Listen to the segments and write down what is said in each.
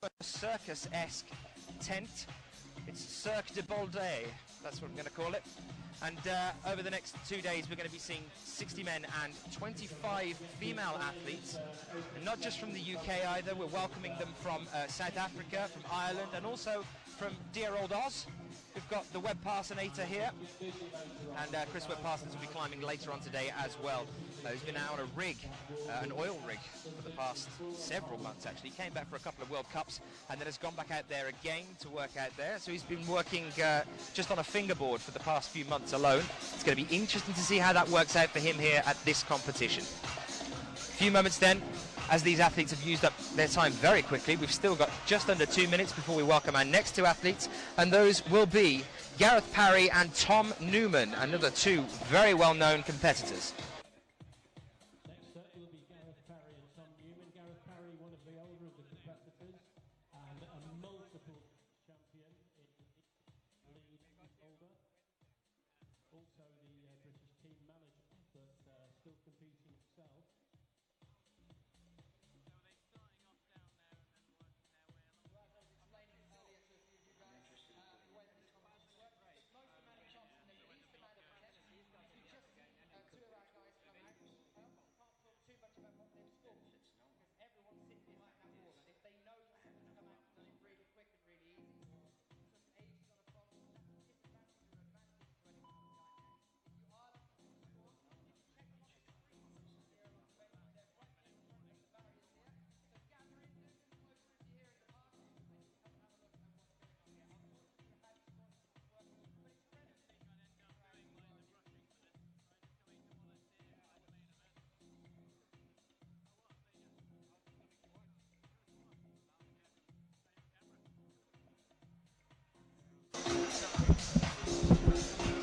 a circus-esque tent. It's Cirque de Bolday, that's what I'm going to call it. And over the next 2 days, we're going to be seeing 60 men and 25 female athletes. And not just from the UK either, we're welcoming them from South Africa, from Ireland, and also from dear old Oz. We've got the Webb Parsonator here, and Chris Webb Parsons will be climbing later on today as well. He's been out on a rig, an oil rig, for the past several months actually. He came back for a couple of World Cups and then has gone back out there again to work out there. So he's been working just on a fingerboard for the past few months alone. It's going to be interesting to see how that works out for him here at this competition. A few moments then, as these athletes have used up their time very quickly. We've still got just under 2 minutes before we welcome our next two athletes, and those will be Gareth Parry and Tom Newman, another two very well-known competitors. Next up will be Gareth Parry and Tom Newman. Gareth Parry, one of the older of the competitors and a multiple champion in lead holder. Also the British team manager, but still competing himself.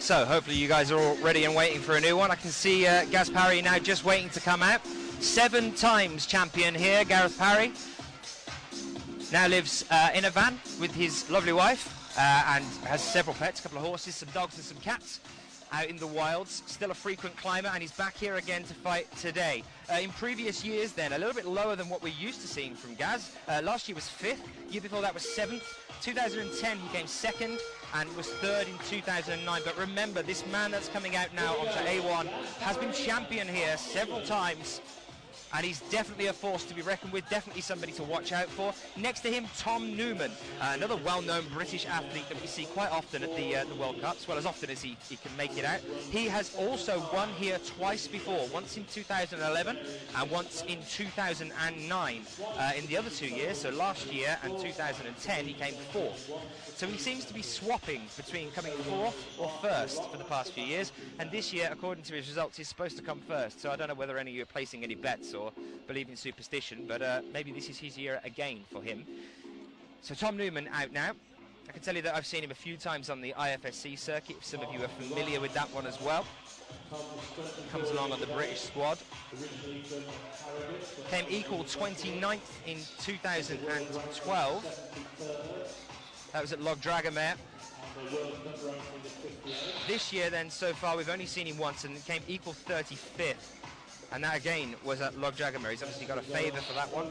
So hopefully you guys are all ready and waiting for a new one. I can see Gaz Parry now just waiting to come out. 7 times champion here, Gareth Parry. Now lives in a van with his lovely wife and has several pets, a couple of horses, some dogs and some cats out in the wilds. Still a frequent climber, and he's back here again to fight today. In previous years then, a little bit lower than what we're used to seeing from Gaz. Last year was 5th, year before that was 7th. 2010 he came 2nd and was 3rd in 2009. But remember, this man that's coming out now onto A1 has been champion here several times, and he's definitely a force to be reckoned with, definitely somebody to watch out for. Next to him, Tom Newman, another well-known British athlete that we see quite often at the World Cups, well, as often as he can make it out. He has also won here twice before, once in 2011 and once in 2009. In the other 2 years, so last year and 2010, he came 4th. So he seems to be swapping between coming 4th or 1st for the past few years, and this year, according to his results, he's supposed to come 1st. So I don't know whether any of you are placing any bets or believe in superstition, but maybe this is his year again for him. So Tom Newman out now. I can tell you that I've seen him a few times on the IFSC circuit, if some of you are familiar with that one as well. Comes along on the British squad. Came equal 29th in 2012. That was at Log Dragomere. This year then, so far, we've only seen him once, and it came equal 35th. And that again was at Log Dragomere. He's obviously got a favour for that one.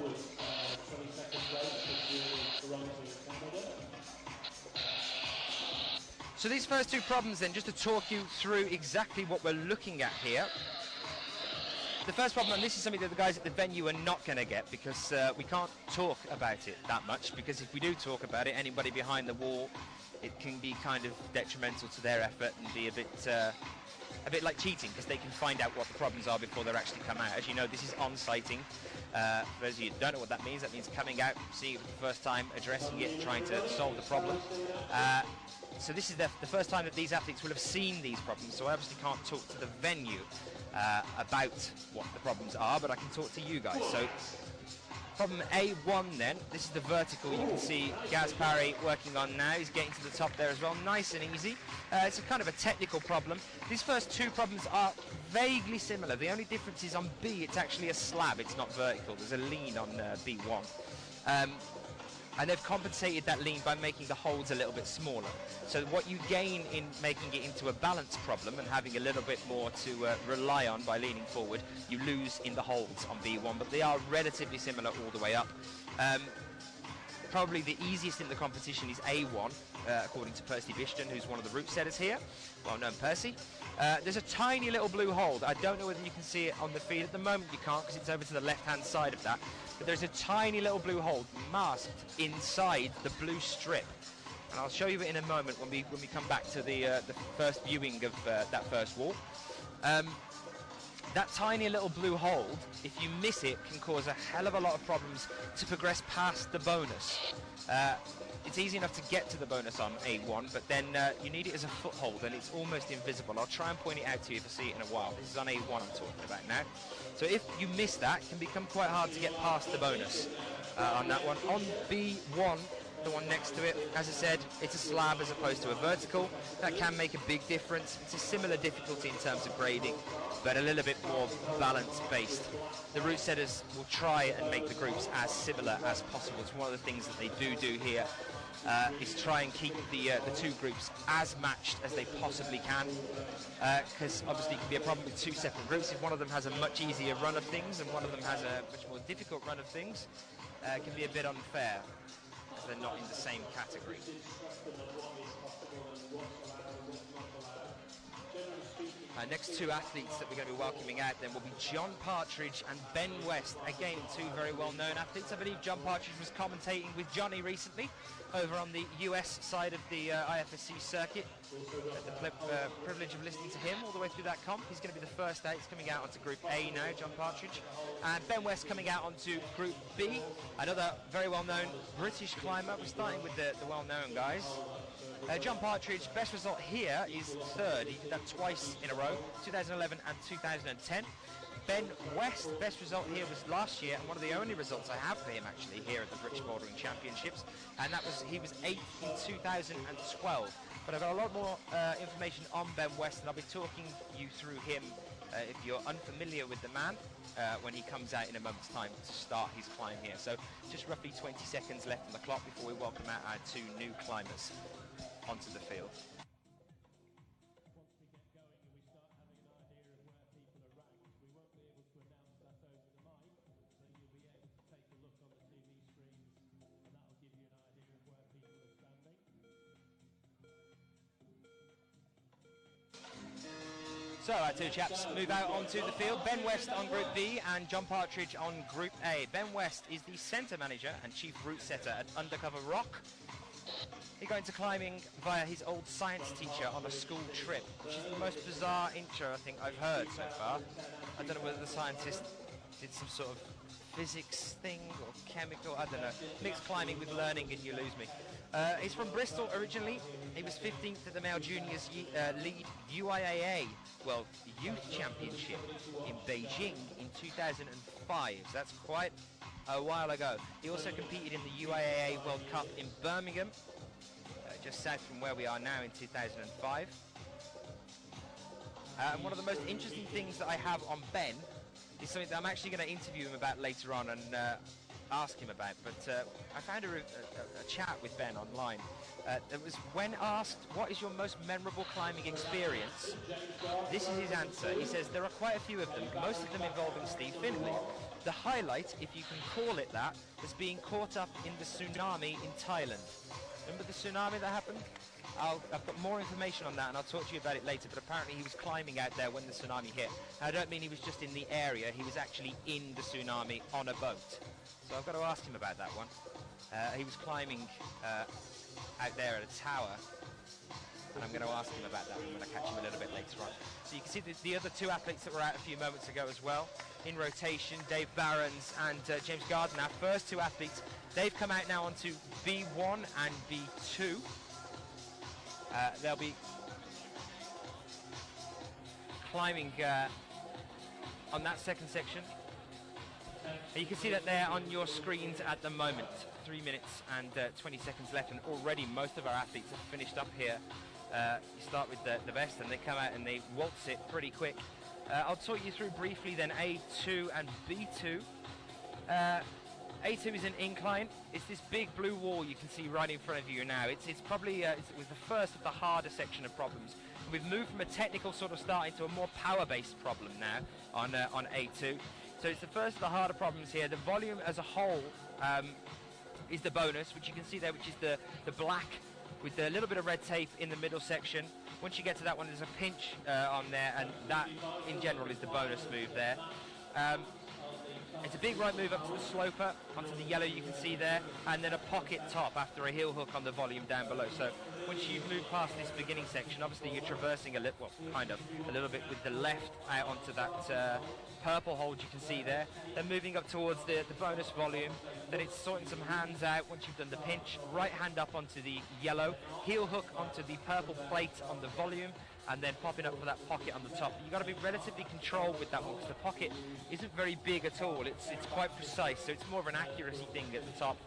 So these first two problems then, just to talk you through exactly what we're looking at here. The first problem, and this is something that the guys at the venue are not going to get, because we can't talk about it that much, because if we do talk about it, anybody behind the wall, it can be kind of detrimental to their effort and be a bit like cheating, because they can find out what the problems are before they're actually come out. As you know, this is on-sighting. For those of you who don't know what that means coming out, seeing it for the first time, addressing it, trying to solve the problem. So this is the first time that these athletes will have seen these problems, so I obviously can't talk to the venue about what the problems are, but I can talk to you guys. So problem A1 then, this is the vertical you can see Gaz Parry working on now. He's getting to the top there as well, nice and easy. It's a kind of a technical problem. These first two problems are vaguely similar. The only difference is on B, it's actually a slab, it's not vertical. There's a lean on B1. And they've compensated that lean by making the holds a little bit smaller. So what you gain in making it into a balance problem and having a little bit more to rely on by leaning forward, you lose in the holds on B1, but they are relatively similar all the way up. probably the easiest in the competition is A1, according to Percy Bishton, who's one of the route setters here. Well known Percy. There's a tiny little blue hold. I don't know whether you can see it on the feed. At the moment you can't because it's over to the left-hand side of that. But there's a tiny little blue hold masked inside the blue strip. And I'll show you it in a moment when we come back to the first viewing of that first wall. That tiny little blue hold, if you miss it, can cause a hell of a lot of problems to progress past the bonus. It's easy enough to get to the bonus on A1, but then you need it as a foothold, and it's almost invisible. I'll try and point it out to you if I see it in a while. This is on A1 I'm talking about now. So if you miss that, it can become quite hard to get past the bonus on that one. On B1, the one next to it, as I said, it's a slab as opposed to a vertical. That can make a big difference. It's a similar difficulty in terms of grading, but a little bit more balance-based. The route setters will try and make the groups as similar as possible. It's one of the things that they do here, is try and keep the two groups as matched as they possibly can, because obviously it can be a problem with two separate groups. If one of them has a much easier run of things and one of them has a much more difficult run of things, it can be a bit unfair because they're not in the same category. Next two athletes that we're going to be welcoming out then will be John Partridge and Ben West. Again, two very well-known athletes. I believe John Partridge was commentating with Johnny recently over on the US side of the IFSC circuit. Had the privilege of listening to him all the way through that comp. He's going to be the first out. He's coming out onto Group A now, John Partridge. And Ben West coming out onto Group B. Another very well-known British climber. We're starting with the well-known guys. John Partridge, best result here is third. He did that twice in a row, 2011 and 2010. Ben West, best result here was last year, and one of the only results I have for him actually here at the British Bouldering Championships, and that was he was 8th in 2012. But I've got a lot more information on Ben West, and I'll be talking you through him if you're unfamiliar with the man when he comes out in a moment's time to start his climb here. So just roughly 20 seconds left on the clock before we welcome out our two new climbers onto the field. Once we get going and we start having an idea of where people are ranked, we won't be able to announce that over the mic, but you'll be able to take a look on the TV screens, and that'll give you an idea of where people are standing. So our two chaps move out onto the field. Ben West on Group B and John Partridge on Group A. Ben West is the centre manager and chief route setter at Undercover Rock. He got into climbing via his old science teacher on a school trip, which is the most bizarre intro I think I've heard so far. I don't know whether the scientist did some sort of physics thing or chemical, I don't know. Mixed climbing with learning and you lose me. He's from Bristol originally. He was 15th at the Male Juniors Lead UIAA World Youth Championship in Beijing in 2005. So that's quite a while ago. He also competed in the UIAA World Cup in Birmingham, just south from where we are now in 2005. And one of the most interesting things that I have on Ben is something that I'm actually going to interview him about later on and ask him about. But I found a chat with Ben online. It was when asked, what is your most memorable climbing experience? This is his answer. He says, there are quite a few of them, most of them involving Steve Findlay. The highlight, if you can call it that, was being caught up in the tsunami in Thailand. Remember the tsunami that happened? I've got more information on that and I'll talk to you about it later, but apparently he was climbing out there when the tsunami hit. I don't mean he was just in the area, he was actually in the tsunami on a boat. So I've got to ask him about that one. He was climbing out there at a tower, and I'm going to ask him about that one when I catch him a little bit later on. So you can see the other two athletes that were out a few moments ago as well. In rotation, Dave Barons and James Garden, our first two athletes. They've come out now onto B1 and B2. They'll be climbing on that second section. And you can see that there on your screens at the moment. 3 minutes and 20 seconds left, and already most of our athletes have finished up here. You start with the best and they come out and they waltz it pretty quick. I'll talk you through briefly then A2 and B2. A2 is an incline. It's this big blue wall you can see right in front of you now. It's probably it was the first of the harder section of problems. We've moved from a technical sort of start into a more power-based problem now on A2. So it's the first of the harder problems here. The volume as a whole is the bonus, which you can see there, which is the black with a little bit of red tape in the middle section. Once you get to that one, there's a pinch on there, and that in general is the bonus move there. It's a big right move up to the sloper, onto the yellow you can see there, and then a pocket top after a heel hook on the volume down below. So once you move past this beginning section, obviously you're traversing a little bit with the left out onto that purple hold you can see there. Then moving up towards the bonus volume, then it's sorting some hands out once you've done the pinch, right hand up onto the yellow, heel hook onto the purple plate on the volume, and then popping up for that pocket on the top. You've got to be relatively controlled with that one because the pocket isn't very big at all. It's quite precise, so it's more of an accuracy thing at the top.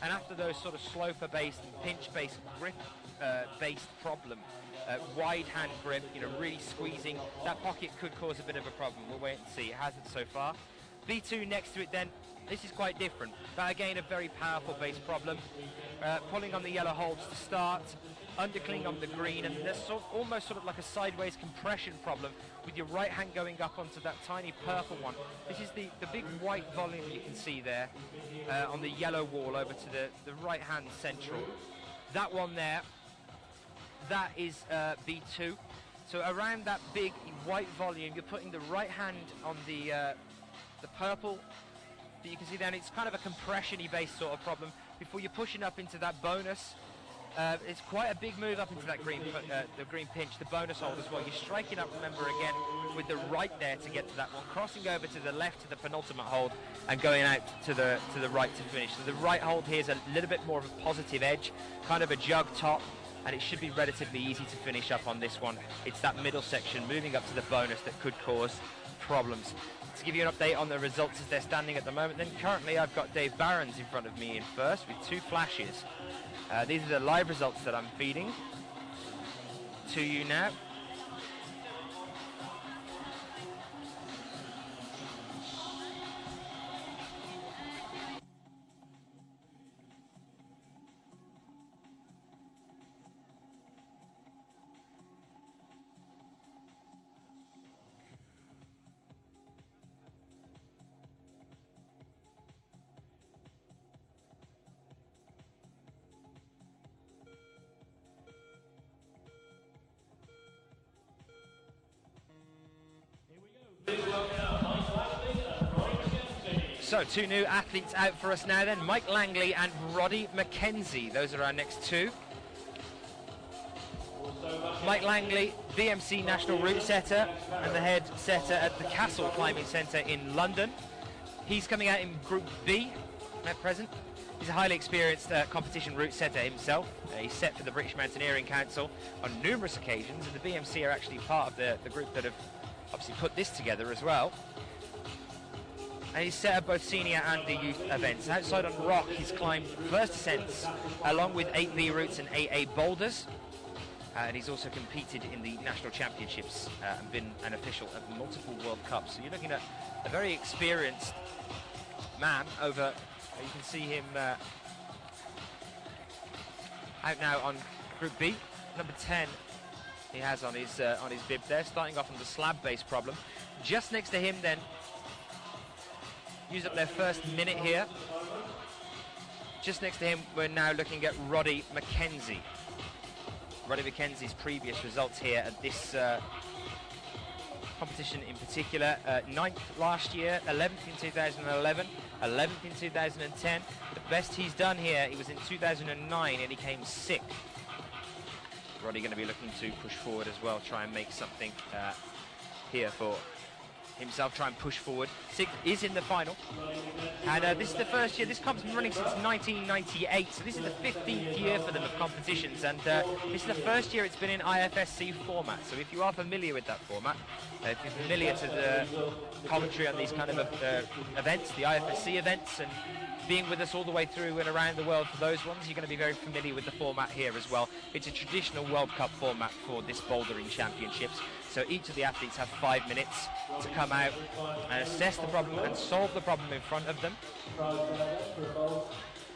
And after those sort of sloper-based and pinch-based grip-based problem, wide hand grip, really squeezing, that pocket could cause a bit of a problem. We'll wait and see. It hasn't so far. B2 next to it then, this is quite different. But again, a very powerful base problem. Pulling on the yellow holds to start, undercling on the green, and there's almost sort of like a sideways compression problem with your right hand going up onto that tiny purple one. This is the big white volume you can see there on the yellow wall over to the right hand central. That one there, that is B2. So around that big white volume, you're putting the right hand on the purple that you can see there, and it's kind of a compression-y based sort of problem before you're pushing up into that bonus. It's quite a big move up into that the green pinch, the bonus hold as well. You're striking up, remember, again with the right there to get to that one, crossing over to the left to the penultimate hold, and going out to the right to finish. So the right hold here is a little bit more of a positive edge, kind of a jug top, and it should be relatively easy to finish up on this one. It's that middle section moving up to the bonus that could cause problems. To give you an update on the results as they're standing at the moment, then currently I've got Dave Barron's in front of me in first with 2 flashes. These are the live results that I'm feeding to you now. So 2 new athletes out for us now then, Mike Langley and Roddy McKenzie. Those are our next 2. Mike Langley, BMC national route setter and the head setter at the Castle Climbing Centre in London. He's coming out in Group B at present. He's a highly experienced competition route setter himself. He's set for the British Mountaineering Council on numerous occasions, and the BMC are actually part of the group that have obviously put this together as well. And he's set up both senior and the youth events. Outside on rock, he's climbed first ascents along with 8B routes and 8A boulders. And he's also competed in the national championships and been an official at multiple World Cups. So you're looking at a very experienced man over, you can see him out now on Group B. Number 10 he has on his bib there, starting off on the slab-based problem. Just next to him then, use up their first minute here. Just next to him, we're now looking at Roddy McKenzie. Roddy McKenzie's previous results here at this competition in particular. 9th last year, 11th in 2011, 11th in 2010. The best he's done here, he was in 2009 and he came 6th. Roddy going to be looking to push forward as well, try and make something here for himself, try and push forward. 6th is in the final, and this is the first year. This comp's been running since 1998, so this is the 15th year for them of competitions, and this is the first year it's been in IFSC format. So if you are familiar with that format, if you're familiar to the commentary on these kind of events, the IFSC events, and being with us all the way through and around the world for those ones, you're going to be very familiar with the format here as well. It's a traditional World Cup format for this Bouldering Championships. So each of the athletes have 5 minutes to come out and assess the problem and solve the problem in front of them.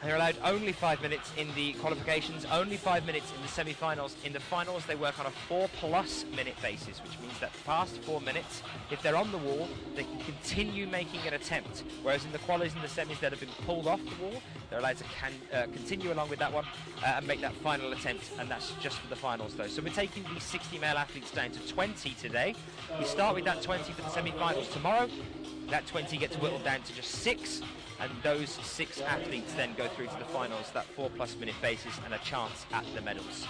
They're allowed only 5 minutes in the qualifications, only 5 minutes in the semi-finals. In the finals, they work on a 4+ minute basis, which means that past 4 minutes, if they're on the wall, they can continue making an attempt. Whereas in the qualies and the semis that have been pulled off the wall, they're allowed to continue along with that one and make that final attempt, and that's just for the finals though. So we're taking the 60 male athletes down to 20 today. We start with that 20 for the semi-finals tomorrow. That 20 gets whittled down to just 6. And those 6 athletes then go through to the finals, that 4+ minute basis, and a chance at the medals.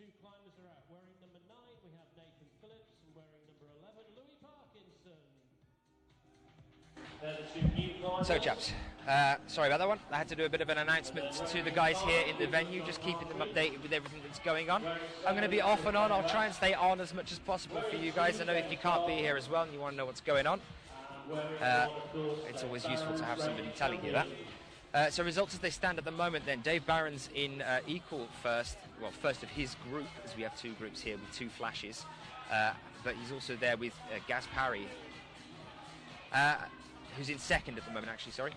Two climbers are out. Wearing number 9, we have Nathan Phillips, and wearing number 11, Louis Parkinson. They're the 2 new climbers. So chaps, sorry about that one. I had to do a bit of an announcement to the guys here in the venue, just keeping them updated with everything that's going on. I'm going to be off and on. I'll try and stay on as much as possible for you guys. I know if you can't be here as well and you want to know what's going on, it's always useful to have somebody telling you that. So results as they stand at the moment then. Dave Barron's in equal first, well, first of his group, as we have 2 groups here with 2 flashes. But he's also there with Gaz Parry, who's in second at the moment, actually, sorry.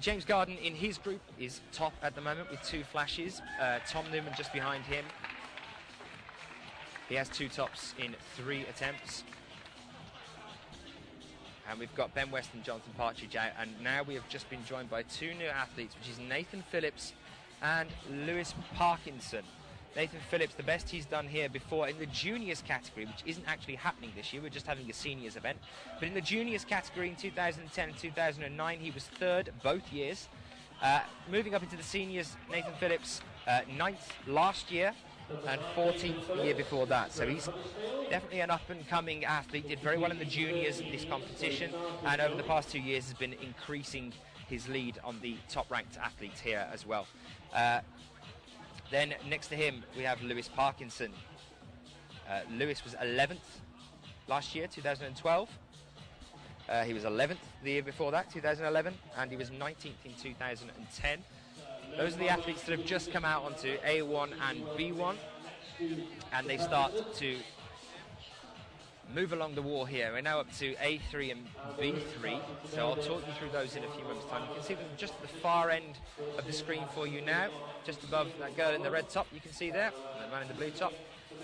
James Garden in his group is top at the moment with 2 flashes. Tom Newman just behind him. He has 2 tops in 3 attempts. And we've got Ben West and Jonathan Partridge out, and now we have just been joined by 2 new athletes, which is Nathan Phillips and Louis Parkinson. Nathan Phillips, the best he's done here before in the juniors category, which isn't actually happening this year, we're just having a seniors event. But in the juniors category in 2010 and 2009, he was 3rd both years. Moving up into the seniors, Nathan Phillips, 9th last year and 14th the year before that. So he's definitely an up-and-coming athlete, did very well in the juniors in this competition, and over the past 2 years has been increasing his lead on the top-ranked athletes here as well. Then next to him, we have Lewis Parkinson. Lewis was 11th last year, 2012. He was 11th the year before that, 2011, and he was 19th in 2010. Those are the athletes that have just come out onto A1 and B1, and they start to move along the wall here. We're now up to A3 and B3, so I'll talk you through those in a few moments' time. You can see them just at the far end of the screen for you now, just above that girl in the red top you can see there, and the man in the blue top.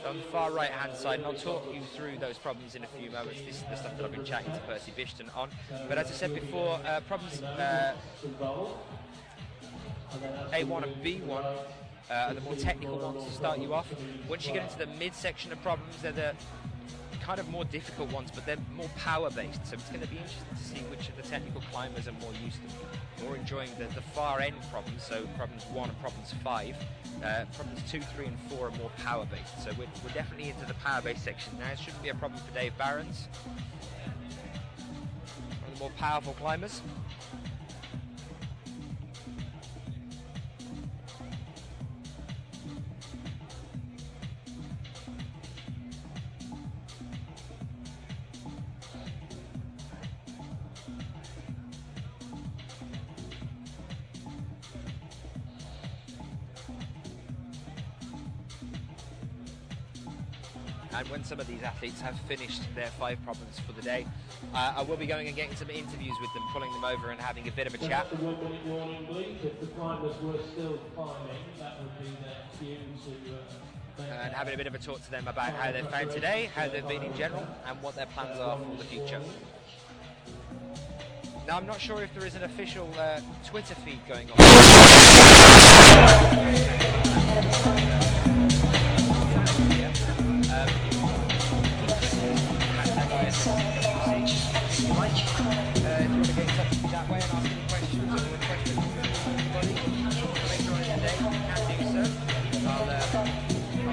So on the far right hand side, and I'll talk you through those problems in a few moments. This is the stuff that I've been chatting to Percy Bishton on. But as I said before, problems A1 and B1 are the more technical ones to start you off. Once you get into the midsection of problems, they're the kind of more difficult ones, but they're more power based. So it's going to be interesting to see which of the technical climbers are more used to, more enjoying the far end problems. So problems 1 and problems 5. Problems 2, 3 and 4 are more power based. So we're definitely into the power based section now. It shouldn't be a problem for Dave Barons, one of the more powerful climbers. And when some of these athletes have finished their 5 problems for the day, I will be going and getting some interviews with them, pulling them over and having a bit of a chat. The 1 minute warning, please. If the climbers were still climbing, that would be their cue to... and having a bit of a talk to them about how they've found today, how they've been in general, and what their plans are for the future. Now, I'm not sure if there is an official Twitter feed going on. If you want to get in touch with me that way and ask any questions or request from anybody later on in the day, you can do so. I'll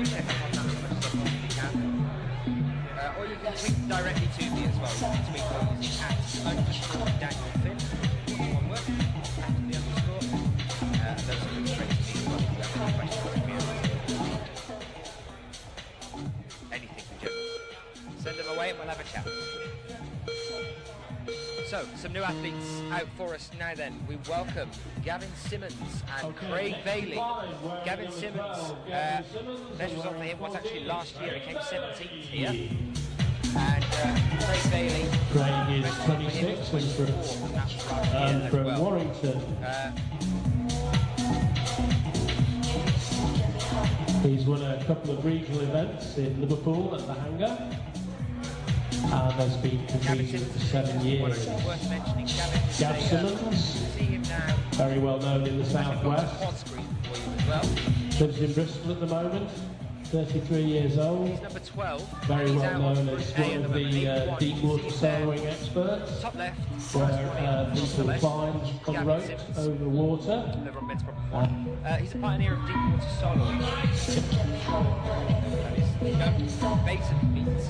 check up on that as much as I possibly can. Or you can tweet directly to me as well. You can tweet me using @_Daniel Finn, one word, after the underscore, and those are straight to me as well. If you have any questions for me, anything in general, send them away and we'll have a chat. So, some new athletes out for us now then. We welcome Gavin Simmons and Craig Bailey. Gavin Simmons, best result for him was actually last year. He came 17th here. And Craig Bailey. Craig is 26, wins from well. Warrington. He's won a couple of regional events in Liverpool at the hangar. And has been competing for 7 years. Gav Simmons, very well known in the southwest, lives in Bristol at the moment, 33 years old, he's number 12. very well known as one of the deep water soloing experts, Top left, where people climb on the rope over the water. He's a pioneer of deep water soloing. Basically means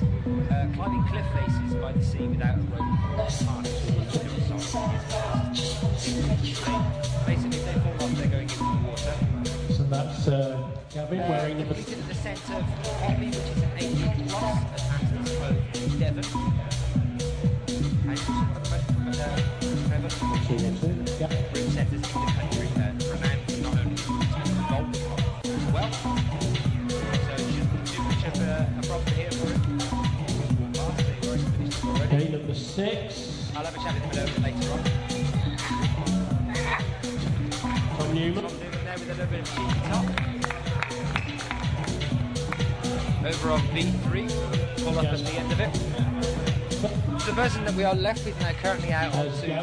climbing cliff faces by the sea without a rope or harness. Basically, if they fall off, they're going into the water. So that's Gavin wearing number... He's in the centre of Hoppy, which is an 18 plus at Aston's Cove in Devon. And he's also one of the most group centres in the country, renowned not only for golf as well. So it shouldn't be too much of a problem here for him. Okay, number 6. I'll have a chat with him a little bit later on. Tom Newman. Tom Newman there with a little bit of cheeky top. Over on B3, pull up at the end of it. The person that we are left with now currently out on to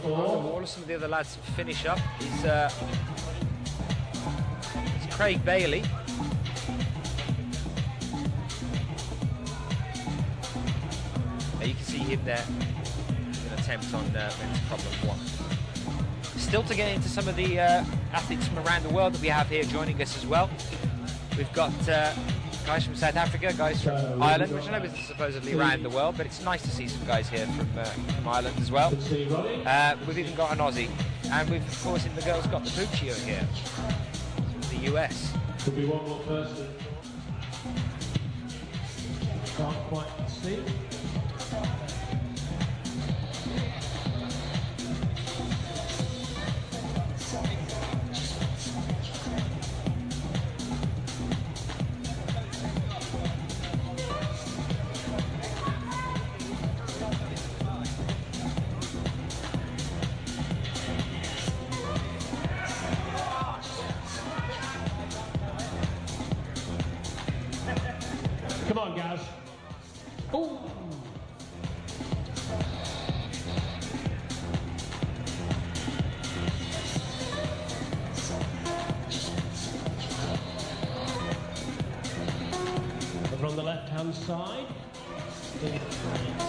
all of some of the other lads finish up is Craig Bailey. You can see him there with an attempt on men's problem 1. Still to get into some of the athletes from around the world that we have here joining us as well. We've got guys from South Africa, guys from Ireland, which I know is supposedly around the world, but it's nice to see some guys here from Ireland as well. We've even got an Aussie, and we've, of course, in the girls got the Puccio here, from the US. Could be one more person. Can't quite see. Come on, guys. Ooh. From the left-hand side.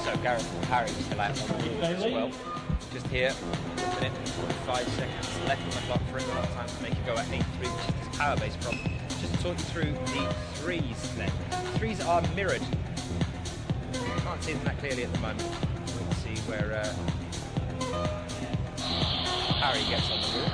So Gareth Parry still out on the wheel as well. Just here, 1 minute and 45 seconds left on the clock for him. Enough time to make it go at 8.3, which is his power-based problem. Just to talk you through the threes then. Threes are mirrored. Can't see them that clearly at the moment. We'll see where Parry gets on the wheel.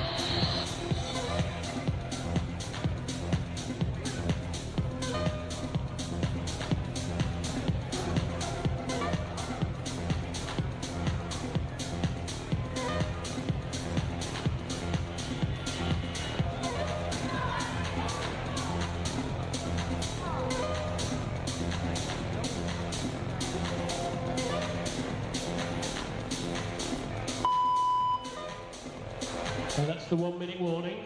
So that's the 1 minute warning.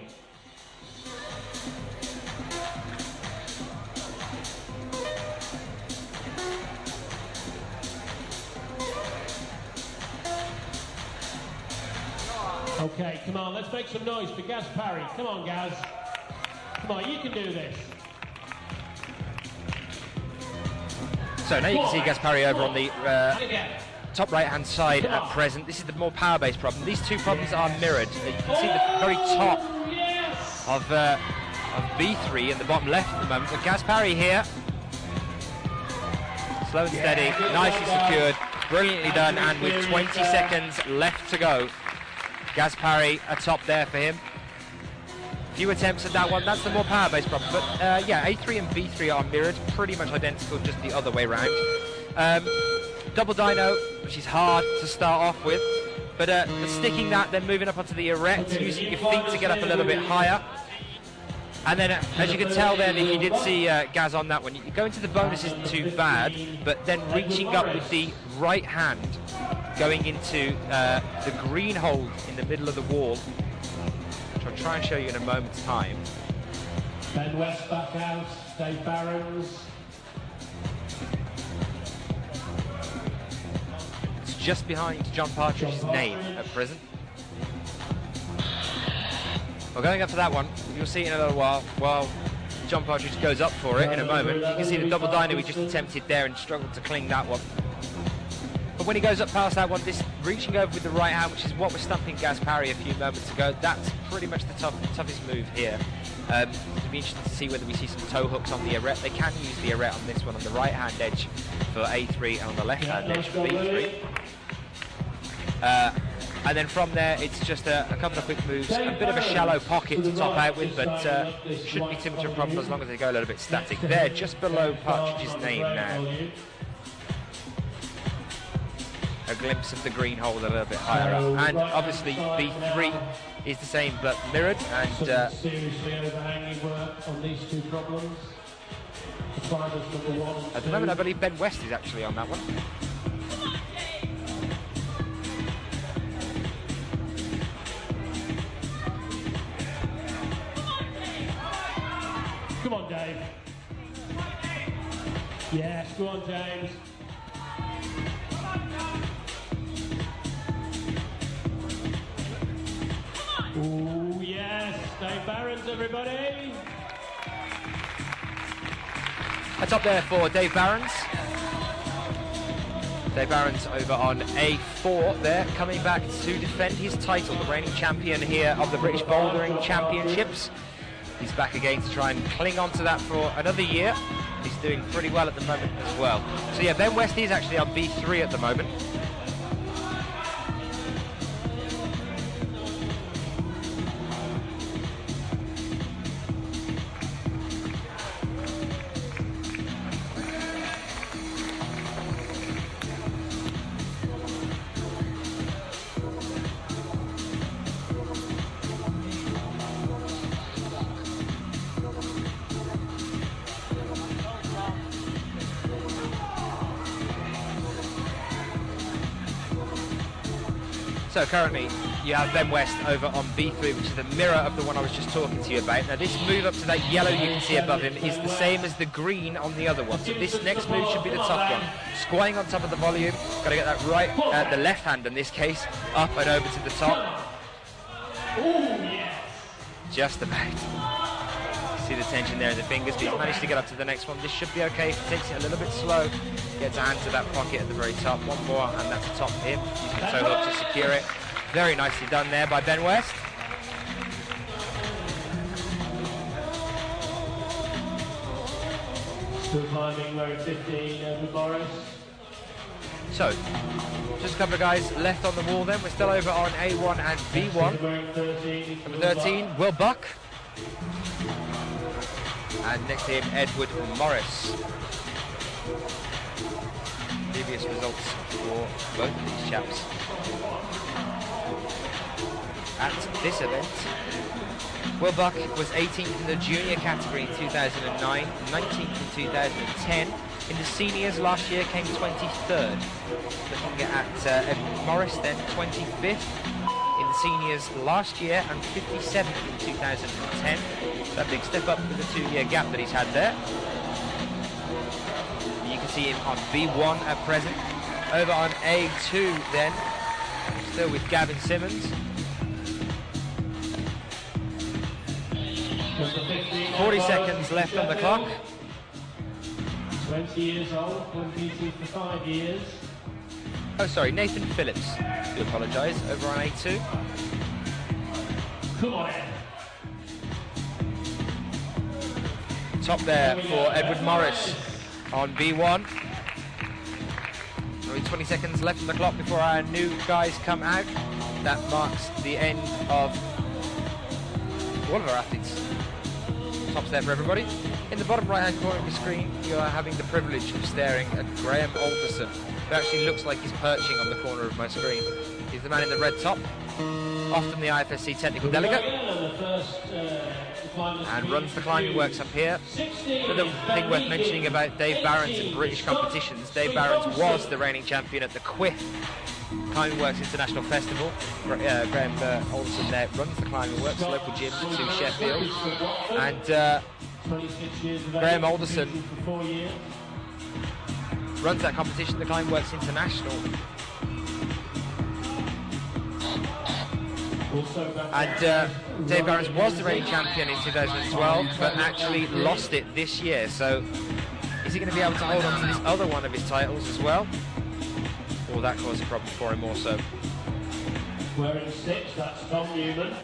Okay, come on, let's make some noise for Gaz Parry. Come on, Gaz. Come on, you can do this. So now you can see Gaz Parry over on the top right-hand side at present. This is the more power-based problem. These two problems are mirrored. You can see the very top of B3 and the bottom left at the moment. But Gaz Parry here, slow and steady, nicely secured, brilliantly done, and with 20 seconds left to go, Gaz Parry atop there for him. Few attempts at that one. That's the more power-based problem. But yeah, A3 and B3 are mirrored, pretty much identical, just the other way round. Double dyno, which is hard to start off with, but sticking that, then moving up onto the erect, using your feet to get up a little bit higher. And then, as you can tell then, if you did see Gaz on that one, going to the bonus isn't too bad, but then reaching up with the right hand, going into the green hole in the middle of the wall, which I'll try and show you in a moment's time. Ben West back out, Dave Barons. Just behind John Partridge's name at present. We're going up for that one. You'll see in a little while John Partridge goes up for it in a moment. You can see the double dyno he just attempted there and struggled to cling that one. But when he goes up past that one, this reaching over with the right hand, which is what was stumping Gaz Parry a few moments ago, that's pretty much the toughest move here. It'll be interesting to see whether we see some toe hooks on the erect. They can use the erect on this one on the right hand edge for A3 and on the left hand edge for B3. And then from there, it's just a couple of quick moves, a bit of a shallow pocket to top out with, but shouldn't be too much of a problem as long as they go a little bit static. There, just below Partridge's name now. A glimpse of the green hole a little bit higher up. And obviously B3 is the same but mirrored, and seriously overhanging work on these two problems. At the moment I believe Ben West is actually on that one. Come on, Dave. Yes, go on, James. Oh, yes. Dave Barons, everybody. That's up there for Dave Barons. Dave Barron's over on A4 there, coming back to defend his title, the reigning champion here of the British Bouldering Championships. He's back again to try and cling on to that for another year. He's doing pretty well at the moment as well. So yeah, Ben West is actually on B3 at the moment. So currently you have Ben West over on B3, which is the mirror of the one I was just talking to you about. Now this move up to that yellow you can see above him is the same as the green on the other one. So this next move should be the top one. Squatting on top of the volume, got to get that right, the left hand in this case, up and over to the top. Just about. See the tension there in the fingers, but he's managed to get up to the next one. This should be okay if he takes it a little bit slow. Gets a hand to that pocket at the very top. One more, and that's the top for him. Using the toe hook to secure it. Very nicely done there by Ben West. Still climbing row 15, Edward Morris. So, just a couple of guys left on the wall then. We're still over on A1 and B1. Number 13, Will Buck. And next to him, Edward Morris. Previous results for both of these chaps at this event. Will Buck was 18th in the junior category in 2009, 19th in 2010. In the seniors last year came 23rd. Looking at Edward Morris then 25th in the seniors last year and 57th in 2010. That big step up with the 2-year gap that he's had there. You can see him on B1 at present. Over on A2 then, still with Gavin Simmons. 40 seconds left on the clock. 20 years old, competed for 5 years. Oh, sorry, Nathan Phillips. I do apologise. Over on A2. Come on, Ed. Top there for Edward Morris on B1. Only 20 seconds left on the clock before our new guys come out. That marks the end of all of our athletes. Tops there for everybody. In the bottom right hand corner of the screen, you are having the privilege of staring at Graham Alderson, who actually looks like he's perching on the corner of my screen. He's the man in the red top, often the IFSC technical delegate, and runs the climbing works up here. The thing worth mentioning about Dave Barron's in British competitions, Dave Barron's was the reigning champion at the Quiff Climbing Works International Festival. Graham Alderson there runs the Climbing Works, local gym to Sheffield. And Graham Alderson runs that competition, the Climbing Works International. And Dave Barron's was the reigning champion in 2012, but actually lost it this year. So is he going to be able to hold on to this other one of his titles as well? Or will that cause a problem for him also? Wearing 6, that's Tom Newman.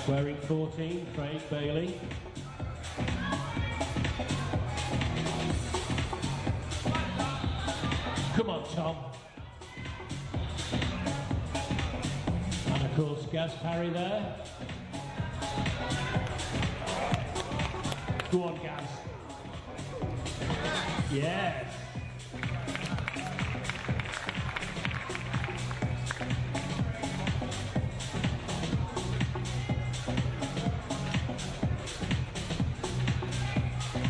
Wearing 14, Craig Bailey. Come on, Tom. And of course, Gaz Parry there. Go on, Gaz. Yes.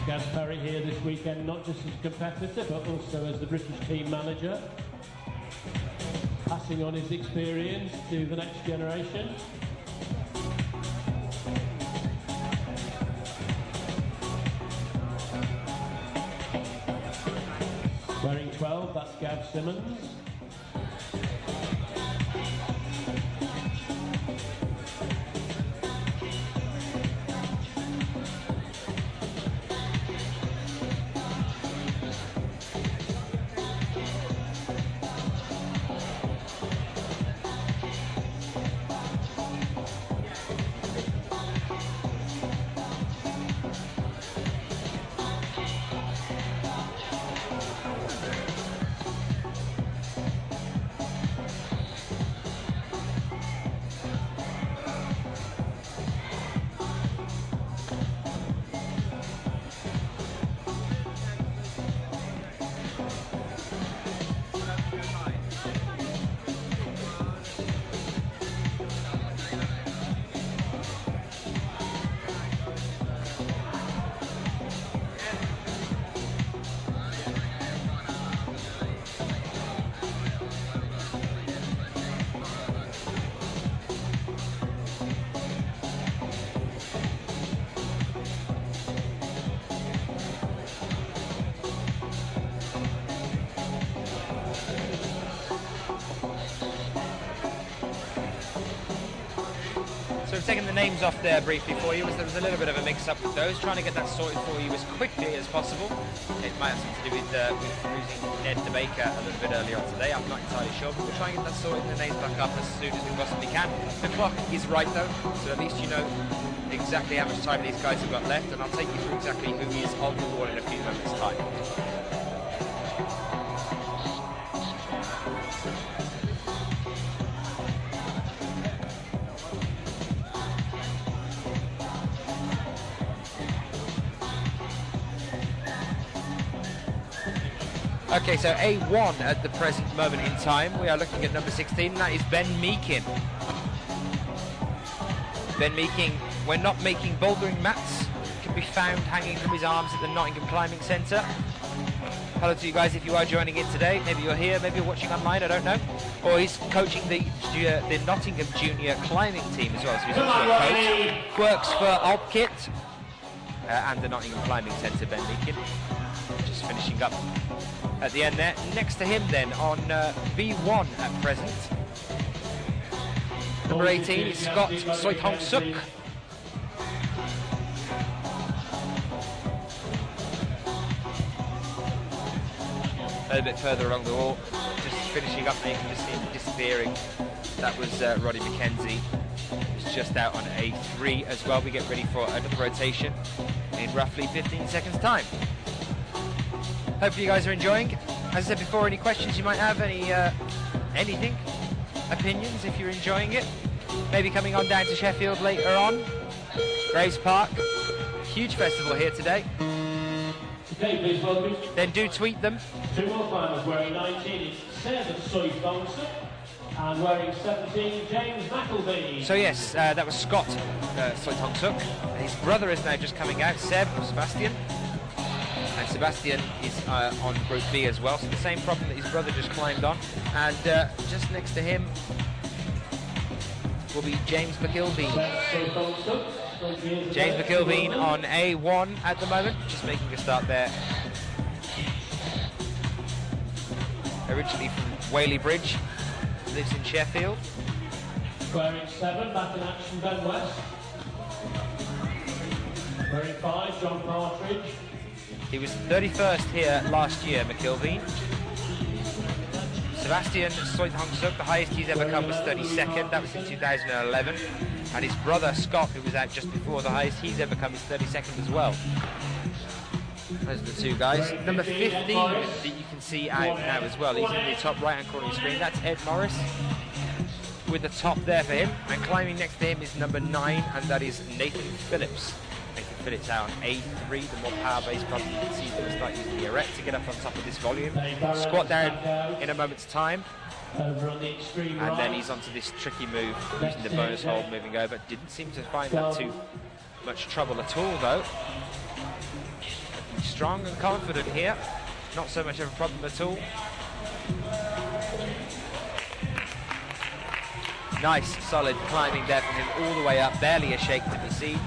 Gaz Parry here this weekend, not just as a competitor, but also as the British team manager, passing on his experience to the next generation. Wearing 12, that's Gav Simmons. taking the names off there briefly for you, as there was a little bit of a mix-up with those, trying to get that sorted for you as quickly as possible. It might have something to do with losing Ned the Baker a little bit earlier on today, I'm not entirely sure, but we'll try and get that sorted and the names back up as soon as we possibly can. The clock is right though, so at least you know exactly how much time these guys have got left, and I'll take you through exactly who is on the board in a few moments' time. Okay, so A1 at the present moment in time. We are looking at number 16, and that is Ben Meakin. Ben Meakin, when not making bouldering mats, can be found hanging from his arms at the Nottingham Climbing Centre. Hello to you guys if you are joining in today. Maybe you're here, maybe you're watching online, I don't know. Or he's coaching the Nottingham Junior climbing team as well, so he's also a coach. Works for Alpkit and the Nottingham Climbing Centre, Ben Meakin. Just finishing up at the end there. Next to him then on B1 at present. Number 18 is Scott Soithong-suk. A little bit further along the wall, just finishing up there, you can just see him disappearing. That was Roddy McKenzie, who's just out on A3 as well. We get ready for another rotation in roughly 15 seconds time. Hopefully you guys are enjoying. As I said before, any questions you might have, anything, opinions if you're enjoying it. Maybe coming on down to Sheffield later on. Graves Park, huge festival here today. Okay, please welcome. Then do tweet them. Two more climbers wearing 19 is Seb Soithong-suk and wearing 17 James McElveen. So yes, that was Scott Soithong-suk. His brother is now just coming out, Seb, Sebastian. And Sebastian is on Group B as well, so the same problem that his brother just climbed on. And just next to him will be James McElveen. James McElveen on A1 at the moment, just making a start there. Originally from Whaley Bridge, lives in Sheffield. Wearing 7, back in action, Ben West. Wearing 5, John Partridge. He was 31st here last year, McElveen. Sebastian Soithong-suk, the highest he's ever come was 32nd, that was in 2011. And his brother Scott, who was out just before, the highest he's ever come is 32nd as well. Those are the two guys. Number 15 that you can see out now as well, he's in the top right hand corner of the screen, that's Ed Morris, with the top there for him. And climbing next to him is number 9, and that is Nathan Phillips. Nathan Phillips out on A3, the more power-based problem you can see he's going to start using the erect to get up on top of this volume. Squat down in a moment's time. Over on the extreme And then right. he's onto this tricky move, using the bonus hold, moving over. Didn't seem to find that too much trouble at all, though. Looking strong and confident here. Not so much of a problem at all. Nice, solid climbing there from him all the way up. Barely a shake to be seen.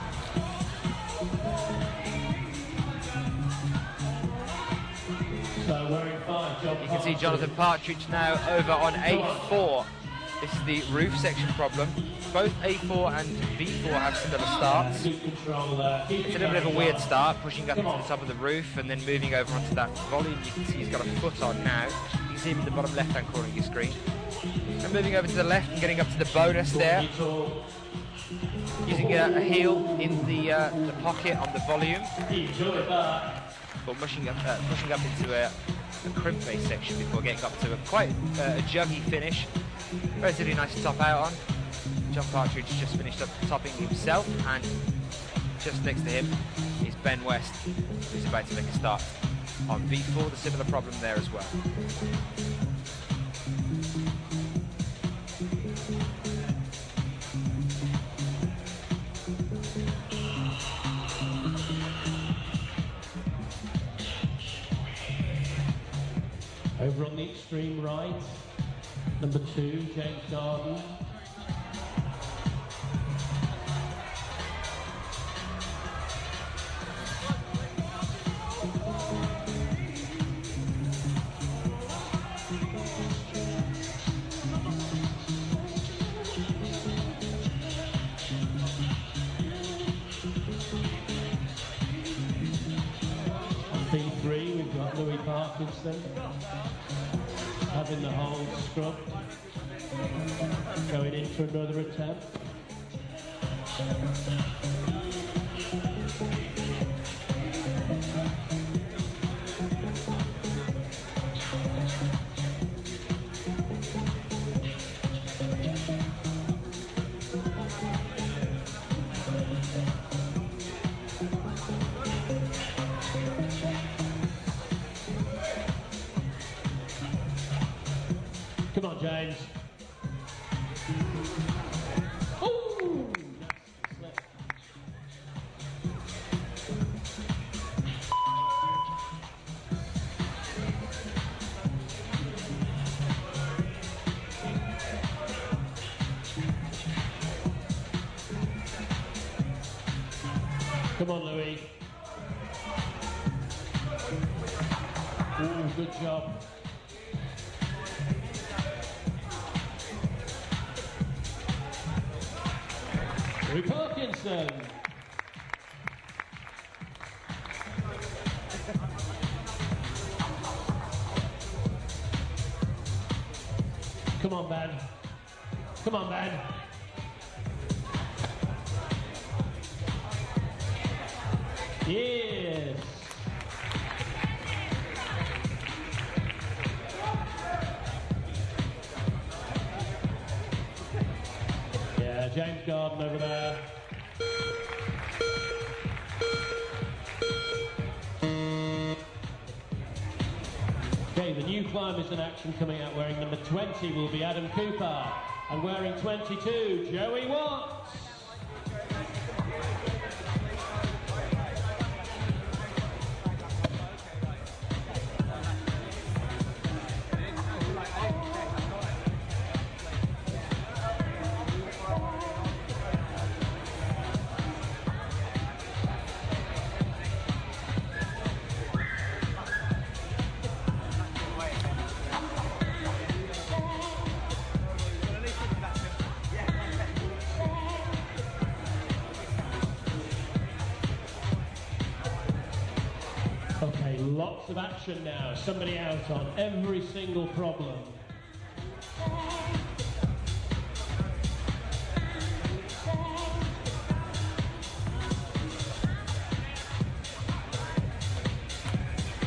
So wearing 5, John You can see Jonathan Partridge now over on A4. This is the roof section problem. Both A4 and B4 have similar starts. Good control there. It's a little bit of a weird start, pushing up into the top of the roof and then moving over onto that volume. You can see he's got a foot on now. You can see him in the bottom left-hand corner of your screen. And moving over to the left and getting up to the bonus there. Using a heel in the pocket on the volume. Enjoy that. But pushing up into a crimp-based section before getting up to quite a juggy finish. Relatively nice to top out on. John Partridge just finished up topping himself, and just next to him is Ben West, who's about to make a start on B4, the similar problem there as well. Over on the extreme right, number 2, James Garden. Parkinson having the whole scrub, going in for another attempt. Come on, James. Ooh, nasty slip. Come on, Louis. Ooh, good job. Parkinson. Come on, Ben. Come on, Ben. Yes. Yeah, James Garden over there. Okay, the new climbers in action coming out. Wearing number 20 will be Adam Cooper, and wearing 22, Joey Watts. Okay, lots of action now. Somebody out on every single problem.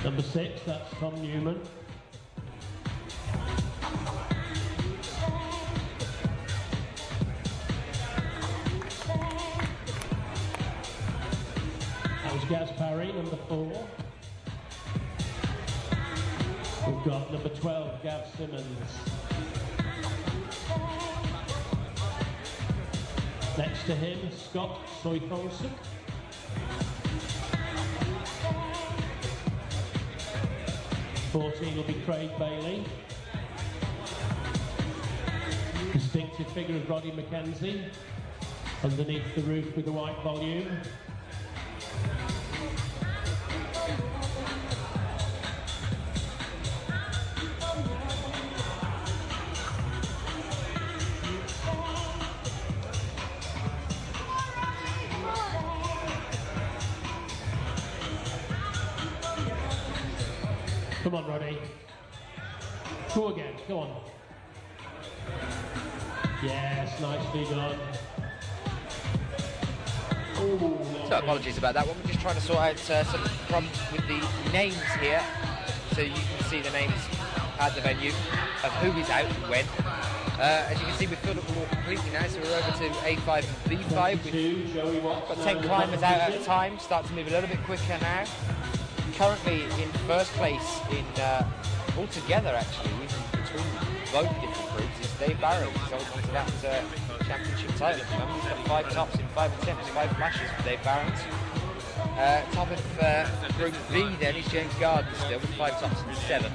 Number 6, that's Tom Newman. That was Gaz Parry, number 4. We've got number 12, Gav Simmons. Next to him, Scott Soythomson. '14 will be Craig Bailey. Distinctive figure of Roddy McKenzie underneath the roof with the white volume. Come on, Roddy. Go again, go on. Yes, nicely done. Ooh, so apologies about that one. We're just trying to sort out some problems with the names here, so you can see the names at the venue of who is out and when. As you can see, we've filled up the wall completely now, so we're over to A5 and B5. We've got 10 climbers out at a time, start to move a little bit quicker now. Currently in first place in altogether, actually, between both different groups, is Dave Barrow. He's holding on to that championship title at the moment. He's got 5 tops in 5 attempts, 5 flashes for Dave Barrows. Top of group B then is James Garden still with 5 tops in 7.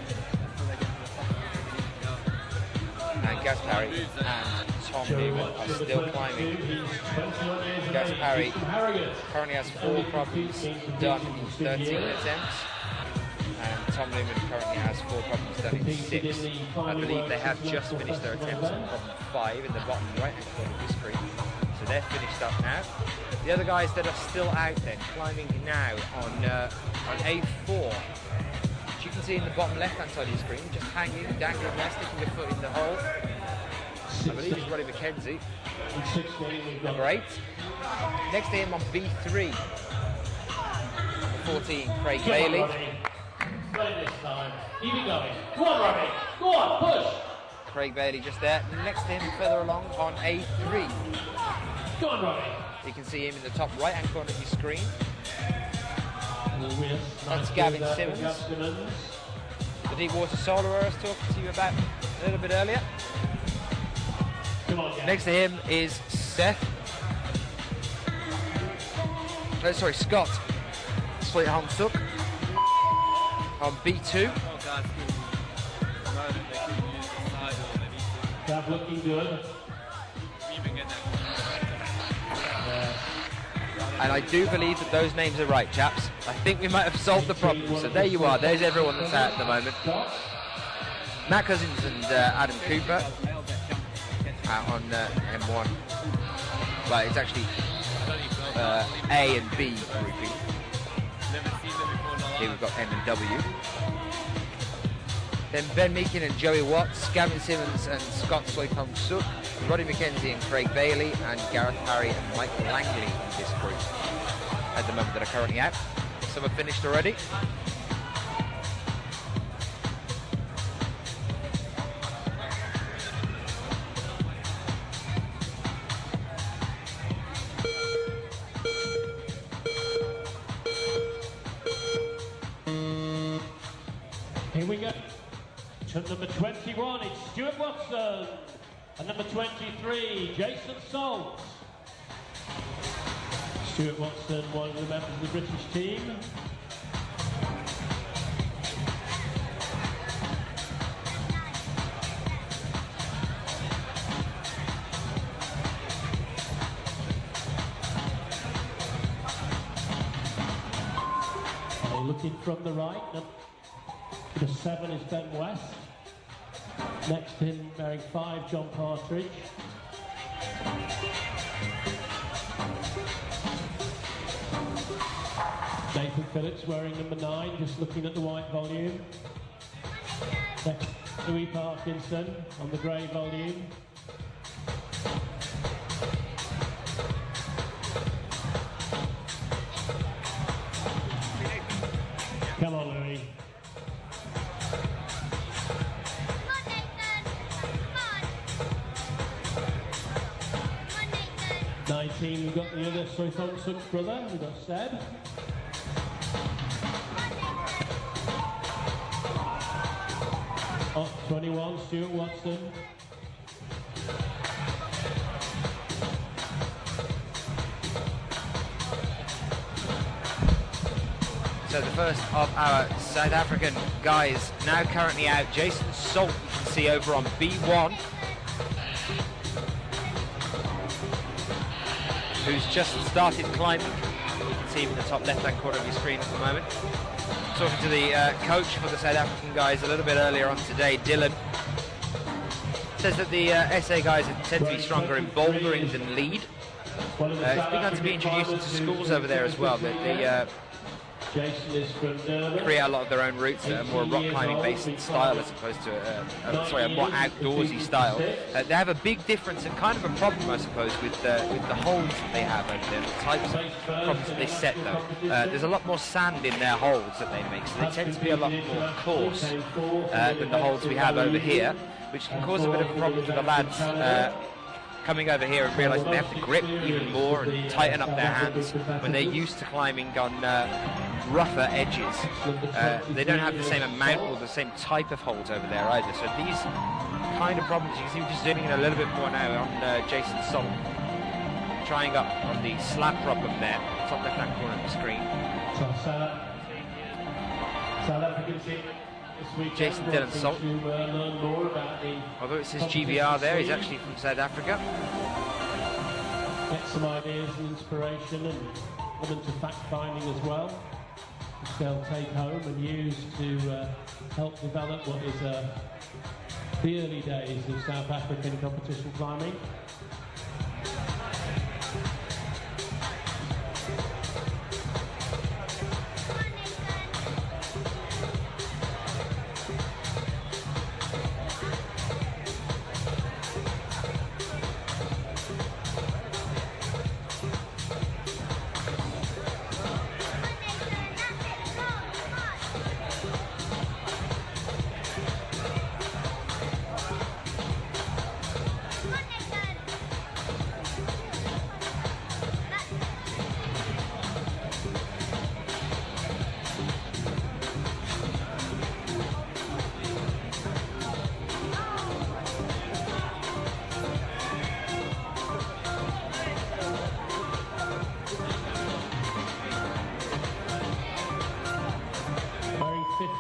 And Gaz Parry and Tom Newman are still climbing. Gaz Parry currently has 4 problems done in 13 attempts, and Tom Newman currently has 4 problems done in 6. I believe they have just finished their attempts on problem 5 in the bottom right hand corner of the screen, so they're finished up now. The other guys that are still out there climbing now on A4, can see in the bottom left-hand side of your screen, just hanging, dangling there, sticking a foot in the hole. I believe it's Roddy McKenzie. Number 8. Next to him on B3. Number 14, Craig Bailey. This time. Keep it going. Go on, Roddy. Go on, push. Craig Bailey just there. Next to him, further along on A3. Go on, Roddy. You can see him in the top right-hand corner of your screen. That's Nice Gavin move Simmons. Gav Simmons. The deep water soloer I was talking to you about a little bit earlier. Come on, Gav. Next to him is Scott Sweet-Hong-Suk on B2. Gav looking good. And I do believe that those names are right, chaps. I think we might have solved the problem. So there you are. There's everyone that's out at the moment. Matt Cousins and Adam Cooper out on M1. Well, it's actually A and B grouping. Here we've got M and W. Then Ben Meakin and Joey Watts, Gavin Simmons and Scott Sweet-Hong-Suk, Roddy McKenzie and Craig Bailey, and Gareth Parry and Mike Langley in this group at the moment that are currently out. Some have finished already. Here we go. To number 21, it's Stuart Watson. And number 23, Jason Salt. Stuart Watson, one of the members of the British team. Looking from the right, number 7 is Ben West. Next to him, wearing 5, John Partridge. Nathan Phillips wearing number 9, just looking at the white volume. Next, Louis Parkinson on the grey volume. Come on, Louis. 19, we've got the other Sweet-Hong-Suk's brother, we've got Seb. Oh, 21, Stuart Watson. So the first of our South African guys now currently out, Jason Salt, you can see over on B1, who's just started climbing. You can see him in the top left-hand corner of your screen at the moment. Talking to the coach for the South African guys a little bit earlier on today, Dylan. Says that the SA guys tend to be stronger in bouldering than lead. It's begun to be introduced into schools over there as well. They create a lot of their own routes that are more rock climbing based style as opposed to a more outdoorsy style. They have a big difference and kind of a problem, I suppose, with the holds that they have over there, the types of problems that they set though. There's a lot more sand in their holds that they make, so they tend to be a lot more coarse than the holds we have over here, which can cause a bit of a problem for the lads coming over here and realising they have to grip even more and tighten up their hands when they're used to climbing on rougher edges. They don't have the same amount or the same type of holds over there either. So these kind of problems, you can see we're just zooming in a little bit more now on Jason Salt. Trying up on the slab problem there, top left-hand corner of the screen. South African team. Jason Dylan Salt. Although it says GVR there, he's actually from South Africa. Get some ideas and inspiration and elements of fact-finding as well, which they'll take home and use to help develop what is the early days of South African competition climbing.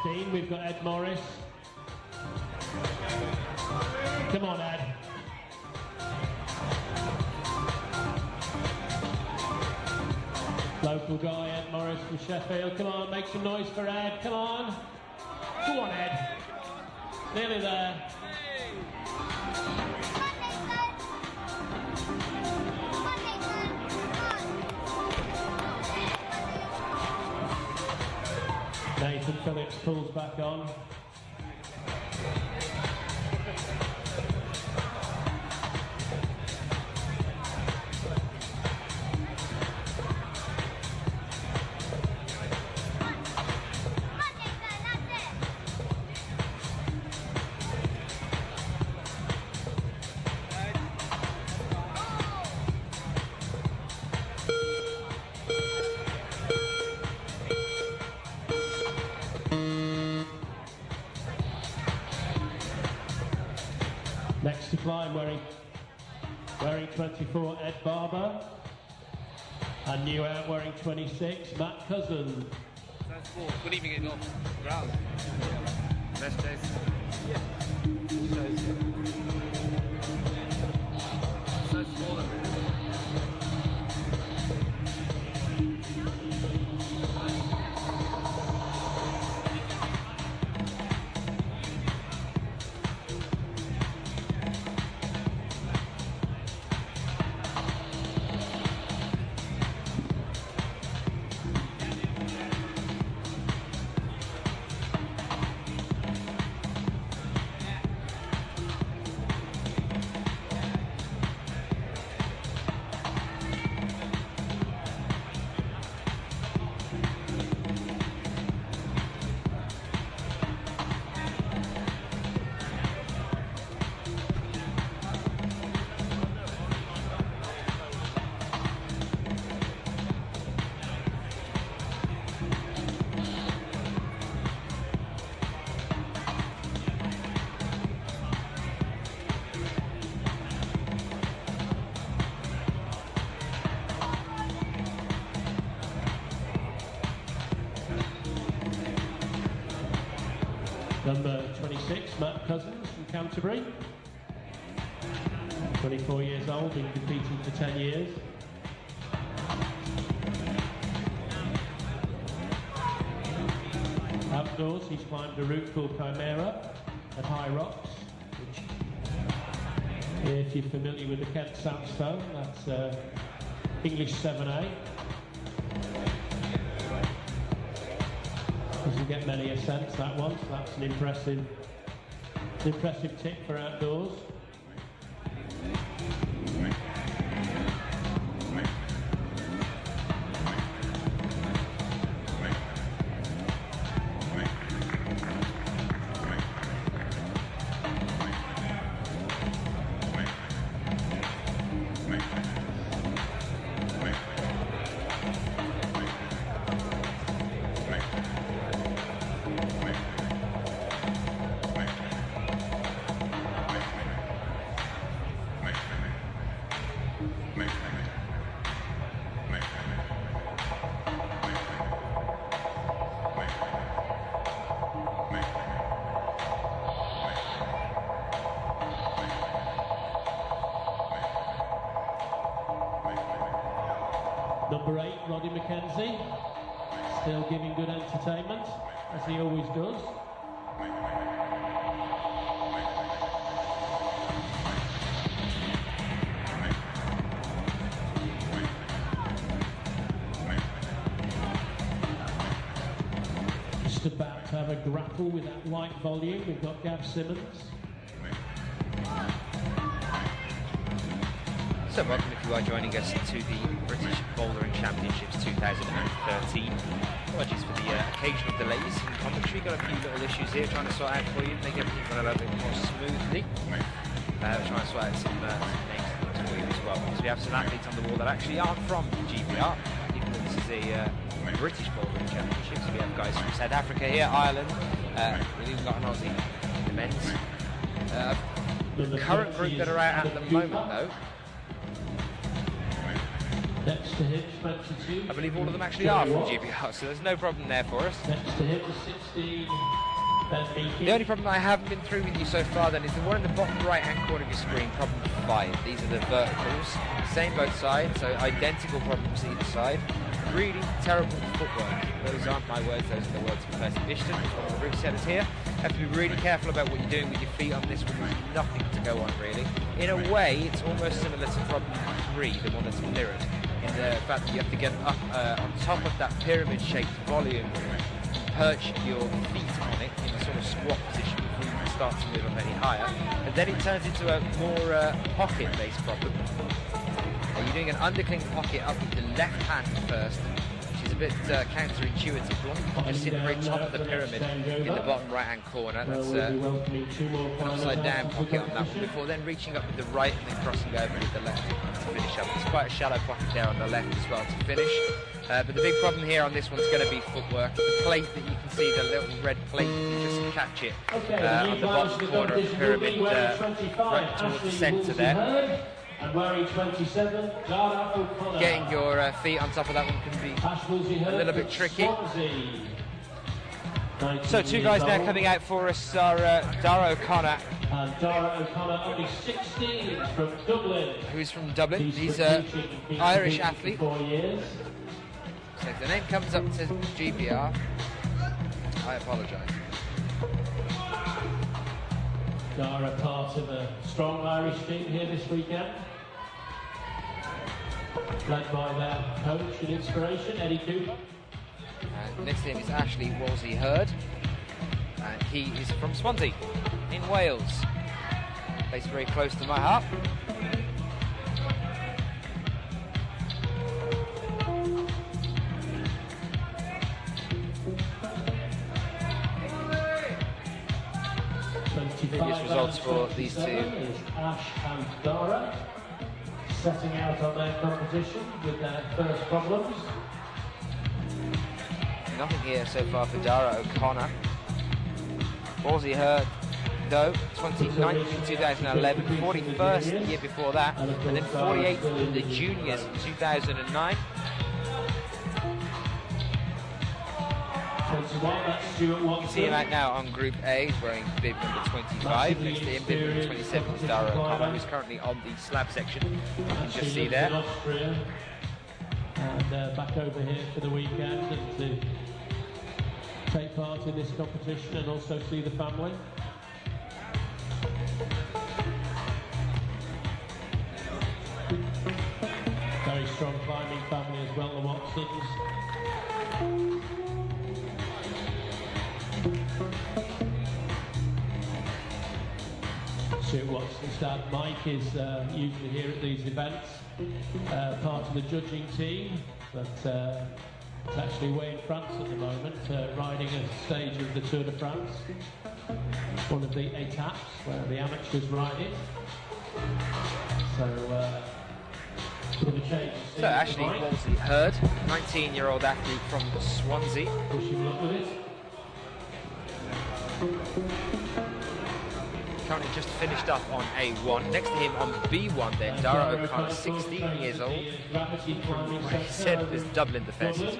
15, we've got Ed Morris. Come on, Ed. Local guy, Ed Morris from Sheffield. Come on, make some noise for Ed. Come on. Go on, Ed. Nearly there. Nathan Phillips pulls back on. Next to climb, wearing 24, Ed Barber. And new out wearing 26, Matt Cousin. That's cool. Good evening, it off ground. Best days. Yeah. So small. Number 26, Matt Cousins from Canterbury. 24 years old, been competing for 10 years. Outdoors, he's climbed a route called Chimera at High Rocks, which, if you're familiar with the Kent sandstone, that's English 7A. Doesn't get many ascents, that one, so that's an impressive tick for outdoors. Number 8, Roddy McKenzie, still giving good entertainment, as he always does. Just about to have a grapple with that light volume, we've got Gav Simmons. So welcome if you are joining us to the British Bouldering Championships 2013. Apologies for the occasional delays in commentary. Got a few little issues here trying to sort out for you, make everything run a little bit more smoothly. Trying to sort out some names for you as well, because we have some athletes on the wall that actually aren't from GBR, even though this is a British Bouldering Championships. So we have guys from South Africa here, Ireland, we've even got an Aussie in the men's. The current group that are out at the moment though, Next to him, 22. I believe all of them actually are from GBR, so there's no problem there for us. Next to him, 16. The only problem I haven't been through with you so far then is the one in the bottom right hand corner of your screen, problem 5. These are the verticals, same both sides, so identical problems either side. Really terrible footwork. Those aren't my words, those are the words of Percy Bishton, one of the route setters here. Have to be really careful about what you're doing with your feet on this one. There's nothing to go on really. In a way, it's almost similar to problem 3, the one that's mirrored, in the fact that you have to get up on top of that pyramid-shaped volume, perch your feet on it in a sort of squat position before you can start to move up any higher. And then it turns into a more pocket-based problem. You're doing an undercling pocket up with the left hand first, which is a bit counterintuitive. You want to just sit at the very top of the pyramid in the bottom right-hand corner. That's an upside-down pocket on that one before then reaching up with the right and then crossing over with the left to finish up. It's quite a shallow pocket there on the left as well to finish. But the big problem here on this one's going to be footwork. The plate that you can see, the little red plate, you just catch it on the bottom corner of the pyramid, right towards the centre there. And wearing 27, getting your feet on top of that one can be a little bit tricky. So 2 guys now coming out for us are Dara O'Connor. And Dara O'Connor, only 16 from Dublin. Who's from Dublin? He's an Irish athlete. 4 years. So if the name comes up and says GBR, I apologise. Dara, part of a strong Irish team here this weekend, led by their coach and inspiration, Eddie Cooper. And next to him is Ashley Wolsey-Hurd, and he is from Swansea in Wales, based very close to my heart. Previous results for these two. Ash and Dara setting out on their competition with their first problems. Nothing here so far for Dara O'Connor. Wolsey-Hurd, though, 29th in 2011, 41st the year before that, and then 48th in the juniors in 2009. You can see him out now on Group A, he's wearing bib number 25. Next to him, bib number 27 is Dara O'Connor, who's currently on the slab section. You can just see there. And back over here for the weekend and to take part in this competition and also see the family. Very strong climbing family as well, the Watsons. Stuart Watson's dad Mike is usually here at these events, part of the judging team, but it's actually away in France at the moment, riding a stage of the Tour de France, one of the etappes where the amateurs ride it. So, bit of a change. So Ashley Wolsey-Hurd, 19-year-old athlete from Swansea. Pushing luck with it. Currently just finished up on A1. Next to him on B1 then, Dara O'Connor, 16 years old. He said there's Dublin defences.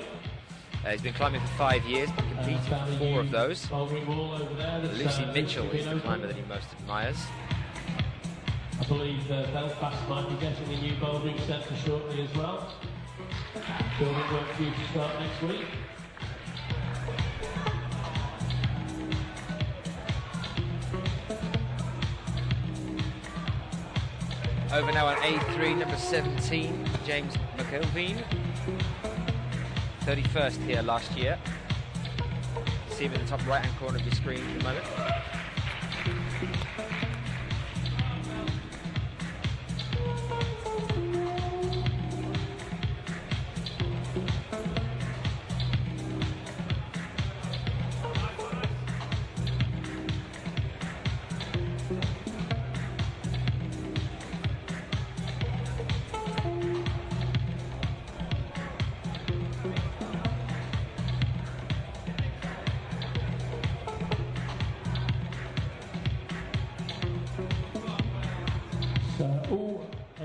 He's been climbing for 5 years, been competing for 4 of those. Lucy Mitchell is the climber that he most admires. I believe Belfast might be getting a new bouldering centre shortly as well. Building work due to start next week. Over now on A3, number 17, James McIlveen. 31st here last year. See him in the top right-hand corner of your screen at the moment.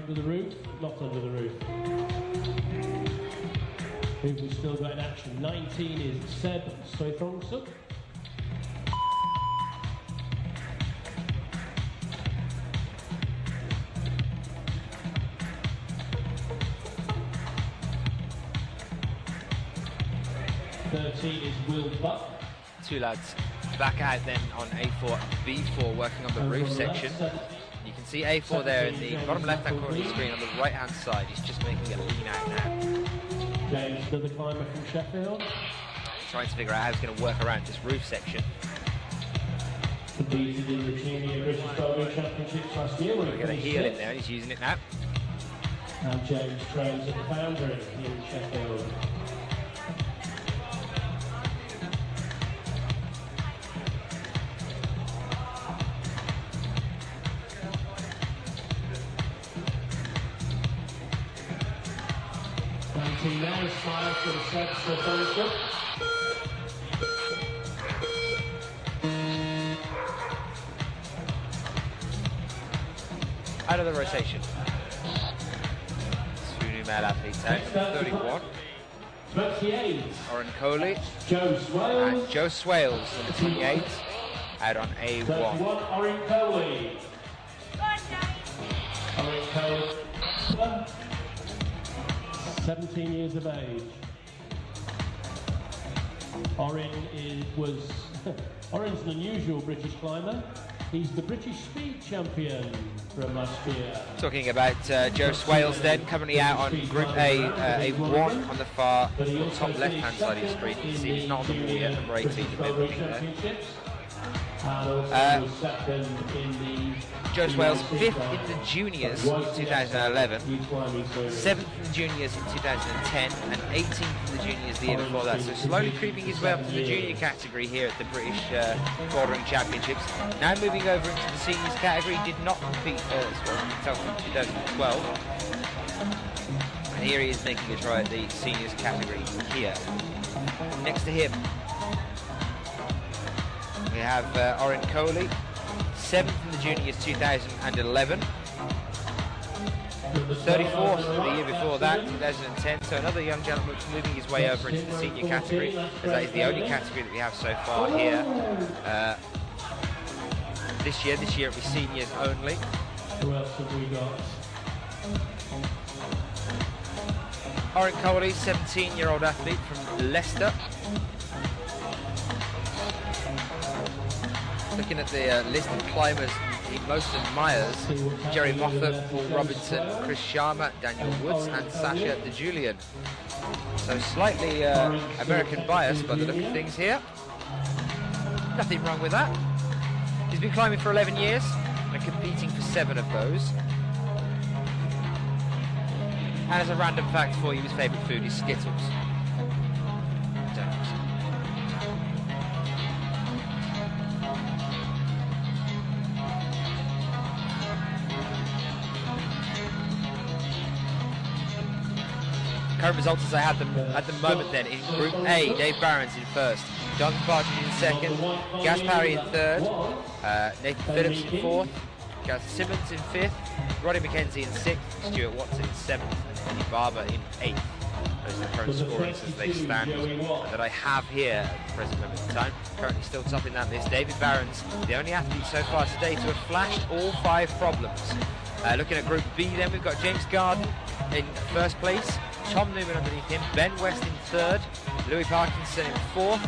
under the roof, not under the roof. Who we've still got in action? 19 is Seb Soithrongsuk. Is Will Buck. Two lads back out then on A4, B4 working on the roof section. You can see A4 there in the bottom left hand corner of the screen on the right hand side. He's just making a lean out now. James, another climber from Sheffield. Trying to figure out how he's going to work around this roof section. Competed in the Junior British Bouldering Championships last year. We've got a heel in there, he's using it now. And James trains at the Foundry here in Sheffield. Now smile for the Seb Soithrongsuk. Out of the rotation. Two new male athletes out. 31. 28. Oren Coley. Joe Swales. And Joe Swales, number 28, out on A1. 31. Oren Coley. Oren Coley. 17 years of age. Oren's an unusual British climber. He's the British speed champion from last year. Talking about Joe Swales then, currently out on Group A, A1 on the far top left-hand side of the screen. You can see he's not on the wall yet, number 18, the middle there. Joe Swales, 5th in the juniors in 2011, 7th in the juniors in 2010, and 18th in the juniors the year before that. So slowly creeping his way up to the junior category here at the British Bouldering Championships. Now moving over into the seniors category, did not compete as well until 2012. And here he is making a try at the seniors category here. Next to him, we have Oren Coley, 7th in the juniors 2011, 34th the year before that, 2010. So another young gentleman moving his way over into the senior category, as that is the only category that we have so far here. This year it'll be seniors only. Who else have we got? Oren Coley, 17-year-old athlete from Leicester. Looking at the list of climbers he most admires, Jerry Moffat, Paul Robinson, Chris Sharma, Daniel Woods and Sasha DeJulian. So slightly American bias by the look of things here. Nothing wrong with that. He's been climbing for 11 years and competing for 7 of those. And as a random fact for you, his favourite food is Skittles. Current results as I had them at the moment then. In Group A, Dave Barron's in first, Jonathan Partridge in second, Gaz Parry in third, Nathan Phillips in fourth, Gaz Simmons in fifth, Roddy McKenzie in sixth, Stuart Watson in seventh, and Eddie Barber in eighth. Those are the current scorings as they stand that I have here at the present moment in time. Currently still topping that list. David Barron's the only athlete so far today to have flashed all 5 problems. Looking at Group B then, we've got James Garden in first place, Tom Newman underneath him, Ben West in third, Louis Parkinson in fourth,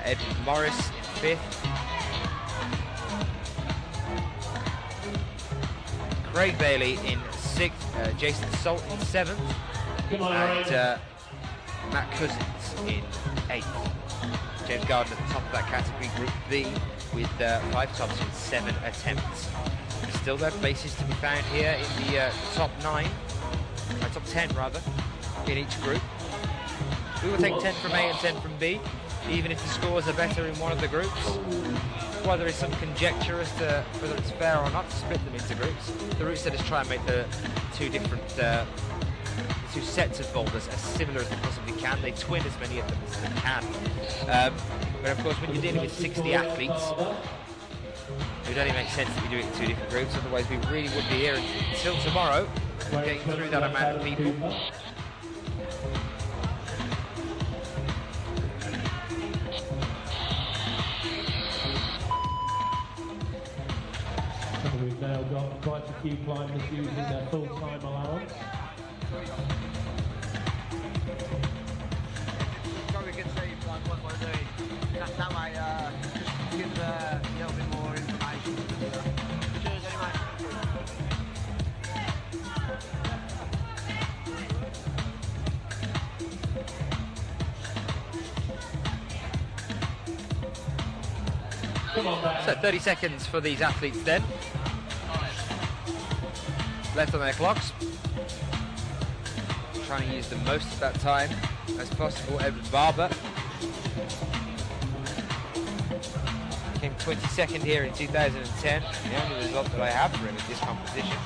Edward Morris in fifth, Craig Bailey in sixth, Jason Salt in seventh, and Matt Cousins in eighth. James Garden at the top of that category, Group B, with 5 tops in 7 attempts. Still there places to be found here in the top 9, top 10 rather, in each group. We will take 10 from A and 10 from B, even if the scores are better in one of the groups. While there is some conjecture as to whether it's fair or not to split them into groups, the route setters try and make the two different two sets of boulders as similar as they possibly can. They twin as many of them as they can. But of course, when you're dealing with 60 athletes, it would only make sense that you do it in 2 different groups, otherwise we really would be here until tomorrow getting through that amount of people. We've now got quite a few climbers using their full-time allowance. Probably can see like what we're doing. That way, just give a little bit more information. Cheers, anyway. So 30 seconds for these athletes then. Left on their clocks. Trying to use the most of that time as possible. Edward Barber came 22nd here in 2010. The only result that I have for him in this competition.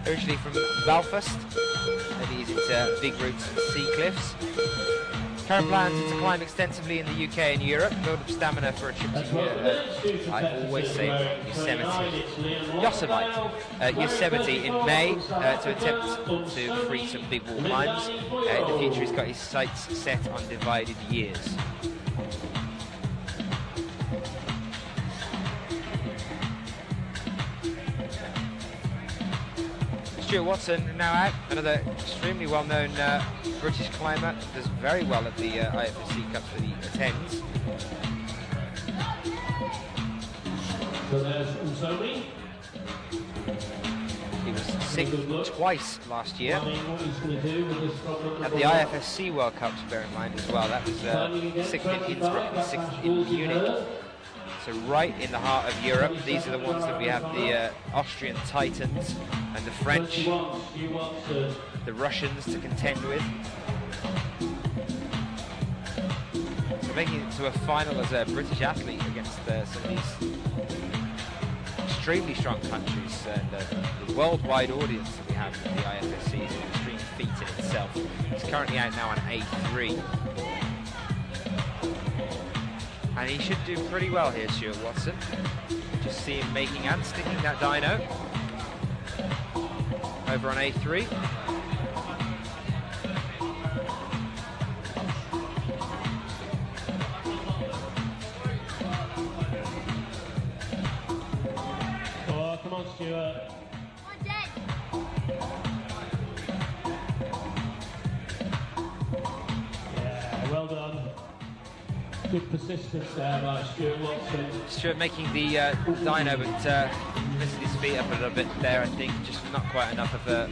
Originally from Belfast, maybe he's into big routes and sea cliffs. Current plans are to climb extensively in the UK and Europe, build up stamina for a trip to I always say Yosemite in May to attempt to free some big wall climbs. In the future he's got his sights set on divided years. Stuart Watson now out, another extremely well-known British climber, does very well at the IFSC Cups that he attends. So there's Uzomi. He was sixth twice last year at the IFSC World Cups, bear in mind as well. That was sixth in Innsbruck and sixth in Munich. So right in the heart of Europe. These are the ones that we have the Austrian Titans and the French, the Russians to contend with. So making it to a final as a British athlete against some of these extremely strong countries, and the worldwide audience that we have at the IFSC is an extreme feat in itself. He's currently out now on A3. And he should do pretty well here, Stuart Watson. Just see him making and sticking that dyno. Over on A3. Oh, come on, Stuart. Yeah, well done. Good persistence there by Stuart Watson. Stuart making the dyno, but missing his feet up a little bit there, I think. Just not quite enough of a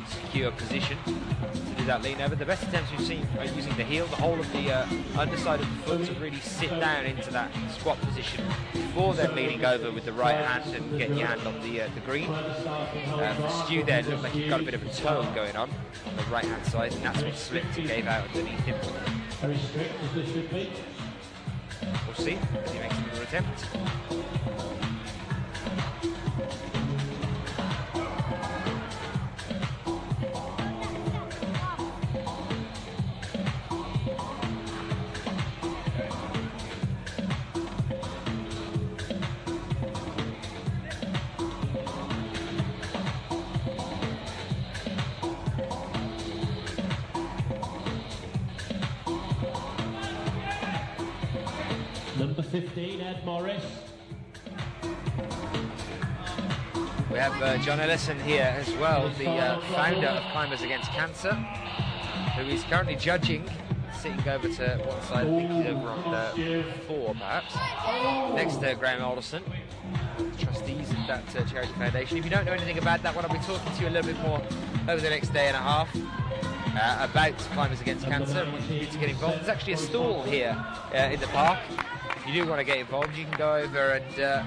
secure position to do that lean over. The best attempts we've seen are using the heel, the whole of the underside of the foot to really sit down into that squat position before then leaning over with the right hand and getting your hand on the green. For Stu there, it looked like he got a bit of a toe going on the right hand side, and that's what slipped and gave out underneath him. Very strict as this should be. We'll see as he makes another attempt. Number 15, Ed Morris. We have John Ellison here as well, the founder of Climbers Against Cancer, who is currently judging, sitting over to one side, I think he's over on 4 perhaps, next to Graham Alderson, trustees of that charity foundation. If you don't know anything about that one, I'll be talking to you a little bit more over the next day and a half about Climbers Against Cancer and what you need to get involved. There's actually a stall here in the park. If you do want to get involved, you can go over and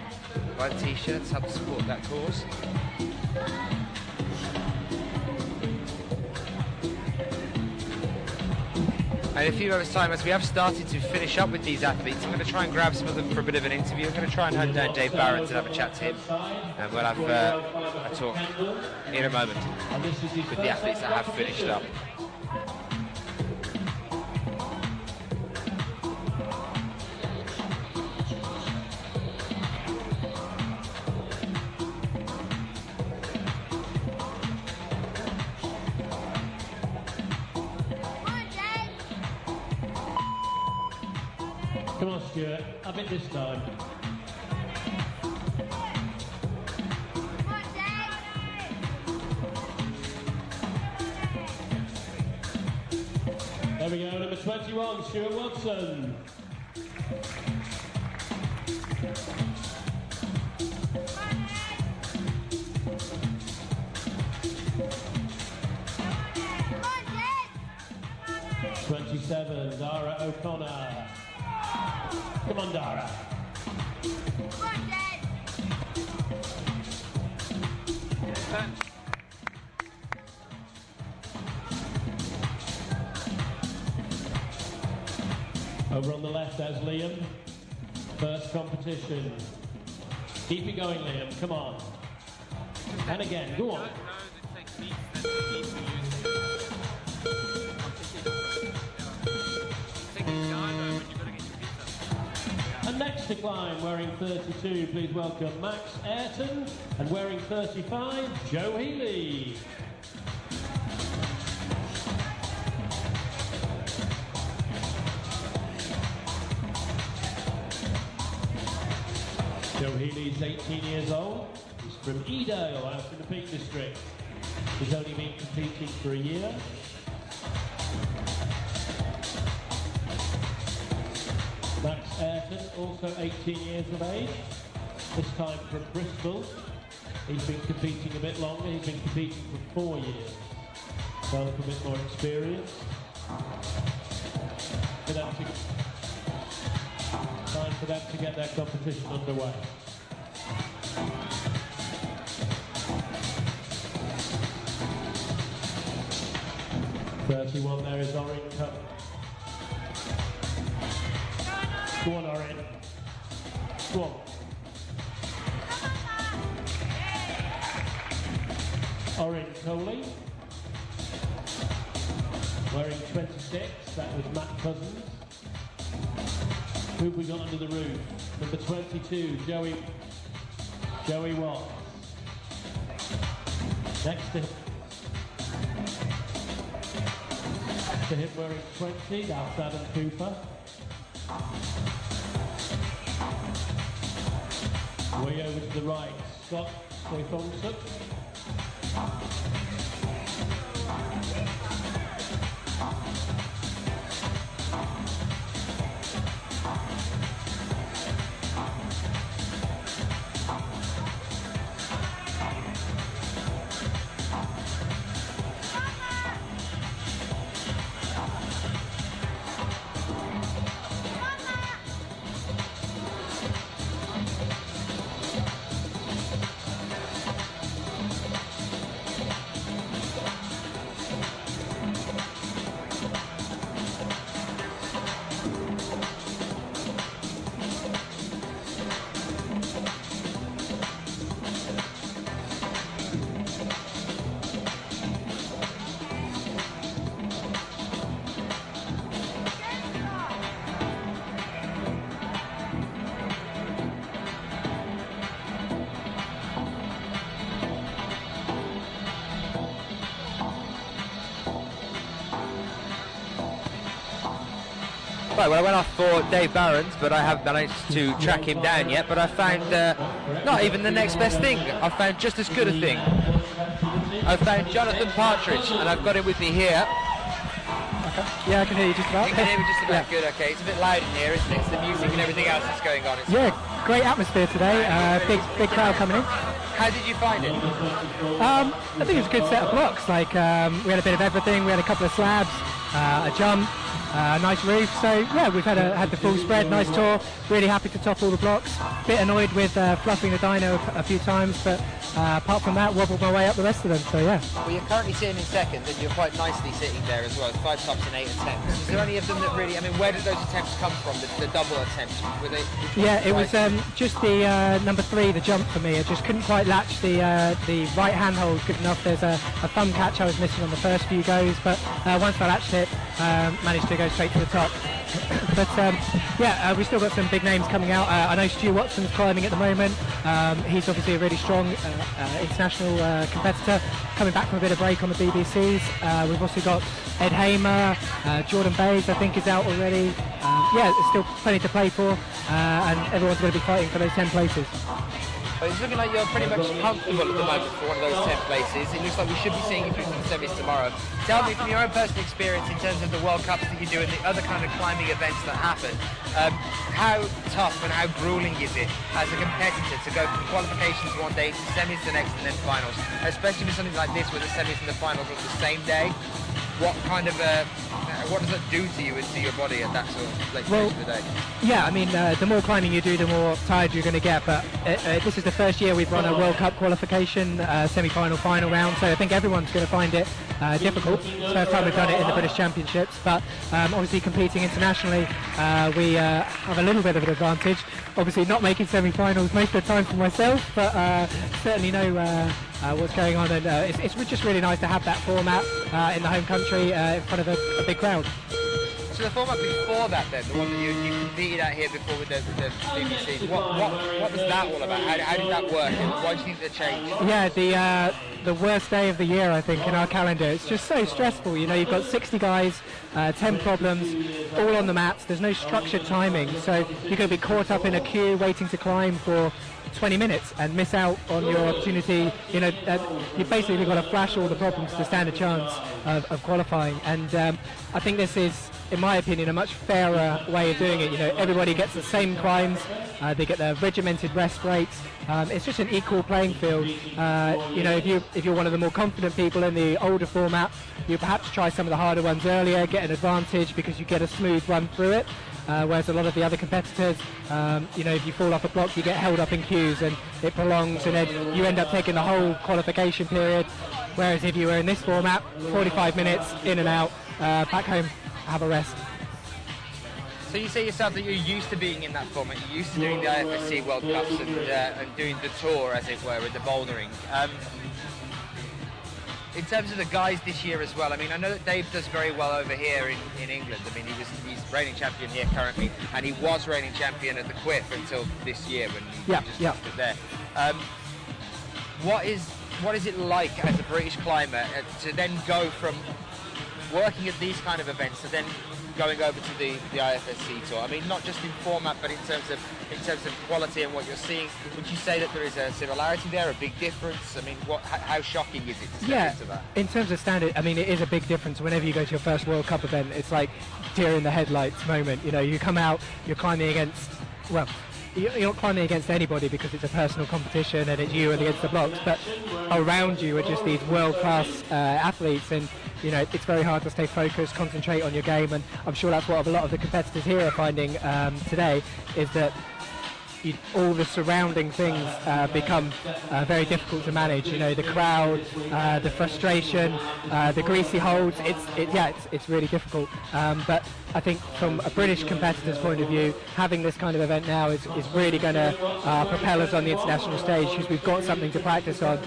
buy the t-shirts, help support that cause. And in a few moments' time, as we have started to finish up with these athletes, I'm going to try and grab some of them for a bit of an interview. I'm going to try and hunt down Dave Barrett and have a chat to him. And we'll have a talk in a moment with the athletes that have finished up. Come on, Stuart. Have it this time. There we go, number 21, Stuart Watson. '27, Dara O'Connor. Come on, Dara. Come on, Dad. 10. Over on the left, there's Liam. First competition. Keep it going, Liam. Come on. And again, go on. And next to climb, wearing 32, please welcome Max Ayrton, and wearing 35, Joe Healy. Joe Healy's 18 years old. He's from Edale, out in the Peak District. He's only been competing for a year. Max Ayrton, also 18 years of age, this time from Bristol. He's been competing a bit longer, he's been competing for 4 years. So a little bit more experience. Time for them to get their competition underway. '31 there is Orin Cup. Go on, Orin. Go on. Orin Coley. Wearing 26, that was Matt Cousins. Who have we got under the roof? Number 22, Joey Watts. Next to him wearing 20, that's Adam Cooper. Way over to the right, Scott Thompson. Right, well, I went off for Dave Barron's, but I haven't managed to track him down yet. But I found not even the next best thing. I found just as good a thing. I found Jonathan Partridge, and I've got him with me here. Okay. Yeah, I can hear you just about. You can hear me just about good, okay. It's a bit loud in here, isn't it? It's the music and everything else that's going on. Yeah, great atmosphere today. Big crowd coming in. How did you find it? I think it's a good set of blocks. Like we had a bit of everything. We had a couple of slabs, a jump, nice roof. So yeah, we've had the full spread, nice tour. Really happy to top all the blocks. Bit annoyed with fluffing the dyno a few times, but apart from that, wobbled my way up the rest of them. So yeah. Well, you're currently sitting in second, and you're quite nicely sitting there as well. 5 tops and 8 attempts. Is there any of them that really? I mean, where did those attempts come from? The double attempts? Were they? Yeah, it was just the number 3, the jump for me. I just couldn't quite latch the right hand hold good enough. There's a thumb catch I was missing on the first few goes, but once I latched it, managed to go straight to the top. But yeah, we've still got some big names coming out. I know Stu Watson's climbing at the moment. He's obviously a really strong international competitor, coming back from a bit of break on the BBCs. We've also got Ed Hamer, Jordan Bays I think is out already. Yeah, there's still plenty to play for, and everyone's going to be fighting for those 10 places. But it's looking like you're pretty much comfortable at the moment for one of those 10 places. It looks like we should be seeing you through the semis tomorrow. Tell me from your own personal experience in terms of the World Cups that you do and the other kind of climbing events that happen, how tough and how grueling is it as a competitor to go from qualifications one day to semis the next and then finals, especially with something like this where the semis and the finals are on the same day? What kind of what does it do to you and to your body at that sort of late stage of the day? Yeah, I mean, the more climbing you do, the more tired you're going to get. But this is the first year we've run a World Cup qualification, semi-final, final round. So I think everyone's going to find it difficult. It's the first time we've done it in the British Championships. But obviously competing internationally, we have a little bit of an advantage. Obviously not making semi-finals most of the time for myself, but certainly know what's going on. And it's just really nice to have that format in the home country in front of a big crowd. So the format before that then, the one that you competed at here before with the BBC, what was that all about? How did that work and why do you think they changed? Yeah, the worst day of the year I think in our calendar. It's just so stressful, you know, you've got 60 guys, 10 problems, all on the mats, there's no structured timing, so you're going to be caught up in a queue waiting to climb for 20 minutes and miss out on your opportunity. You know, you've basically got to flash all the problems to stand a chance of qualifying, and I think this is, in my opinion, a much fairer way of doing it. You know, everybody gets the same climbs, they get their regimented rest breaks. It's just an equal playing field. You know, if you're one of the more confident people in the older format, you perhaps try some of the harder ones earlier, get an advantage because you get a smooth run through it. Whereas a lot of the other competitors, you know, if you fall off a block, you get held up in queues and it prolongs, and then you end up taking the whole qualification period. Whereas if you were in this format, 45 minutes in and out, back home, have a rest. So you say yourself that you're used to being in that format, you're used to doing the IFSC World Cups and doing the tour, as it were, with the bouldering. In terms of the guys this year as well, I mean, I know that Dave does very well over here in England. I mean, he's reigning champion here currently, and he was reigning champion at the Quiff until this year when he just lost it there. What is it like as a British climber to then go from working at these kind of events to then going over to the IFSC tour? I mean, not just in format, but in terms of quality and what you're seeing. Would you say that there is a similarity there, a big difference? I mean, how shocking is it to step into that? In terms of standard, I mean, it is a big difference. Whenever you go to your first World Cup event, it's like deer in the headlights moment. You know, you come out, you're climbing against, well, you're not climbing against anybody because it's a personal competition and it's you and against the blocks, but around you are just these world-class athletes, and you know, it's very hard to stay focused, concentrate on your game, and I'm sure that's what a lot of the competitors here are finding today, is that all the surrounding things become very difficult to manage. You know, the crowd, the frustration, the greasy holds. It's really difficult. But I think from a British competitor's point of view, having this kind of event now is really going to propel us on the international stage, because we've got something to practice on.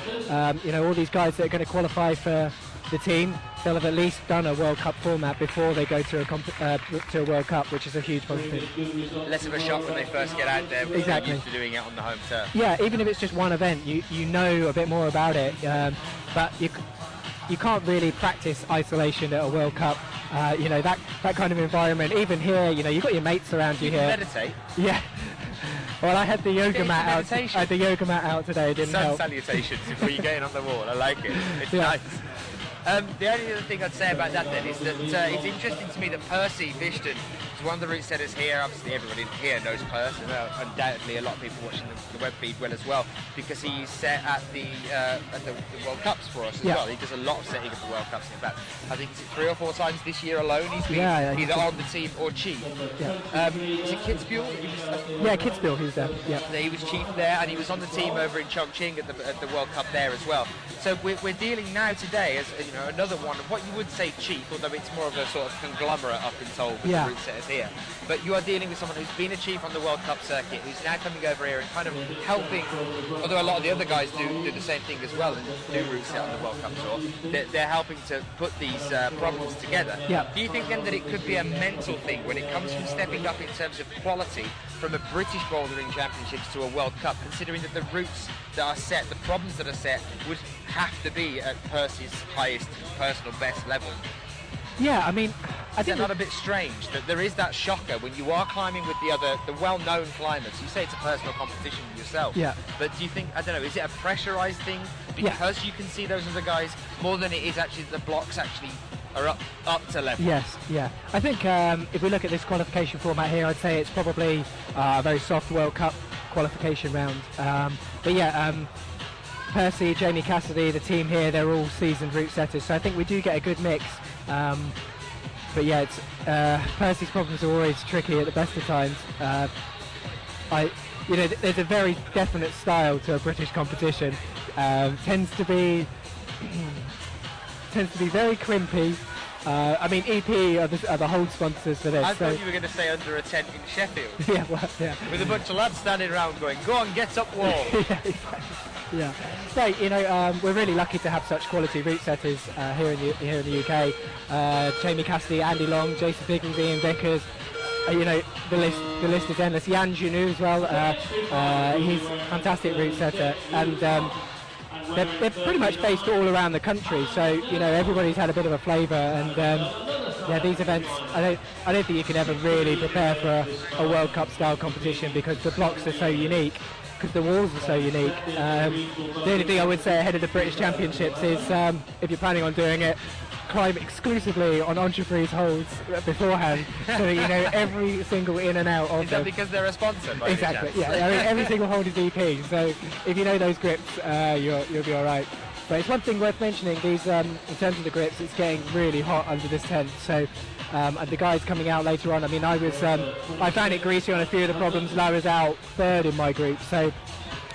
You know, all these guys that are going to qualify for the team, they'll have at least done a World Cup format before they go to a World Cup, which is a huge positive. Less of a shock when they first get out there. Exactly. Used to doing it on the home turf. Yeah, even if it's just one event, you know a bit more about it, but you can't really practice isolation at a World Cup. You know, that kind of environment. Even here, you know, you've got your mates around you here. Meditate. Yeah. Well, I had the yoga mat out. I had the yoga mat out today. It didn't help. Sun salutations before you get in on the wall. I like it. It's nice. The only other thing I'd say about that then is that it's interesting to me that Percy Bishton is one of the route setters here. Obviously everybody here knows Percy, undoubtedly a lot of people watching the web feed will as well, because he's set at the World Cups for us as well. He does a lot of setting at the World Cups. In fact, I think it's 3 or 4 times this year alone he's been either on the team or chief. Is it Kitzbühel? Yeah, Kitzbühel, he's there. Yeah. He was chief there, and he was on the team over in Chongqing at the World Cup there as well. So we're dealing now today as another one of what you would say chief, although it's more of a sort of conglomerate, I've been told, with the route setters here. here. But you are dealing with someone who's been a chief on the World Cup circuit, who's now coming over here and kind of helping, although a lot of the other guys do the same thing as well and do route set on the World Cup tour, they're helping to put these problems together. Yeah. Do you think then that it could be a mental thing when it comes from stepping up in terms of quality from a British Bouldering Championships to a World Cup, considering that the routes that are set, the problems that are set, would have to be at Percy's highest personal best level? Yeah, I mean, I Is think it not a bit strange that there is that shocker when you are climbing with the well-known climbers? You say it's a personal competition with yourself. Yeah. But do you think, I don't know, is it a pressurised thing because you can see those other guys more than it is actually the blocks actually are up to level? Yes, yeah. I think if we look at this qualification format here, I'd say it's probably a very soft World Cup qualification round. But yeah, Percy, Jamie Cassidy, the team here, they're all seasoned route setters, so I think we do get a good mix. But yeah, it's Percy's problems are always tricky at the best of times. There's a very definite style to a British competition. Tends to be very crimpy. I mean, EP are the hold sponsors for this. I thought you were going to say under a tent in Sheffield. Yeah, well, yeah. With a bunch of lads standing around going, go on, get up wall. Yeah, exactly. Yeah, so we're really lucky to have such quality route setters here in the UK. Jamie Cassidy, Andy Long, Jason Biggins, Ian Vickers. The list is endless. Jan Junu as well. He's a fantastic route setter, and they're pretty much based all around the country. So everybody's had a bit of a flavour, and these events, I don't think you can ever really prepare for a World Cup style competition because the blocks are so unique. Because the walls are so unique. The only thing I would say ahead of the British Championships is if you're planning on doing it, climb exclusively on entreprise holds beforehand so that you know every single in and out of Is that because they're a sponsor? By exactly, yeah. I mean, every single hold is EP, so if you know those grips, you'll be all right. But it's one thing worth mentioning, these in terms of the grips, it's getting really hot under this tent, so and the guys coming out later on, I mean, I found it greasy on a few of the problems, and I was out third in my group, so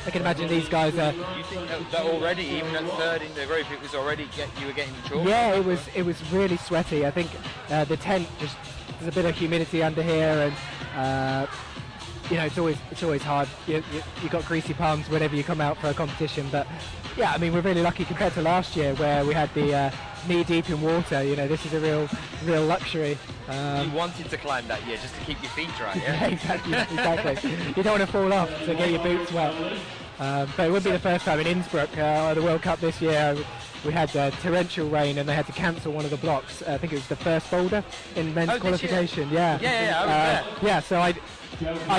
I can imagine these guys are... You think that already, even at third in the group, it was already you were getting chalk? Yeah, it was really sweaty. I think the tent just, there's a bit of humidity under here, and it's always hard. You got greasy palms whenever you come out for a competition, but yeah, I mean, we're really lucky compared to last year where we had the knee deep in water. This is a real luxury. You wanted to climb that year just to keep your feet dry, yeah? exactly. You don't want to fall off to get your boots wet. But it would be the first time in Innsbruck, the World Cup this year. We had torrential rain and they had to cancel one of the blocks. I think it was the first boulder in men's qualification. Yeah. Yeah, I was there. Yeah, so I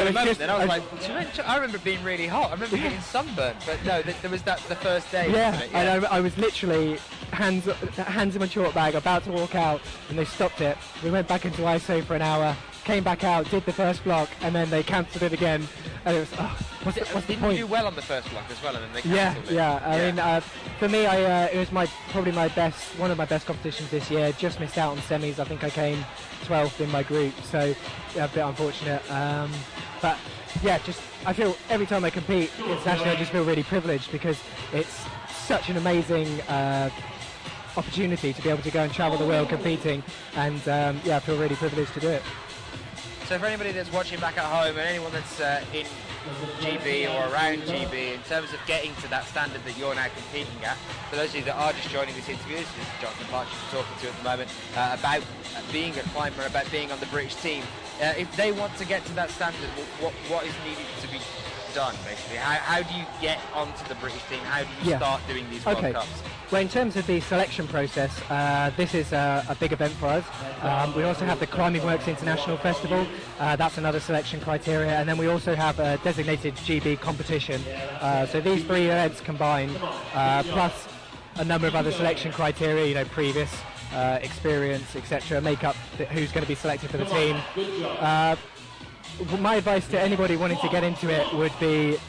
remember it being really hot. I remember getting sunburned, but no, there was the first day. Yeah, wasn't it? and I was literally hands in my chalk bag, about to walk out, and they stopped it. We went back into ISO for an hour, came back out, did the first block, and then they cancelled it again. And it was, what's the point? Didn't you do well on the first block as well, and then they cancelled it? Yeah. I mean, for me, it was probably one of my best competitions this year. Just missed out on semis. I think I came 12th in my group, so yeah, a bit unfortunate. But yeah, I feel every time I compete internationally, I just feel really privileged because it's such an amazing opportunity to be able to go and travel the world competing, and I feel really privileged to do it. So for anybody that's watching back at home and anyone that's in GB or around GB, in terms of getting to that standard that you're now competing at, for those of you that are just joining this interview, this is Jonathan Partridge talking to you at the moment about being a climber, about being on the British team. If they want to get to that standard, what is needed to be done, basically? How do you get onto the British team? How do you start doing these World Cups? Well, in terms of the selection process, this is a big event for us. We also have the Climbing Works International Festival. That's another selection criteria. And then we also have a designated GB competition. So these three events combined, plus a number of other selection criteria, previous experience, etc., make up who's going to be selected for the team. My advice to anybody wanting to get into it would be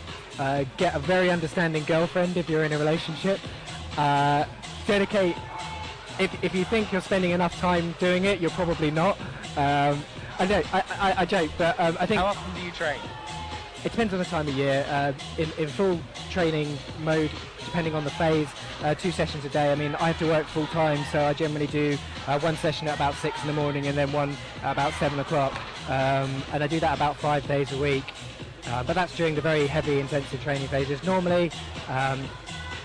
get a very understanding girlfriend if you're in a relationship. Dedicate, if you think you're spending enough time doing it, you're probably not. I joke, but I think... How often do you train? It depends on the time of year. In full training mode, depending on the phase, 2 sessions a day. I mean, I have to work full time, so I generally do one session at about 6 in the morning and then one at about 7 o'clock. and I do that about 5 days a week. But that's during the very heavy, intensive training phases. Normally,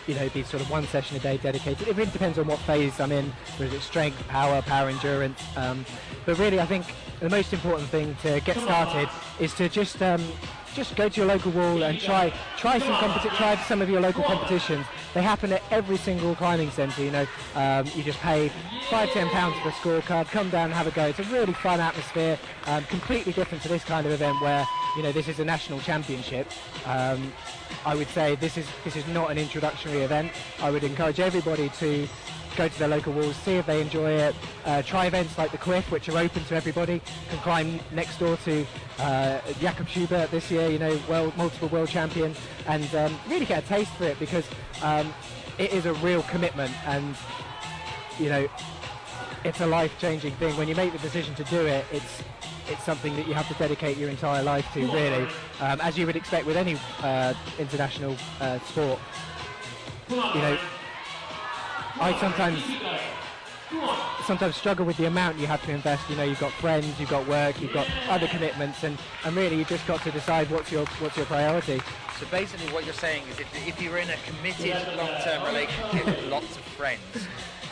it'd be sort of one session a day dedicated. It really depends on what phase I'm in, whether it's strength, power endurance. But really, I think the most important thing to get started is to just go to your local wall and try some of your local competitions. They happen at every single climbing centre. You just pay £5-10 for a scorecard, come down and have a go. It's a really fun atmosphere, completely different to this kind of event where this is a national championship. I would say this is not an introductory event. I would encourage everybody to go to their local walls, see if they enjoy it. Try events like the Cliff, which are open to everybody. Can climb next door to Jakob Schubert this year, multiple world champion, and really get a taste for it, because it is a real commitment, and it's a life-changing thing. When you make the decision to do it, it's something that you have to dedicate your entire life to, really, as you would expect with any international sport. I sometimes struggle with the amount you have to invest. You've got friends, you've got work, you've got other commitments, and really you've just got to decide what's your priority. So basically what you're saying is if you're in a committed long-term relationship with lots of friends,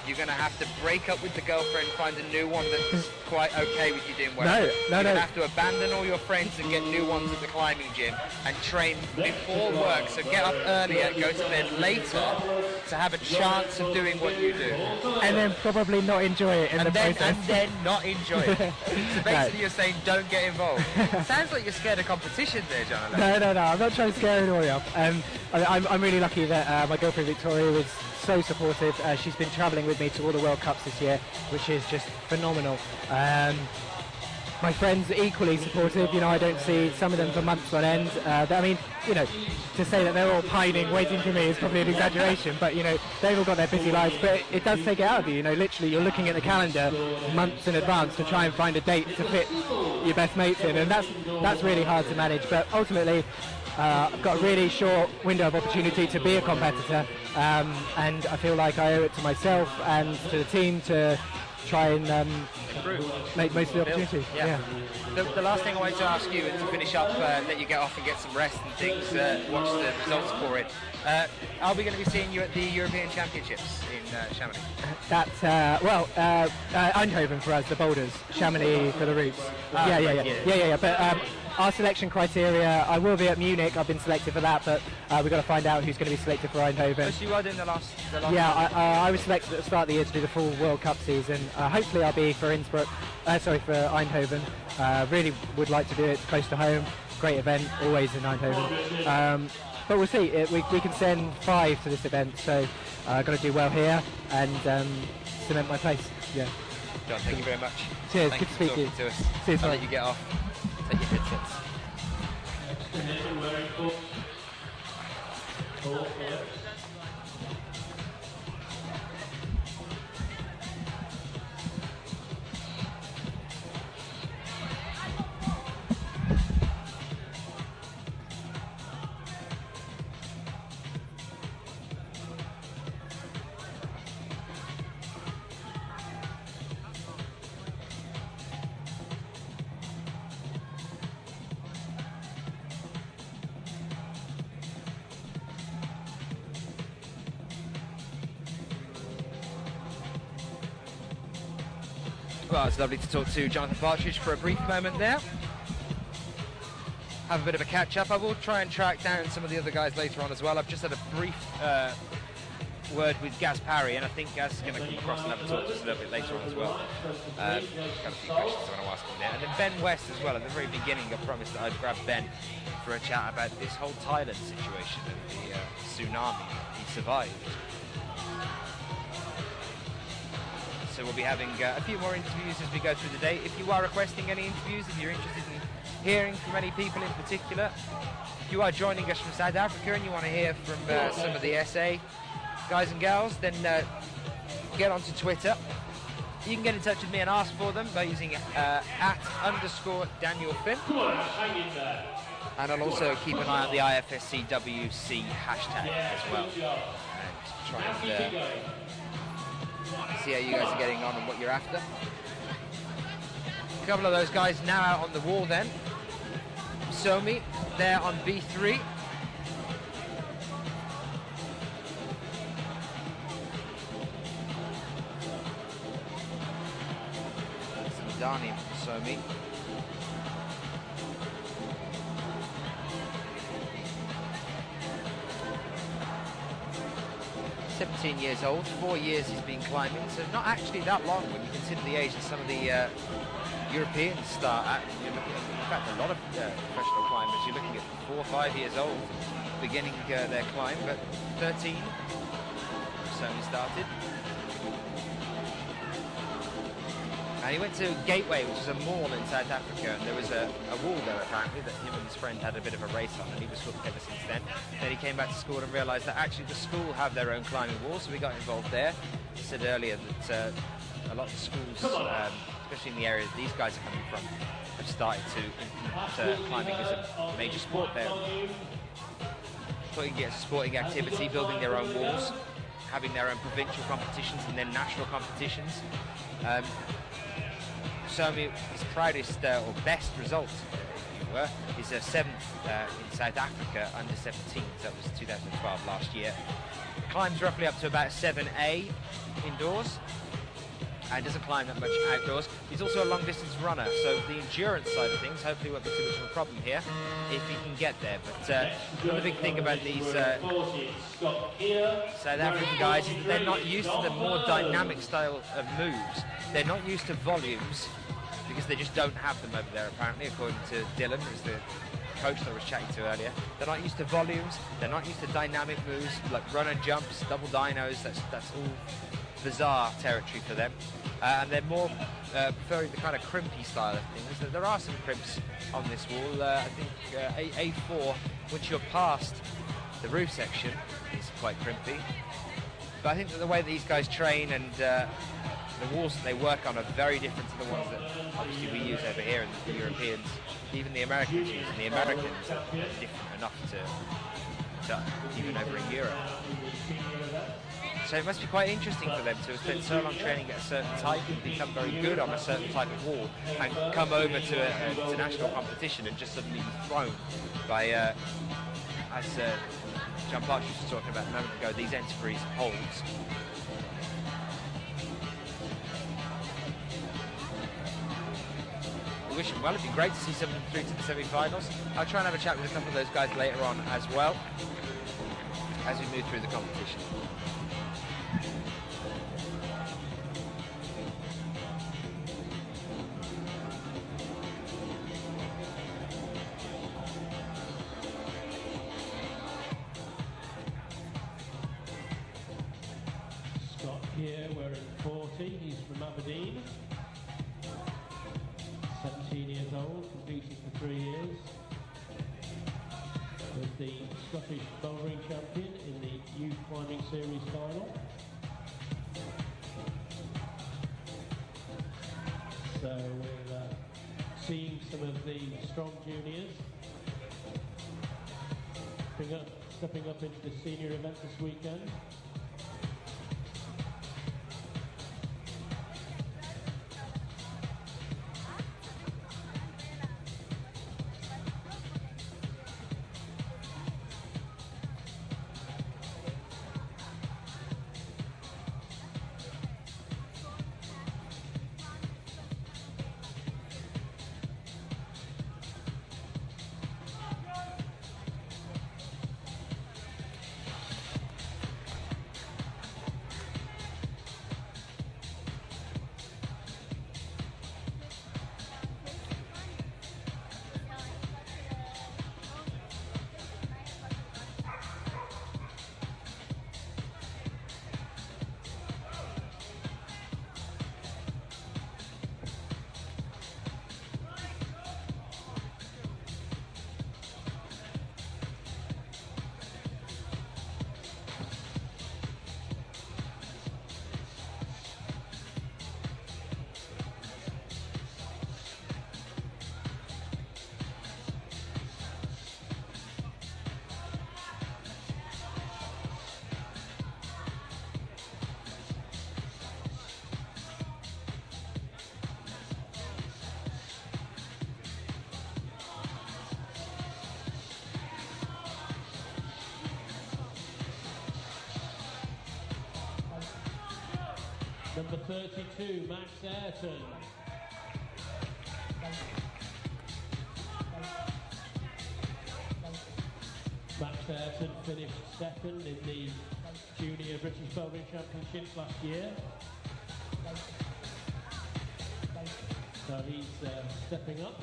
you're going to have to break up with the girlfriend, find a new one that's quite okay with you doing well. No. You're going to have to abandon all your friends and get new ones at the climbing gym and train before work. So get up earlier, go to bed later to have a chance of doing what you do. And then probably not enjoy it in the process. And then not enjoy it. So basically you're saying don't get involved. Sounds like you're scared of competition there, Jonathan. No. I'm not trying to scare anybody up. I'm really lucky that my girlfriend Victoria was so supportive. She's been travelling with me to all the World Cups this year, which is just phenomenal. My friends are equally supportive. I don't see some of them for months on end. To say that they're all pining, waiting for me is probably an exaggeration, but they've all got their busy lives. But it does take it out of you. Literally, you're looking at the calendar months in advance to try and find a date to fit your best mates in, and that's really hard to manage. But ultimately, I've got a really short window of opportunity to be a competitor, and I feel like I owe it to myself and to the team to try and make most of the opportunity. Yeah. The last thing I wanted to ask you, and to finish up, let you get off and get some rest and things, watch the results for it. Are we going to be seeing you at the European Championships in Chamonix? That's Eindhoven for us, the boulders. Chamonix for the routes. Yeah. But our selection criteria, I will be at Munich. I've been selected for that, but we've got to find out who's going to be selected for Eindhoven. So you were doing the last I was selected at the start of the year to do the full World Cup season. Hopefully I'll be for for Eindhoven. Really would like to do it close to home. Great event, always in Eindhoven. But we'll see. We can send 5 to this event, so I've got to do well here and cement my place. Yeah. John, thank you very much. Cheers. Good to speak to you. See you. I'll let you get off. Take your headsets. Well, it's lovely to talk to Jonathan Partridge for a brief moment there. Have a bit of a catch-up. I will try and track down some of the other guys later on as well. I've just had a brief word with Gaz Parry, and I think Gaz is going to come across and have a talk to us a little bit later on as well. Got a few questions I want to ask him there. And then Ben West as well. At the very beginning, I promised that I'd grab Ben for a chat about this whole Thailand situation and the tsunami he survived. So we'll be having a few more interviews as we go through the day. If you are requesting any interviews, if you're interested in hearing from any people in particular, if you are joining us from South Africa and you want to hear from some of the SA guys and gals, then get onto Twitter. You can get in touch with me and ask for them by using @_Daniel Finn. And I'll also keep an eye on the IFSCWC hashtag as well. And try and see how you guys are getting on and what you're after. A couple of those guys now out on the wall then. Somi there on B3. Dani Somi. "17 years old, 4 years he's been climbing, so not actually that long when you consider the age that some of the Europeans start at. You're looking at, in fact, a lot of professional climbers, you're looking at 4 or 5 years old beginning their climb, but 13, Somi started. And he went to Gateway, which is a mall in South Africa, and there was a wall there apparently that him and his friend had a bit of a race on, and he was hooked ever since then. Then he came back to school and realised that actually the school have their own climbing wall, so we got involved there. I said earlier that a lot of schools, especially in the area that these guys are coming from, have started to implement climbing as a major sport there. Putting it as a sporting activity, building their own walls, having their own provincial competitions and then national competitions. Somi, his proudest or best result, if you were, is a 7th in South Africa under 17. So that was 2012 last year. Climbs roughly up to about 7A indoors and doesn't climb that much outdoors. He's also a long distance runner, so the endurance side of things hopefully won't be too much of a problem here if he can get there. But another big thing about these South African guys is that they're not used to the more dynamic style of moves. They're not used to volumes because they just don't have them over there apparently, according to Dylan, who's the coach that I was chatting to earlier. They're not used to volumes, they're not used to dynamic moves like run and jumps, double dynos. That's all bizarre territory for them. And they're more preferring the kind of crimpy style of things. There are some crimps on this wall. I think A4, once you're past the roof section, is quite crimpy. But I think that the way that these guys train and the walls that they work on are very different to the ones that obviously we use over here, and the Europeans, even the Americans use. And the Americans are different enough to even over in Europe. So it must be quite interesting for them to have spent so long training at a certain type and become very good on a certain type of wall and come over to an international competition and just suddenly be thrown by, as John Partridge was talking about a moment ago, these Enterprise holds. We wish them well. It'd be great to see some of them through to the semi-finals. I'll try and have a chat with a couple of those guys later on as well as we move through the competition. Scott here, wearing 40. He's from Aberdeen. 17 years old, competing for 3 years. Was the Scottish Bouldering Champion in the Youth Climbing Series final. So we're seeing some of the strong juniors stepping up into the senior event this weekend. Number 32, Max Ayrton. Max Ayrton finished second in the Junior British Bouldering Championships last year. So he's stepping up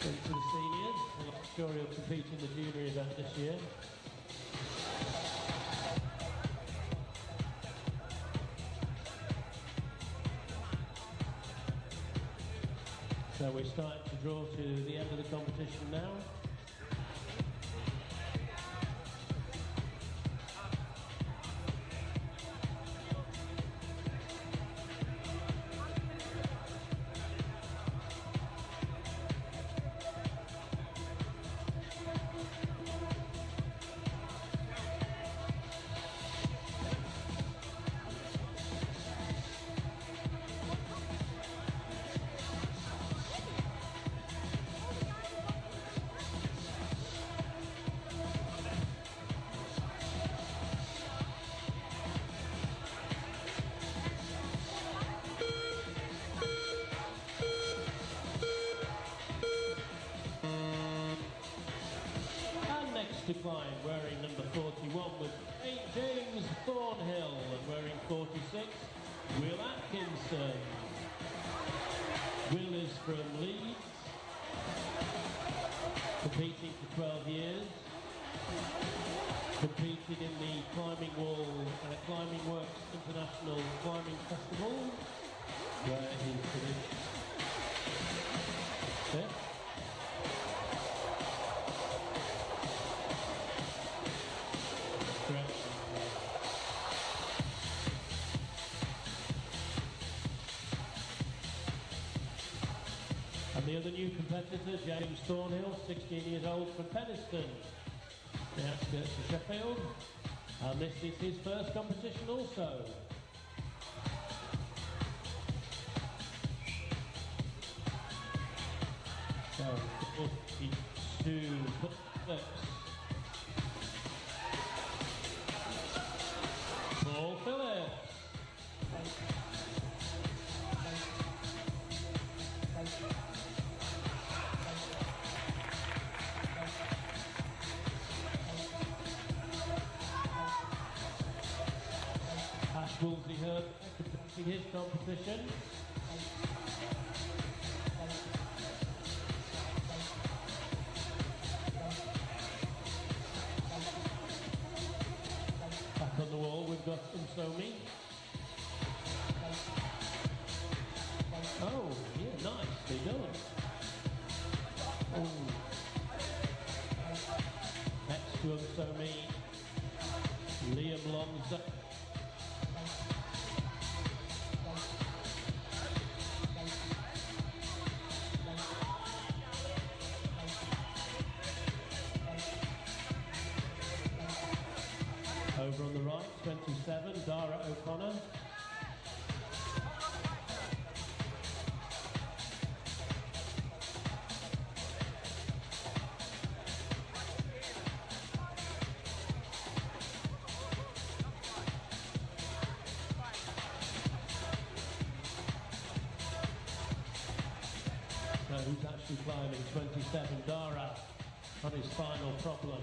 into the seniors. I'm sure he'll compete in the junior event this year. So we're starting to draw to the end of the competition now. To climb, wearing number 41 with James Thornhill, and wearing 46, Will Atkinson. Will is from Leeds, competing for 12 years, competed in the Climbing Wall Climbing Works International Climbing Festival, where he finished fifth. And the other new competitor, James Thornhill, 16 years old, from Penistone, the outskirts of Sheffield. And this is his first competition also. So, 42 footsteps. Paul Phillips. Woolsey Herb completing his competition. Back on the wall we've got Umsomi. Oh, yeah, nicely done. Oh. Next to Umsomi, Liam Lonzo. Over on the right, 27, Dara O'Connor. So who's actually climbing? 27, Dara, on his final problem.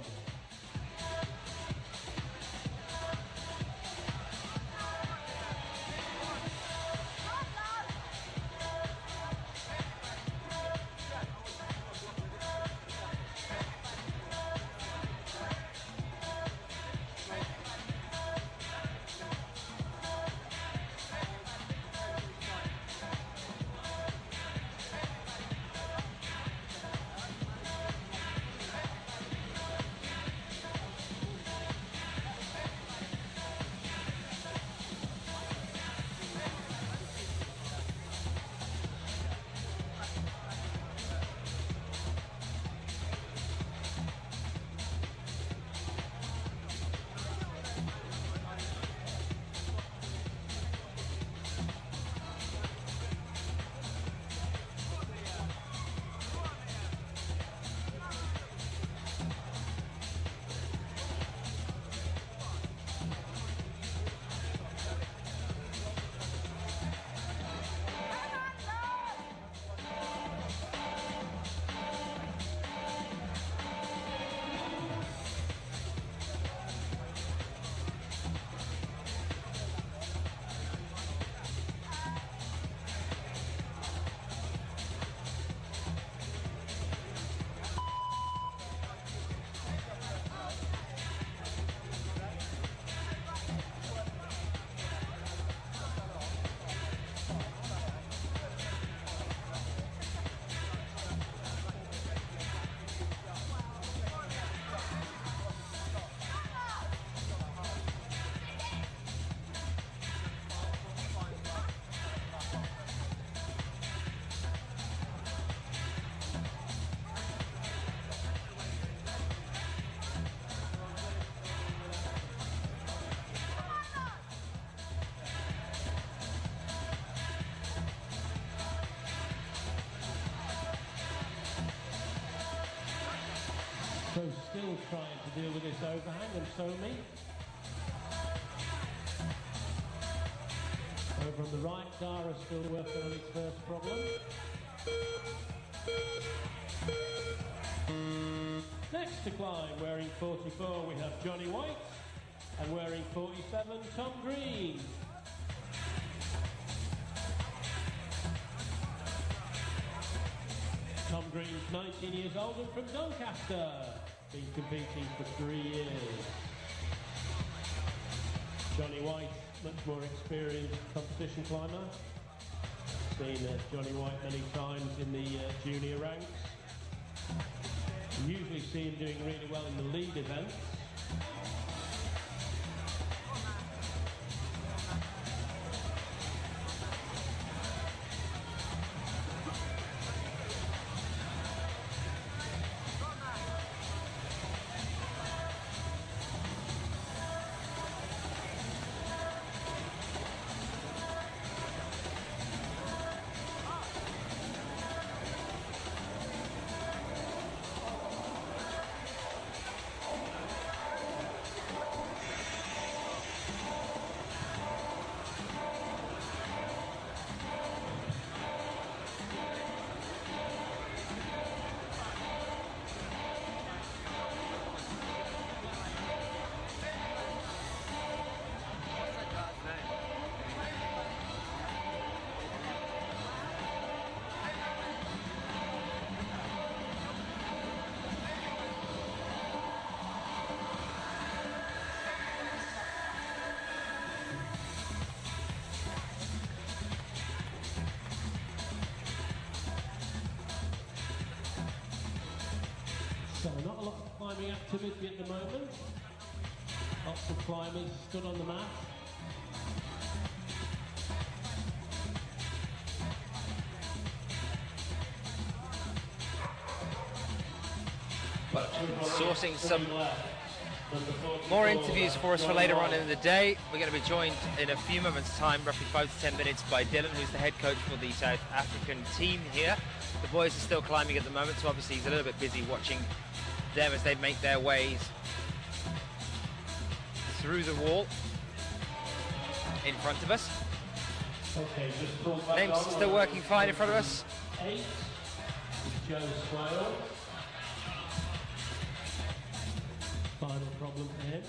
So still trying to deal with this overhang, and Somi. Over on the right, Dara still working on his first problem. Next to climb, wearing 44, we have Johnny White, and wearing 47, Tom Green. Tom Green's 19 years old and from Doncaster, been competing for 3 years. Johnny White, much more experienced competition climber. Seen Johnny White many times in the junior ranks. You usually see him doing really well in the lead events. So not a lot of climbing activity at the moment. Lots of climbers stood on the mat. Sourcing some more interviews for us for later on in the day. We're going to be joined in a few moments' time, roughly 5 to 10 minutes, by Dylan, who's the head coach for the South African team here. The boys are still climbing at the moment, so obviously he's a little bit busy watching them as they make their ways through the wall in front of us. Okay, just pull back. Name's still working fine in front of us. 8, Joe Swale. Final problem for him.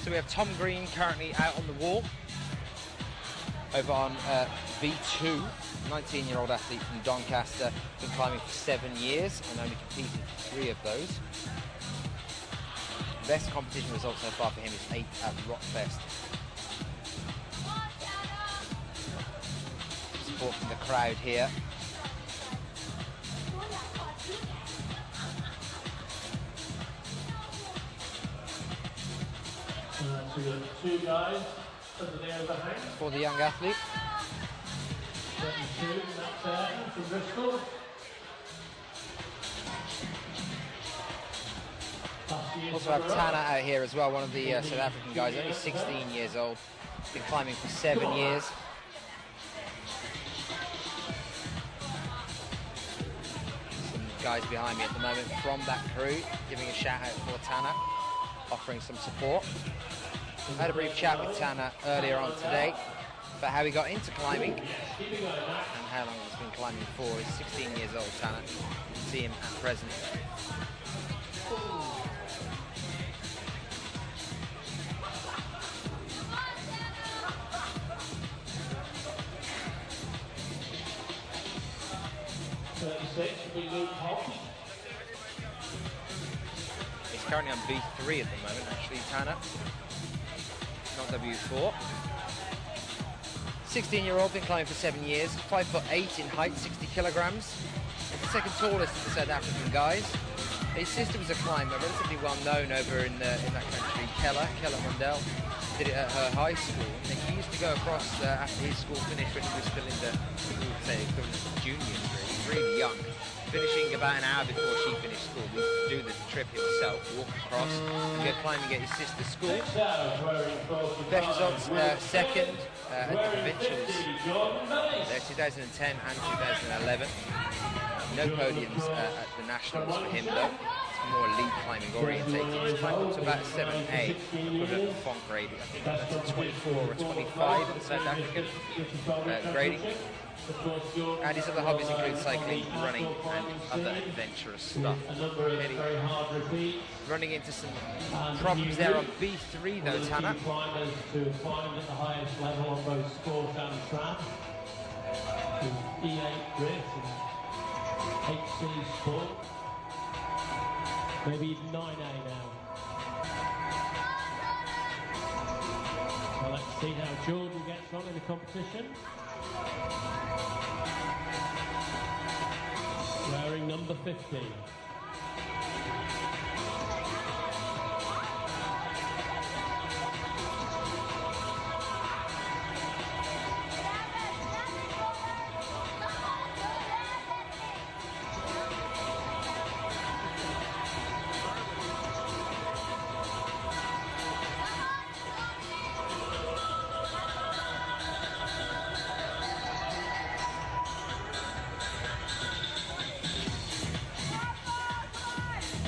So we have Tom Green currently out on the wall over on V2, 19-year-old athlete from Doncaster, been climbing for 7 years and only competed for 3 of those. Best competition result so far for him is 8th at Rockfest. Support from the crowd here. So we've got 2 guys under the overhang. For the young athlete. 32, that's from Bristol. Also have Tana out here as well, one of the South African guys, only 16 years old, been climbing for 7 years. Some guys behind me at the moment from that crew, giving a shout out for Tana, offering some support. I had a brief chat with Tana earlier on today about how he got into climbing and how long he's been climbing for. He's 16 years old, Tana. You can see him at present. He's currently on V3 at the moment, actually, Tana. Not W4. 16-year-old, been climbing for 7 years, 5'8" in height, 60 kilograms. He's the second tallest of the South African guys. His sister was a climber, relatively well known over in that country. Keller Mundell did it at her high school. And he used to go across after his school finished when he was still in the, we would say, equivalent of juniors. He was really young, finishing about an hour before she finished school. He used to do the trip himself, walk across, and go climbing at his sister's school. Best results second at the provincials, there 2010 and 2011. No podiums at the nationals for him though. It's more elite climbing orientated. He's climbed up to about 7A, equivalent of font grading. I think that's a 24 or a 25 in South African grading. And his other hobbies include cycling, running, and other adventurous stuff. Really running into some problems there on B3 though, Tanner. Climbers to climb at the highest level on both sport and tram. E8 Grit and HC Sport. Maybe even 9A now. Well, let's see how Jordan gets on in the competition. Wearing number 50.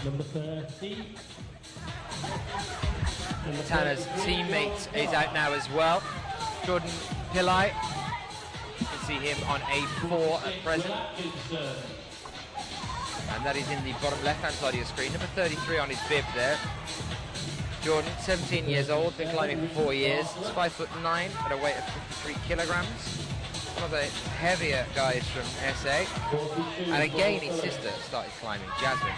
Number 30. Tanner's teammate is out now as well. Jordan Pillai. You can see him on A4 at present. And that is in the bottom left-hand side of your screen. Number 33 on his bib there. Jordan, 17 years old, been climbing for 4 years. He's 5'9" at a weight of 53 kilograms. One of the heavier guys from SA. And again, his sister started climbing, Jasmine.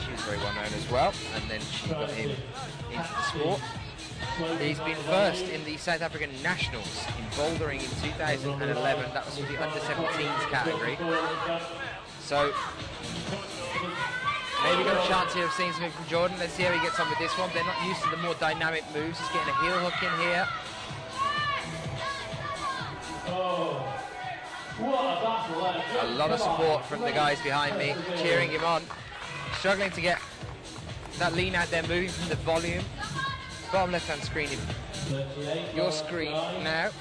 She was very well known as well, and then she got him into the sport. He's been first in the South African Nationals in bouldering in 2011. That was for the under-17s category. So maybe got a chance here of seeing something from Jordan. Let's see how he gets on with this one. They're not used to the more dynamic moves. He's getting a heel hook in here. A lot of support from the guys behind me, cheering him on. Struggling to get that lean out there, moving from the volume. Bottom left-hand screen of your screen now.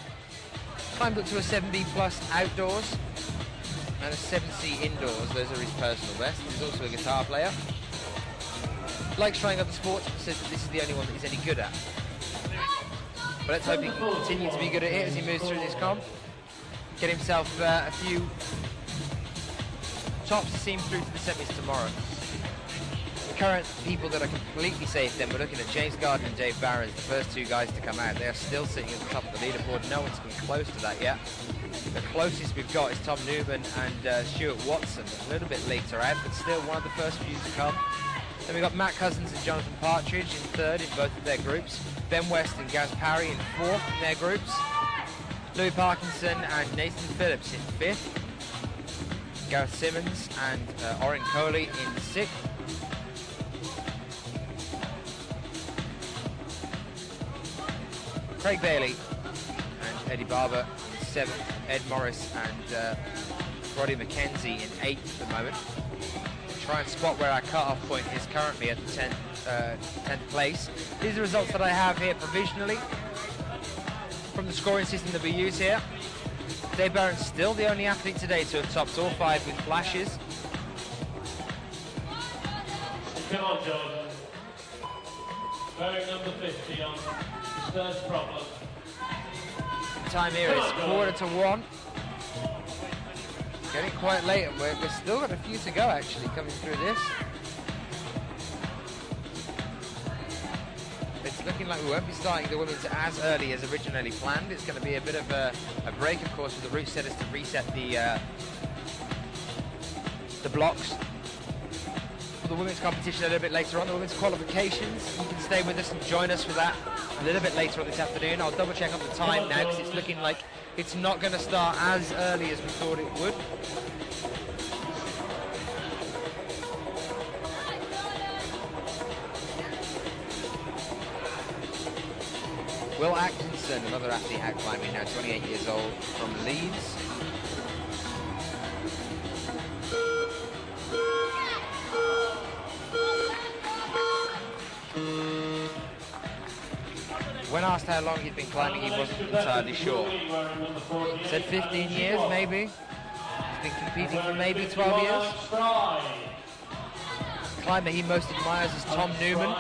Climbed up to a 7B plus outdoors and a 7C indoors. Those are his personal bests. He's also a guitar player. Likes trying other sports, but says that this is the only one that he's any good at. But let's hope he can continue to be good at it as he moves through this comp. Get himself a few tops to see him through to the semis tomorrow. Current people that are completely safe then, we're looking at James Gardner and Dave Barron, the first two guys to come out. They are still sitting at the top of the leaderboard. No one's come close to that yet. The closest we've got is Tom Newman and Stuart Watson, a little bit later out, but still one of the first few to come. Then we've got Matt Cousins and Jonathan Partridge in third in both of their groups. Ben West and Gaz Parry in fourth in their groups. Louis Parkinson and Nathan Phillips in fifth. Gareth Simmons and Oren Coley in sixth. Craig Bailey and Eddie Barber in seventh, Ed Morris and Roddy McKenzie in eighth at the moment. We'll try and spot where our cut-off point is currently at the 10th place. These are the results that I have here provisionally from the scoring system that we use here. Dave Barron's still the only athlete today to have topped all five with flashes. Come on, Jordan. Wearing number 50 on his first problem. Time here is 1:45. Getting quite late, and we've still got a few to go actually coming through this. It's looking like we won't be starting the women's as early as originally planned. It's going to be a bit of a break, of course, for the route setters to reset the blocks. For the women's competition a little bit later on, the women's qualifications. You can stay with us and join us for that a little bit later on this afternoon. I'll double check on the time now because it's looking like it's not going to start as early as we thought it would. Will Atkinson, another athlete out climbing now, 28 years old, from Leeds. When asked how long he'd been climbing, he wasn't entirely sure. He said 15 years, maybe. He's been competing for maybe 12 years. The climber he most admires is Tom Newman,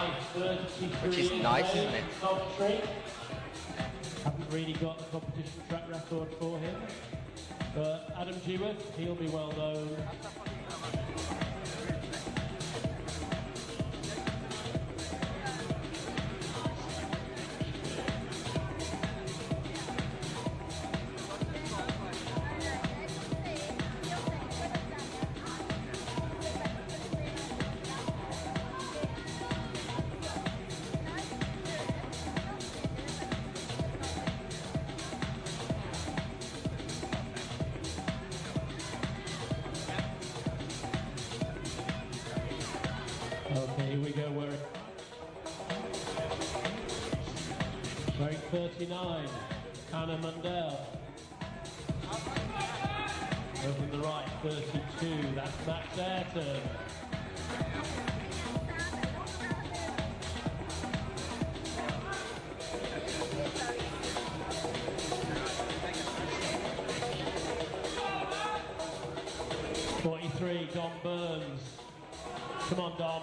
which is nice, isn't it? Haven't really got a competition track record for him. But Adam Jewett, he'll be well known. Okay, here we go, we're wearing 39, Anna Mundell. Over on the right, 32, that's Max Ayrton. Dom Burns. Come on, Dom.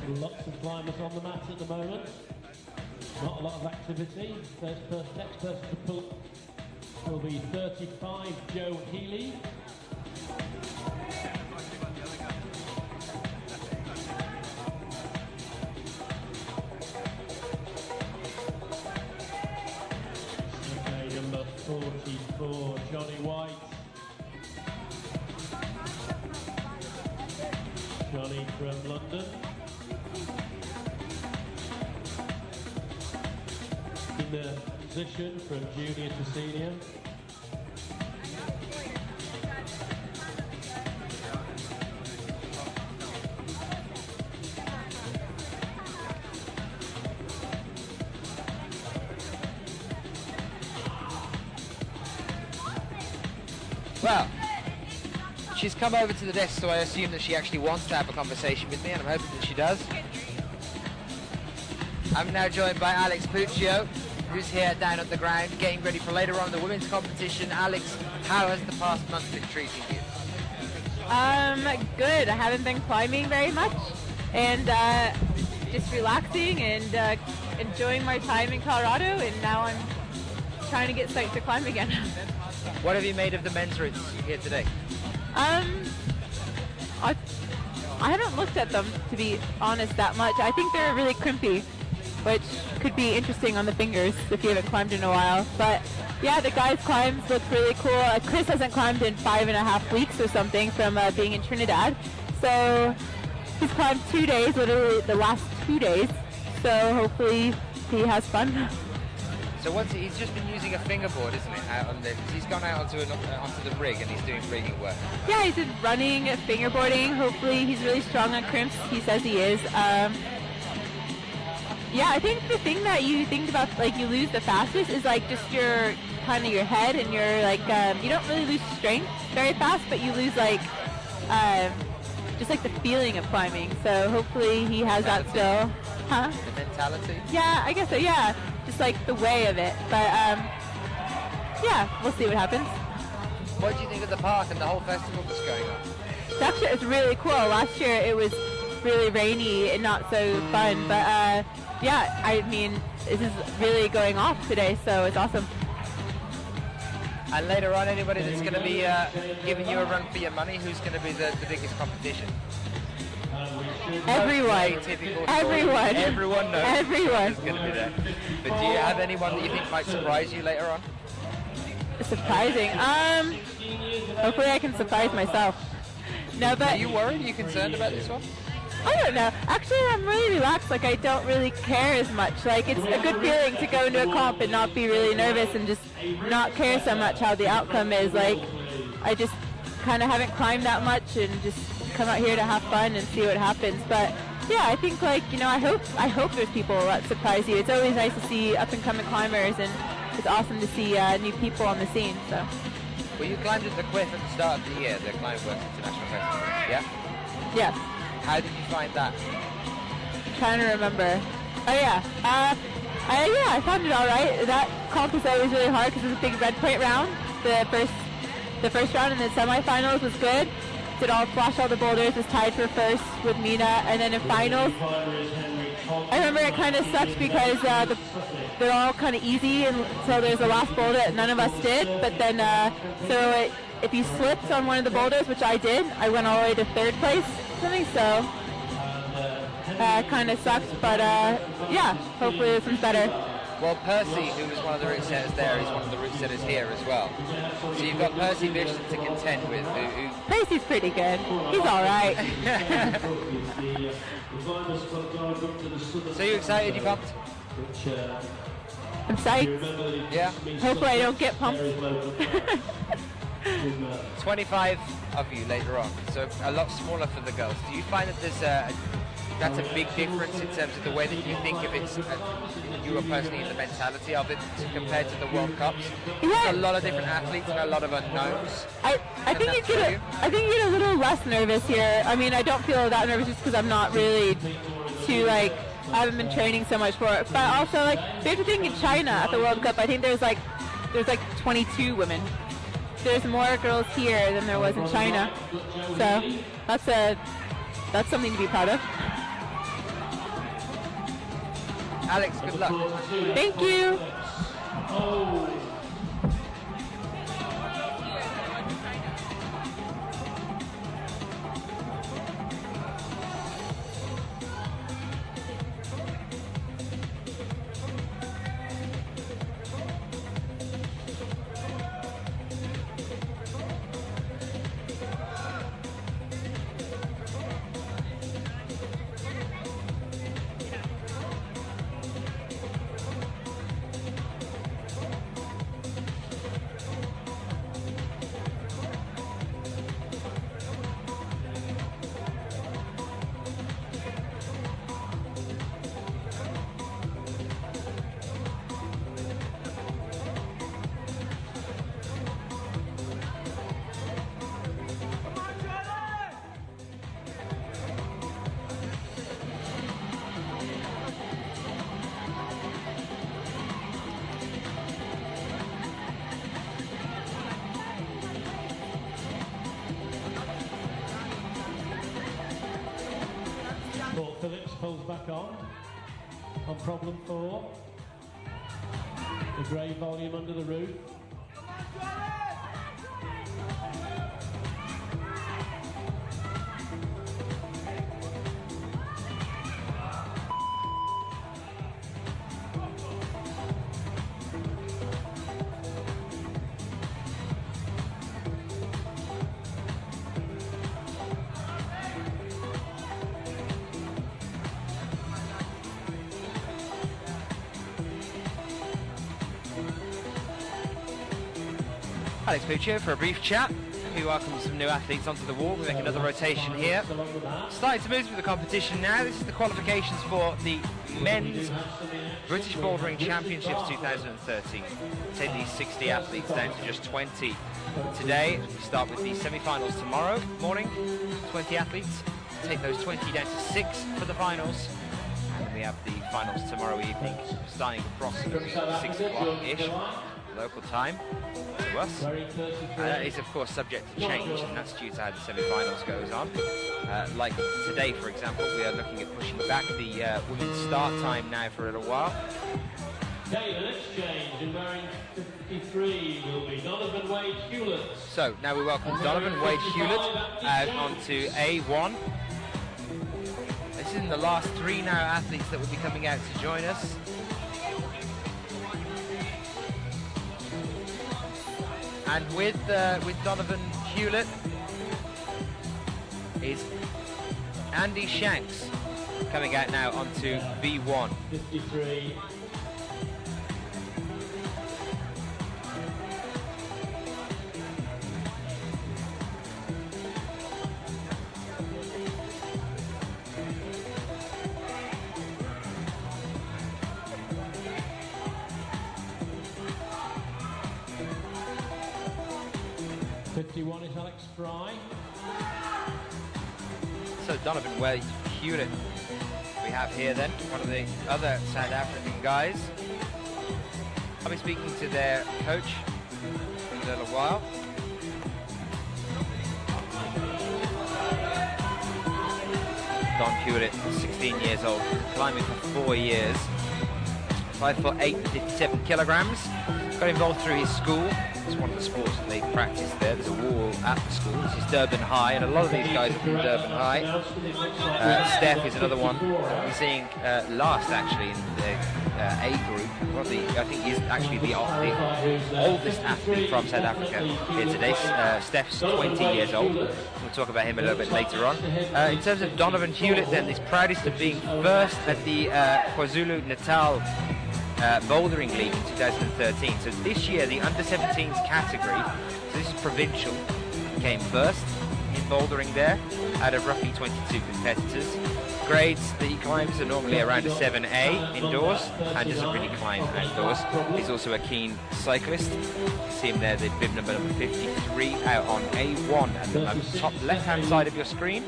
Lots of climbers on the mat at the moment. Not a lot of activity. Next person to pull will be 35, Joe Healy. Okay, number 44, Johnny White. Johnny from London. In the position from junior to senior. Well, she's come over to the desk, so I assume that she actually wants to have a conversation with me, and I'm hoping that she does. I'm now joined by Alex Puccio, who's here down at the ground, getting ready for later on the women's competition. Alex, how has the past month been treating you? Good. I haven't been climbing very much, and just relaxing and enjoying my time in Colorado, and now I'm trying to get psyched to climb again. What have you made of the men's routes here today? I haven't looked at them, to be honest, that much. I think they're really crimpy, which could be interesting on the fingers if you haven't climbed in a while. But yeah, the guys' climbs look really cool. Chris hasn't climbed in 5.5 weeks or something from being in Trinidad. So he's climbed 2 days, literally the last 2 days. So hopefully he has fun. So he's just been using a fingerboard, isn't it? Out on he's gone out onto the rig and he's doing rigging work. Yeah, he's been running, fingerboarding. Hopefully he's really strong on crimps. He says he is. Yeah, I think the thing that you think about, like, you lose the fastest is like just your kind of your head, and your like you don't really lose strength very fast, but you lose like just like the feeling of climbing. So hopefully he has that still. Huh? The mentality? Yeah, I guess so, yeah. Just like the way of it. But yeah, we'll see what happens. What do you think of the park and the whole festival that's going on? It's really cool. Last year it was really rainy and not so fun, but yeah, I mean, this is really going off today, so it's awesome. And later on, anybody that's going to be giving you a run for your money, who's going to be the biggest competition? Everyone. Everyone knows Everyone. is going to be there. But do you have anyone that you think might surprise you later on? Surprising. Hopefully I can surprise myself. No, but are you worried? Are you concerned about this one? I don't know. Actually, I'm really relaxed. Like, I don't really care as much. Like, it's a good feeling to go into a comp and not be really nervous and just not care so much how the outcome is. Like, I just kind of haven't climbed that much and just come out here to have fun and see what happens. But yeah, I think, like, you know, I hope there's people that surprise you. It's always nice to see up and coming climbers, and it's awesome to see new people on the scene. So. Well, you climbed at the Cliff at the start of the year, the Climbworks International Festival. Yeah. Yeah. How did you find that? Trying to remember. Oh yeah. Yeah, I found it all right. That comp was always really hard because it was a big red point round. The first round and the semifinals was good. Did flash all the boulders, was tied for first with Mina, and then in finals, I remember it kind of sucked because they're all kind of easy, and so there's the last boulder that none of us did. But then, if you slipped on one of the boulders, which I did, I went all the way to third place. Something so kind of sucked, but yeah, hopefully this one's better. Well, Percy, who was one of the route setters there, is one of the route setters here as well. So you've got Percy Bishop to contend with. Percy's pretty good. He's all right. So you excited? You pumped? I'm psyched. Yeah. Hopefully I don't get pumped. 25 of you later on, so a lot smaller for the girls. Do you find that that's a big difference in terms of the way that you think of it, you are personally in the mentality of it compared to the World Cups? Yeah. There's a lot of different athletes and a lot of unknowns. I think you get a little less nervous here. I mean, I don't feel that nervous just because I'm not really too I haven't been training so much for it. But also, like, we have to think in China at the World Cup, I think there's 22 women. There's more girls here than there was in China, so that's something to be proud of. Alex, good luck. Thank you. Phillips pulls back on problem 4. The grey volume under the roof. Alex Puccio for a brief chat. We welcome some new athletes onto the wall. We make another rotation here. Starting to move through the competition now. This is the qualifications for the Men's British Bouldering Championships 2013. Take these 60 athletes down to just 20 today. We start with the semi-finals tomorrow morning. 20 athletes. Take those 20 down to 6 for the finals. And we have the finals tomorrow evening, starting approximately 6 o'clock-ish local time to us. That is of course subject to change, and that's due to how the semi-finals goes on. Like today, for example, we are looking at pushing back the women's start time now for a little while. Okay, the next change in wearing 53 will be Donovan Wade Hewlett. So now we welcome Donovan Wade Hewlett out onto A1. This is in the last 3 now athletes that will be coming out to join us. And with Donovan Hewlett is Andy Shanks coming out now onto V1. 53. Is Alex Fry. So Donovan Wade Hewlett we have here then, one of the other South African guys. I'll be speaking to their coach in a little while. Don Hewlett, 16 years old, climbing for 4 years, 5'8", 57 kilograms. Got involved through his school. It's one of the sports that they practice there. There's a wall at the school. This is Durban High, and a lot of these guys are from Durban High. Steph is another one we're seeing last actually in the A group. I think he's actually the oldest athlete from South Africa here today. Steph's 20 years old. We'll talk about him a little bit later on. In terms of Donovan Hewlett, then, is proudest of being first at the KwaZulu-Natal Bouldering League in 2013. So this year the under-17s category, so this is provincial, came first in bouldering there out of roughly 22 competitors. Grades that he climbs are normally around a 7A indoors, and doesn't really climb outdoors. He's also a keen cyclist. You see him there, the bib number 53 out on A1 at the moment, top left-hand side of your screen.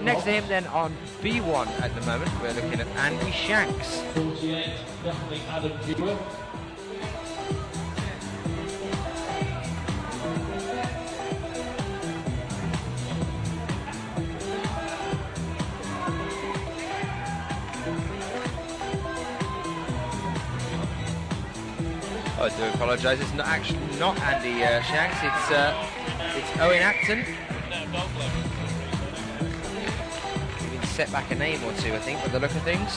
Next to him then on B1 at the moment, we're looking at Andy Shanks. 48, definitely Adam Dewar. I do apologise, it's not Andy Shanks, it's Owen Acton. Set back a name or two, I think, by the look of things.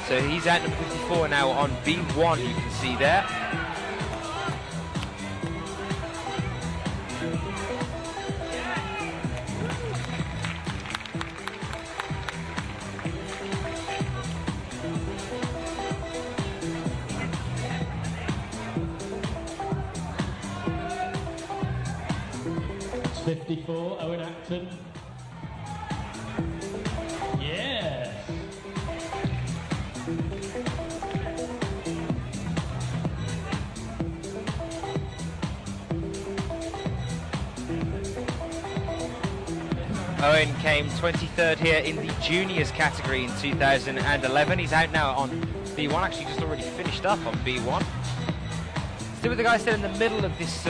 So he's at number 54 now on B1, you can see there. It's 54, Owen Acton. Owen came 23rd here in the juniors category in 2011. He's out now on B1, actually just already finished up on B1. Still with the guys still in the middle of this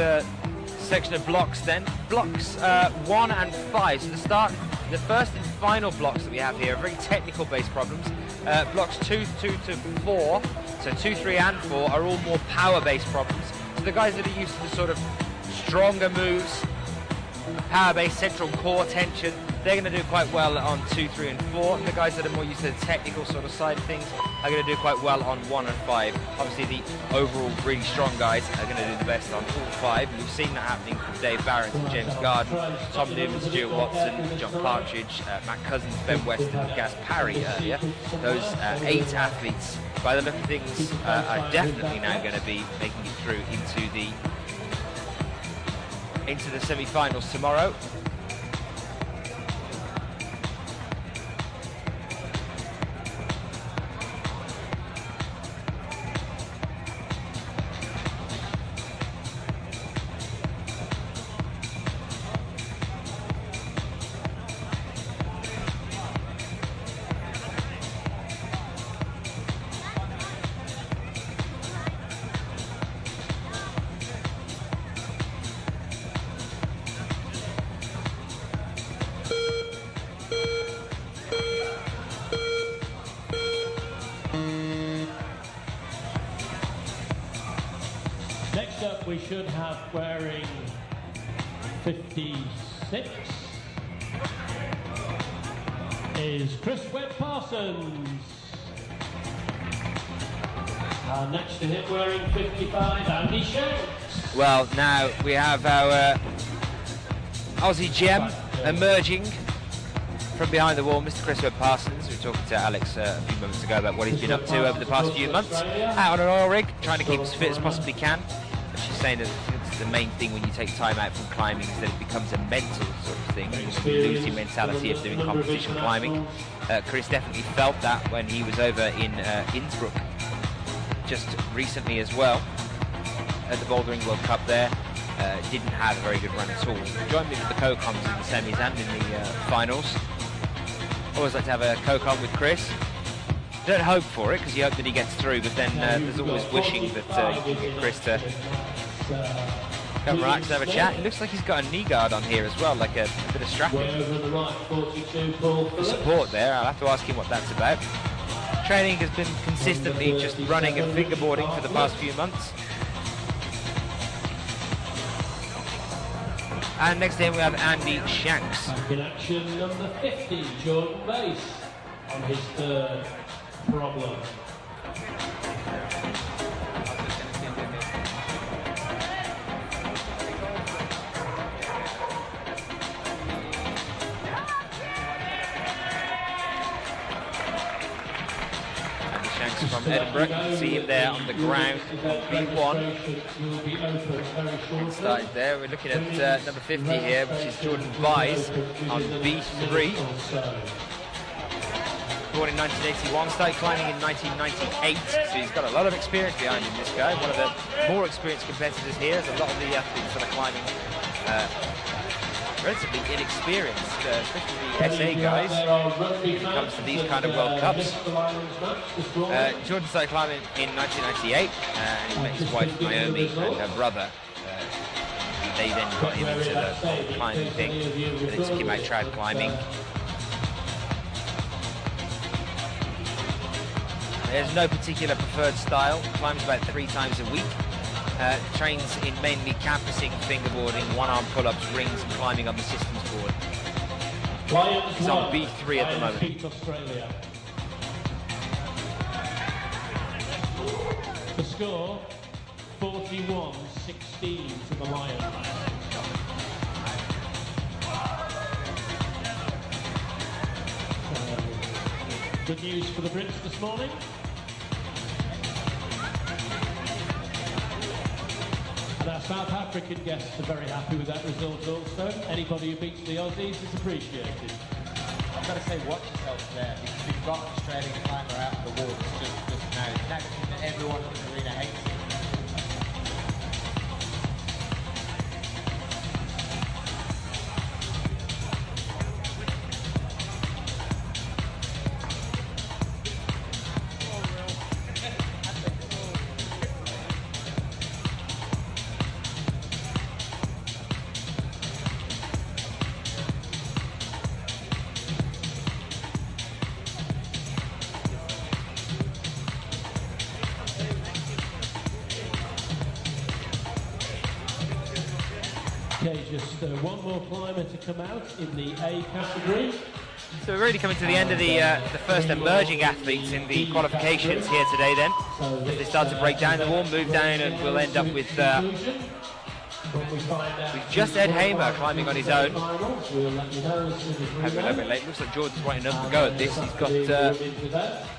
section of blocks then. Blocks 1 and 5, so the first and final blocks that we have here are very technical based problems. Blocks 2 to 4, so 2, 3 and 4 are all more power based problems. So the guys that are used to the sort of stronger moves, power-based central core tension, they're going to do quite well on 2, 3 and 4, and the guys that are more used to the technical sort of side of things are going to do quite well on 1 and 5. Obviously the overall really strong guys are going to do the best on all 5. We've seen that happening from Dave Barrett and James Garden, Tom Newman, Stuart Watson, John Partridge, Matt Cousins, Ben Weston and Gaz Parry earlier. Those 8 athletes, by the look of things, are definitely now going to be making it through into the semi-finals tomorrow. we should have wearing 56 is Chris Webb-Parsons. Next to him wearing 55, Andy Shanks. Well, now we have our Aussie gem emerging from behind the wall, Mr. Chris Webb-Parsons. We were talking to Alex a few moments ago about what he's been up to over the past few months. Out on an oil rig, trying to keep as fit as possibly can. And she's saying that the main thing when you take time out from climbing is that it becomes a mental sort of thing. You lose your mentality of doing competition climbing. Chris definitely felt that when he was over in Innsbruck just recently as well at the Bouldering World Cup there. Didn't have a very good run at all. Joined me for the co-coms in the semis and in the finals. Always like to have a co-com with Chris. Don't hope for it because you hope that he gets through, but then there's always wishing that you can get Chris to come relax and have a chat. It looks like he's got a knee guard on here as well, like a bit of strapping support there. I'll have to ask him what that's about. Training has been consistently just running and fingerboarding for the past few months. And next to him we have Andy Shanks. Back in action, number 50, Jordan Bass, on his third problem. From Edinburgh, you can see him there on the ground on B1. Started there, we're looking at number 50 here, which is Jordan Bass on B3. Born in 1981, started climbing in 1998, so he's got a lot of experience behind him, this guy. One of the more experienced competitors here. There's a lot of the athletes that are climbing relatively inexperienced, especially the SA guys when it comes to these kind of World Cups. Jordan started climbing in 1998 and he met his wife Naomi and her brother. They then got him into the climbing thing and then took him out trad climbing. There's no particular preferred style, climbs about 3 times a week. Trains in mainly canvassing, fingerboarding, one-arm pull-ups, rings, and climbing on the systems board. He's on B3 at the moment. Australia. The score, 41-16 to the Lions. Good news for the Brits this morning. And our South African guests are very happy with that result also. Anybody who beats the Aussies is appreciated. I've got to say, watch yourself there, because you've got an Australian climber out of the water just now. That everyone in the arena hates it. Okay, just one more climber to come out in the A category. So we're really coming to the end of the first emerging athletes in the qualifications here today then. As they start to break down the wall, move down, and we'll end up with just Ed Hamer climbing on his own. Having a little bit late. Looks like Jordan's wanting another go at this. He's got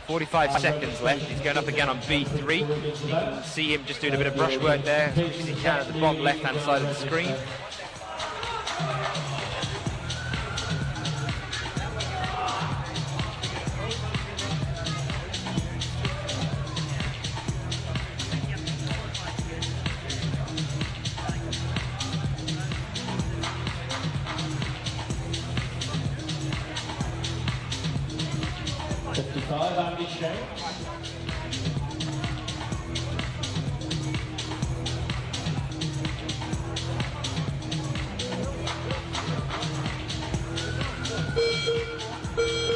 45 seconds left. He's going up again on B3. You can see him just doing a bit of brushwork there, as quick as he can at the bottom left-hand side of the screen. Andy Shanks.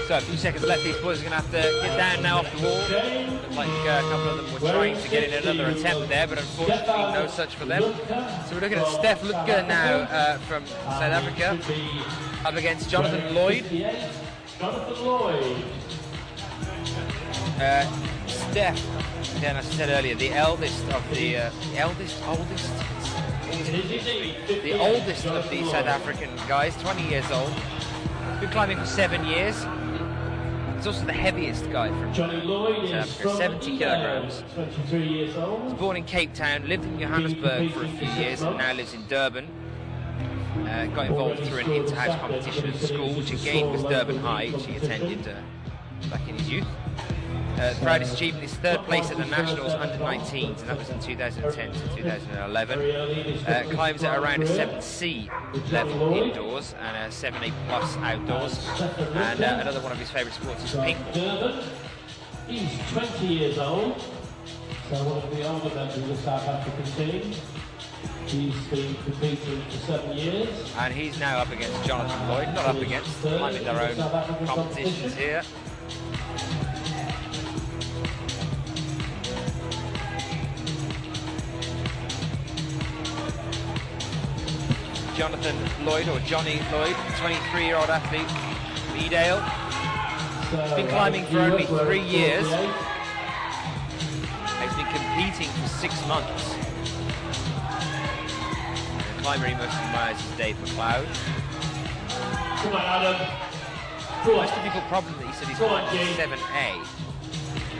So So a few seconds left. These boys are going to have to get down now off the wall. Looks like a couple of them were trying to get in another attempt there, but unfortunately no such for them. So we're looking at Steph Lutke now from South Africa, up against Jonathan Lloyd. Jonathan Lloyd. Steph, again, as I said earlier, the oldest of the oldest of the South African guys, 20 years old. Been climbing for 7 years. He's also the heaviest guy from Johnny Lloyd South Africa, 70 kilograms. 23 years old. He was born in Cape Town, lived in Johannesburg for a few years, and now lives in Durban. Got involved through an inter-house competition at school, which again was Durban High, which he attended back in his youth. The proudest achievement is third place at the Nationals under-19s, and that was in 2010 to 2011. Climbs at around a 7C level indoors and a 7A plus outdoors. And another one of his favourite sports is paintball. He's 20 years old, so one of the older members of the South African team. He's been competing for 7 years. And he's now up against Jonathan Lloyd, not up against, climbing their own competitions here. Jonathan Lloyd, or Johnny Lloyd, 23-year-old athlete from Edale. He's been climbing for only 3 years. He's been competing for 6 months. The climber he most admires is Dave McLeod. Come on, Adam. The most difficult problem that he said he's climbed is 7A.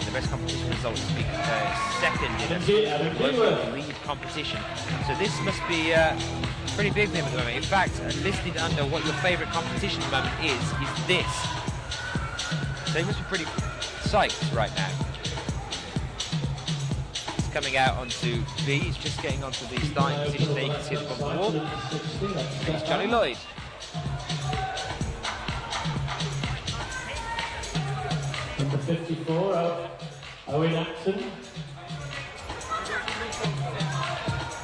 The best competition result is being second in a local league competition. So this must be pretty big for him at the moment. In fact, listed under what your favourite competition at the moment is this. So he must be pretty psyched right now. He's coming out onto B. He's just getting onto the starting position there. You can see at the bottom of the wall. It's Johnny Lloyd. Number 54, Owen Axon.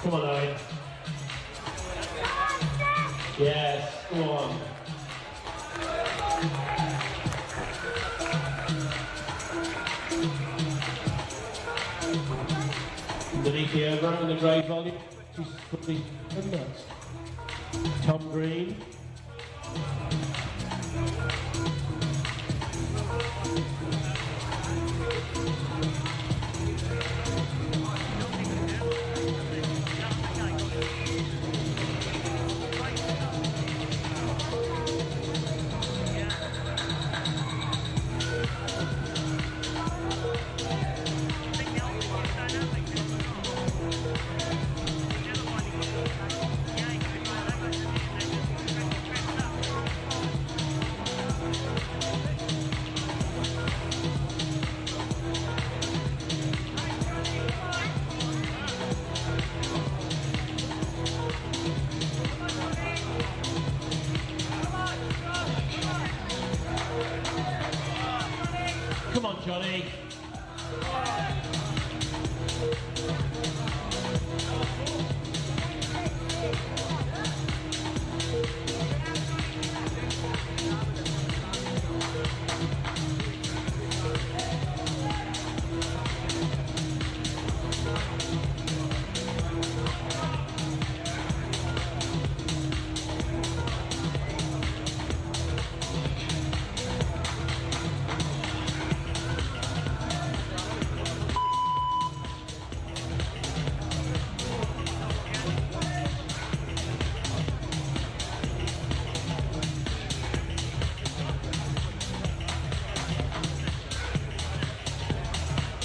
Come on, Owen. Yes, come on. Underneath the over in the grey volume, Tom Green. Come on, Johnny.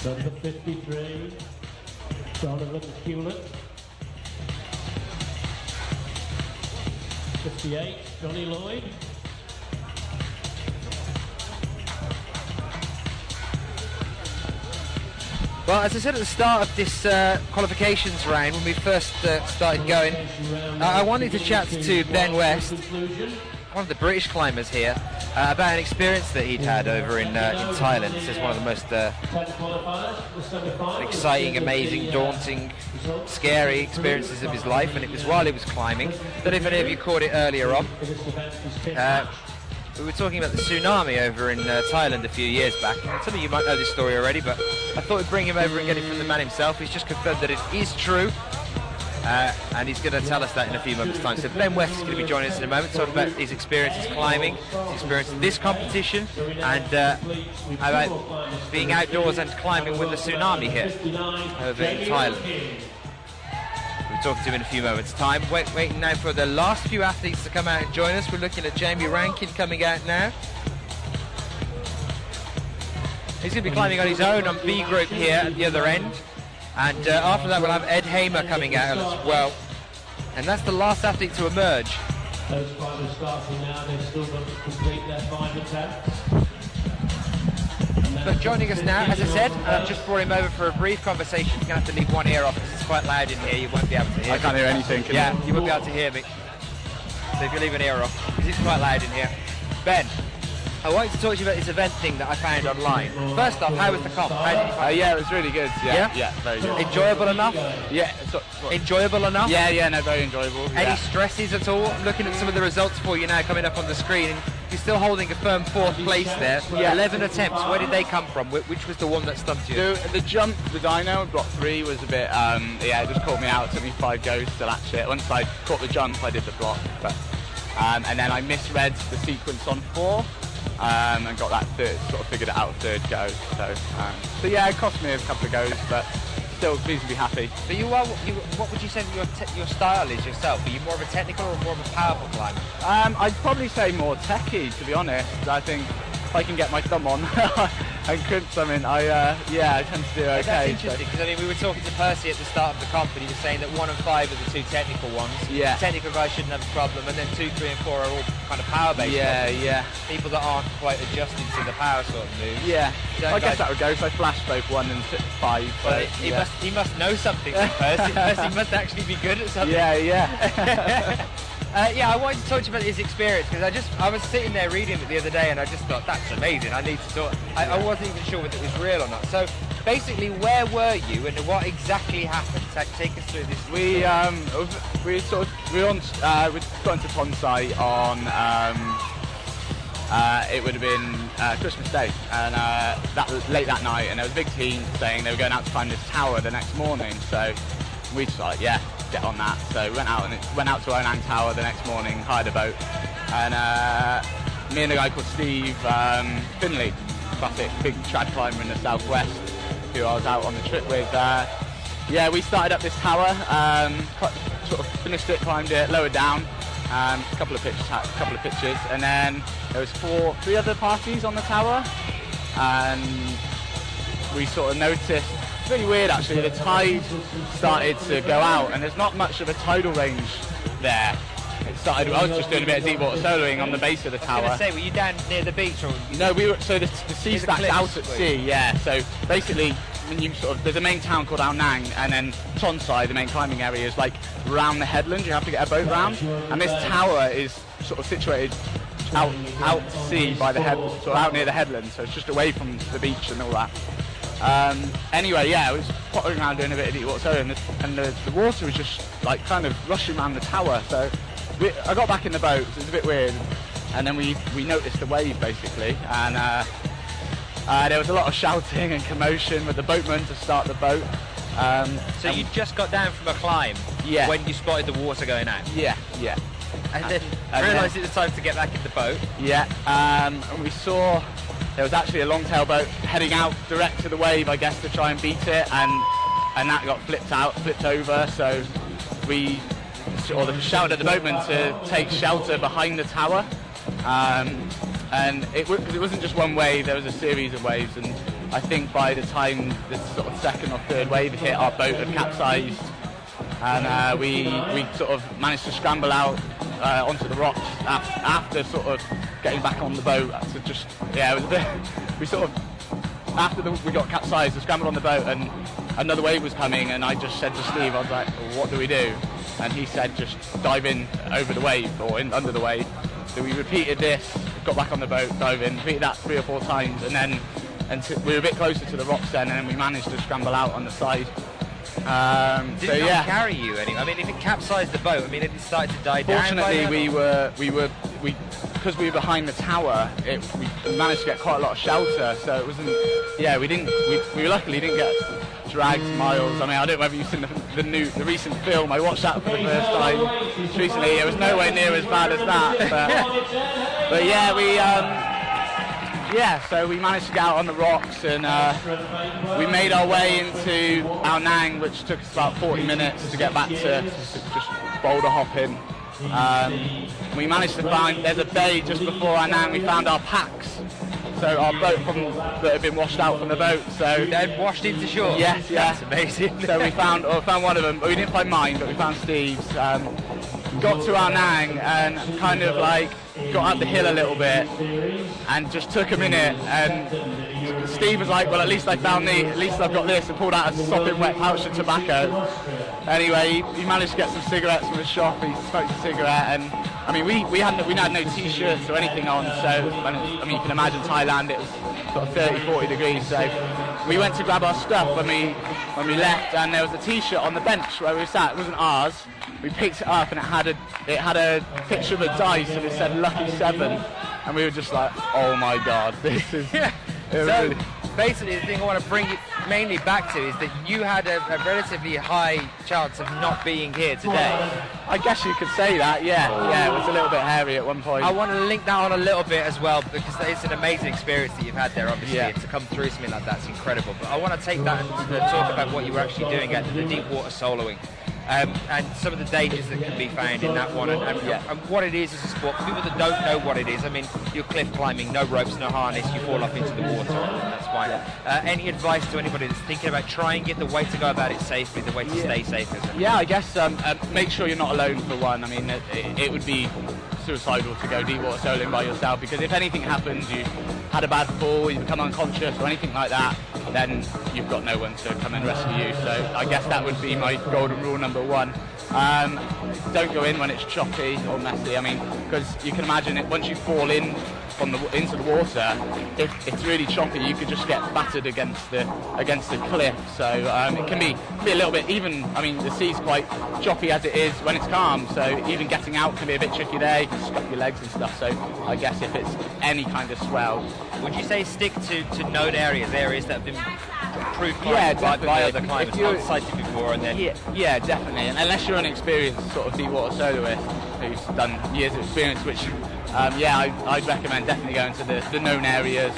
Number 53, Donovan Hewlett. 58, Johnny Lloyd. Well, as I said at the start of this qualifications round, when we first started going, I wanted to chat to Ben West, one of the British climbers here, about an experience that he'd had over in Thailand. This is one of the most exciting, amazing, daunting, scary experiences of his life, and it was while he was climbing. I don't know if any of you caught it earlier on. we were talking about the tsunami over in Thailand a few years back. Some of you might know this story already, but I thought we'd bring him over and get it from the man himself. He's just confirmed that it is true, and he's going to tell us that in a few moments' time. So Ben West is going to be joining us in a moment, talking about his experiences climbing, his experience in this competition, and about being outdoors and climbing with the tsunami here over in Thailand. We'll talk to him in a few moments' time. Waiting now for the last few athletes to come out and join us. We're looking at Jamie Rankin coming out now. He's going to be climbing on his own on B group here at the other end. And after that we'll have Ed Hamer coming out as well. And that's the last athlete to emerge. Those climbers starting now, they've still got to complete their 5 attempts. But joining us now, as I said, I've just brought him over for a brief conversation. You're going to have to leave one ear off because it's quite loud in here. You won't be able to hear me. I can't hear anything. You won't be able to hear me. So if you leave an ear off, because it's quite loud in here. Ben, I wanted to talk to you about this event thing that I found online. First off, how was the comp? How did you find it? Yeah, it was really good. Yeah, very good. Enjoyable enough? Yeah. Enjoyable enough? Yeah, no, very enjoyable. Any stresses at all? I'm looking at some of the results for you now coming up on the screen. And you're still holding a firm 4th place there. Yeah. 11 attempts. Where did they come from? Which was the one that stumped you? The jump, the dyno, block 3 was a bit, it just caught me out. It took me 5 goes to latch it. Once I caught the jump, I did the block. But, and then I misread the sequence on 4. And got that figured it out 3rd go. So yeah, it cost me a couple of goes, but still reasonably happy. But what would you say your style is yourself? Are you more of a technical or more of a powerful climber? I'd probably say more techie, to be honest. I think if I can get my thumb on and crimp something, I tend to do okay. That's interesting, because we were talking to Percy at the start of the comp, and he was saying that 1 and 5 are the 2 technical ones. Yeah. The technical guys shouldn't have a problem, and then 2, 3 and 4 are all kind of power-based. Yeah. People that aren't quite adjusted to the power sort of moves. Yeah. I guess that would go, so I flashed both 1 and 5. Well, he must know something, Percy. Percy must actually be good at something. Yeah. I wanted to talk to you about his experience, because I was sitting there reading it the other day and I just thought, that's amazing, I need to talk. I wasn't even sure whether it was real or not. So basically, where were you and what exactly happened? Take us through this. We got into Tonsai on it would have been Christmas Day, and that was late that night, and there was a big team saying they were going out to climb this tower the next morning. So we just like, get on that. So we went out to Onang Tower the next morning, hired a boat, and me and a guy called Steve Finley, classic big trad climber in the southwest, who I was out on the trip with. We started up this tower, sort of finished it, climbed it, lowered down, a couple of pitches, and then there was 3 other parties on the tower, and we sort of noticed. It's really weird actually, the tide started to go out and there's not much of a tidal range there. I was just doing a bit of deep water soloing on the base of the tower. I was going to say, were you down near the beach? Or no, we were, so the sea stack's out at sea, yeah. So basically, when you there's a main town called Ao Nang, and then Tonsai, the main climbing area, is like round the headland, you have to get a boat round. And this tower is sort of situated out to sea by the headland, sort of out near the headland, so it's just away from the beach and all that. I was pottering around doing a bit of deep water soloing, and the water was just like kind of rushing around the tower. So I got back in the boat, so it was a bit weird, and then we noticed a wave basically, and there was a lot of shouting and commotion with the boatman to start the boat. So you just got down from a climb when you spotted the water going out? Yeah. And then realised it was time to get back in the boat? Yeah, and we saw there was actually a long-tail boat heading out direct to the wave, I guess, to try and beat it, and that got flipped over, so we shouted at the boatman to take shelter behind the tower, and it wasn't just one wave, there was a series of waves, and I think by the time the sort of 2nd or 3rd wave hit, our boat had capsized, and we sort of managed to scramble out onto the rocks after sort of getting back on the boat. So just it was a bit. We sort of after we got capsized, we scrambled on the boat, and another wave was coming, and I just said to Steve, I was like, well, what do we do? And he said, just dive in over the wave or under the wave. So we repeated this, got back on the boat, dive in, repeated that 3 or 4 times, and then we were a bit closer to the rocks then, and then we managed to scramble out on the side. Did it not carry you anyway? I mean, if it capsized the boat, I mean, it started to die down. Fortunately, because we were behind the tower, we managed to get quite a lot of shelter, so it wasn't. Yeah, we luckily didn't get dragged miles. I mean, I don't know whether you've seen the recent film. I watched that for the first time recently. It was nowhere near as bad as that, but yeah, so we managed to get out on the rocks, and we made our way into Ao Nang, which took us about 40 minutes to get back to just boulder hopping. We managed to find, there's a bay just before Ao Nang, we found our packs. So our boat that had been washed out from the boat. So they'd washed into shore? Yes, yeah. That's amazing. So we found one of them, but we didn't find mine, but we found Steve's. Got to Ao Nang and kind of like got up the hill a little bit and just took a minute, and Steve was like, well, at least I've got this, and pulled out a sopping wet pouch of tobacco. Anyway, he managed to get some cigarettes from his shop. He smoked a cigarette, and I mean, we had no t-shirts or anything on, so I mean, you can imagine Thailand, it was sort of 30-40 degrees, so we went to grab our stuff when we left, and there was a t-shirt on the bench where we sat. It wasn't ours. We picked it up, and it had a picture of a dice, and it said Lucky 7, and we were just like, oh my god, this is So basically, the thing I want to bring it mainly back to is that you had a relatively high chance of not being here today. I guess you could say that, yeah. It was a little bit hairy at one point. I want to link that on a little bit as well, because it's an amazing experience that you've had there, obviously, and to come through something like that's incredible. But I want to take that and talk about what you were actually doing at the deep water soloing. And some of the dangers that can be found in that one, and what it is as a sport. For people that don't know what it is, I mean, you're cliff climbing, no ropes, no harness, you fall off into the water, and that's fine. Any advice to anybody that's thinking about trying it, the way to go about it safely, the way to stay safe? Yeah, I guess make sure you're not alone for one. I mean, it would be suicidal to go deep water soloing by yourself, because if anything happens, you had a bad fall, you become unconscious or anything like that, then you've got no one to come and rescue you. So I guess that would be my golden rule number one. Don't go in when it's choppy or messy. I mean, because you can imagine it, once you fall into the water, if it's really choppy, you could just get battered against the cliff. So it can be a little bit, even, I mean, the sea's quite choppy as it is when it's calm, so even getting out can be a bit tricky there. You can scrap your legs and stuff. So I guess if it's any kind of swell, would you say stick to known areas that have been proved by other climbers, unsighted before, and then yeah, definitely. And unless you're an experienced sort of deep water soloist who's done years of experience, which I'd recommend definitely going to the known areas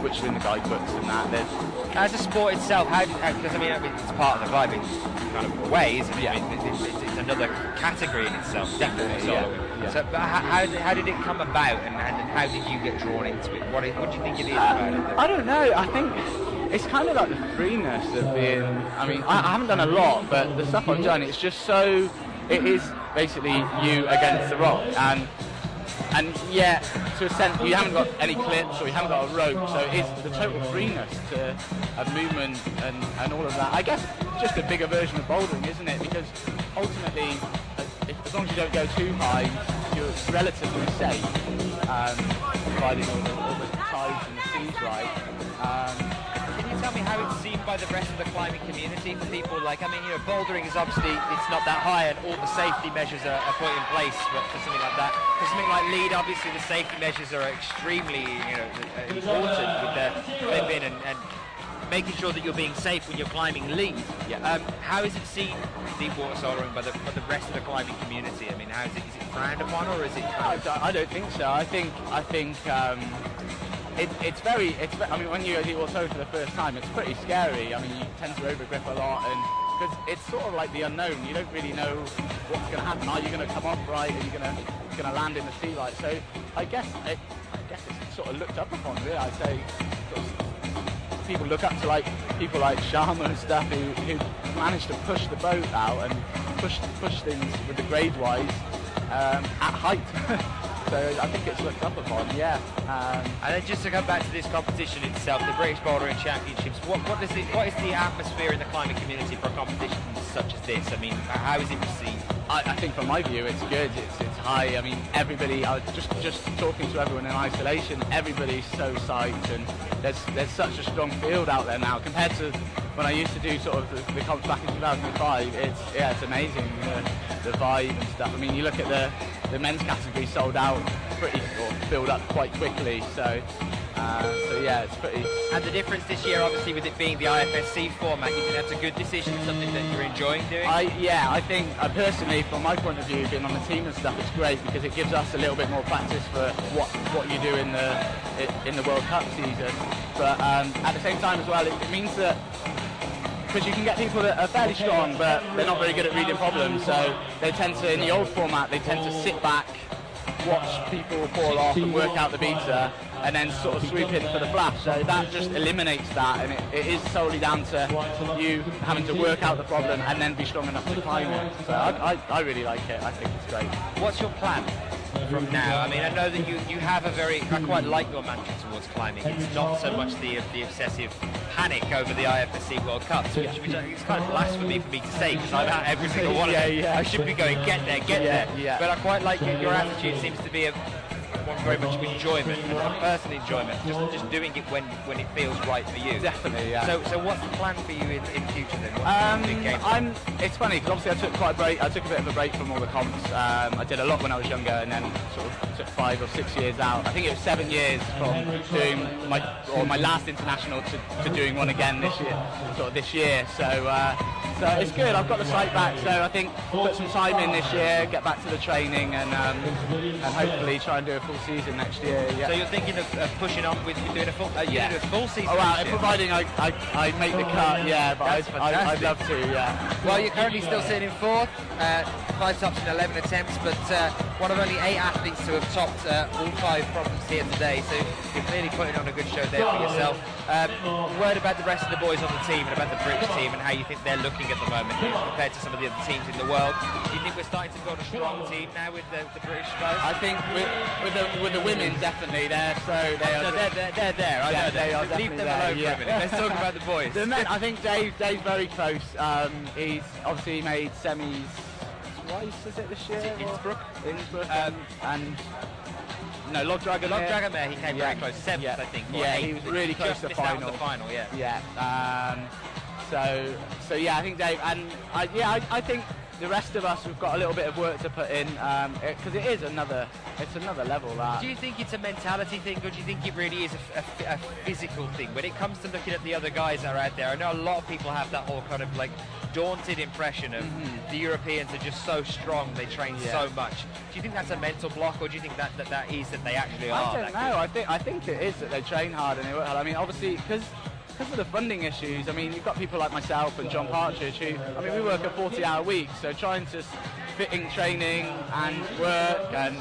which are in the guidebooks and that. As a sport itself, because I mean it's part of the climbing kind of way, isn't it? Yeah. I mean, it's another category in itself. Definitely, yeah. So, but how did it come about, and how did you get drawn into it? What do you think it is about it? I don't know. I think it's kind of like the freeness of being. I mean, I haven't done a lot, but the stuff I've done, it's just so. It is basically you against the rock, and yeah, to a sense, you haven't got any clips or you haven't got a rope, so it's the total freeness to a movement and all of that. I guess just a bigger version of bouldering, isn't it? Because ultimately, as long as you don't go too high, you're relatively safe, providing all the tides and the seas right. Can you tell me how it's seen by the rest of the climbing community? For people like, I mean, bouldering is obviously, it's not that high, and all the safety measures are put in place for something like that. For something like lead, obviously the safety measures are extremely important with the clipping and making sure that you're being safe when you're climbing lead. Yeah. How is it seen, deep water soloing, by the rest of the climbing community? I mean, is it frowned upon, or is it? I don't think so. I think. It's very. I mean, when you go deep water soloing for the first time, it's pretty scary. I mean, you tend to overgrip a lot, and because it's sort of like the unknown. You don't really know what's going to happen. Are you going to come off right? Are you going to land in the sea light? So I guess it's sort of looked up upon. Really, I'd say. People look up to like people like Sharma and stuff who managed to push the boat out and push things with the grade wise at height. So I think it's looked up upon, yeah. And then just to come back to this competition itself, the British Bouldering Championships, what is the atmosphere in the climbing community for a competition such as this? I mean, how is it received? I think from my view it's good. It's high. I mean, everybody, I was just talking to everyone in isolation, everybody's so psyched, and there's such a strong field out there now compared to when I used to do sort of the comps back in 2005. It's amazing, the vibe and stuff. I mean, you look at the men's category sold out or filled up quite quickly, so yeah, it's pretty. And the difference this year, obviously, with it being the IFSC format, you think that's a good decision, something that you're enjoying doing? I think personally, from my point of view, being on the team and stuff, it's great because it gives us a little bit more practice for what you do in the World Cup season. But at the same time as well, it means that because you can get people that are fairly strong, but they're not very good at reading problems, so they tend to, in the old format, they tend to sit back, watch people fall off and work out the beta, and then sort of swoop in for the flash. So that just eliminates that, and it is solely down to you having to work out the problem and then be strong enough to climb it. So I really like it. I think it's great. What's your plan from now? I mean, I know that you have I quite like your mantra towards climbing. It's not so much the obsessive panic over the IFSC World Cups, which is kind of blasphemy for me to say because I'm at every single one of them. I should be going, get there. Yeah. But I quite like your attitude. Seems to be one very much of enjoyment, and personal enjoyment, just doing it when it feels right for you. Definitely, yeah. So what's the plan for you in future then? It's funny because obviously I took quite a break. I took a bit of a break from all the comps. I did a lot when I was younger, and then sort of took 5 or 6 years out. I think it was 7 years from doing my last international to doing one again this year. So it's good. I've got the sight back, so I think put some time in this year, get back to the training, and hopefully try and do a full season next year. Yeah. So you're thinking of pushing on with doing a full season? Oh, well, providing I make the cut, yeah, but I'd love to, yeah. Well, you're currently still sitting in 4th, 5 tops in 11 attempts, but one of only 8 athletes who have topped all 5 problems here today, so you're clearly putting on a good show there for yourself. Word about the rest of the boys on the team and about the British team and how you think they're looking at the moment compared to some of the other teams in the world. Do you think we're starting to build a strong team now with the British guys? I think with the women, definitely. They're there. I know they are. Leave them alone for a minute. Let's talk about the boys. The men, I think Dave's very close. He's obviously made semis twice, is it this year? Innsbruck. And no, Log Dragon Mare, he came very close. 7th, I think. Yeah, he was really close to the final. Yeah. So yeah, I think Dave, and I think the rest of us, we've got a little bit of work to put in because it's another level. Do you think it's a mentality thing, or do you think it really is a physical thing? When it comes to looking at the other guys that are out there, I know a lot of people have that whole kind of like daunted impression of the Europeans are just so strong, they train so much. Do you think that's a mental block, or do you think that is that they actually are? I don't know. I think it is that they train hard and they work hard. I mean, obviously, because of the funding issues, I mean, you've got people like myself and John Partridge who, I mean, we work a 40-hour week, so trying to fit in training and work and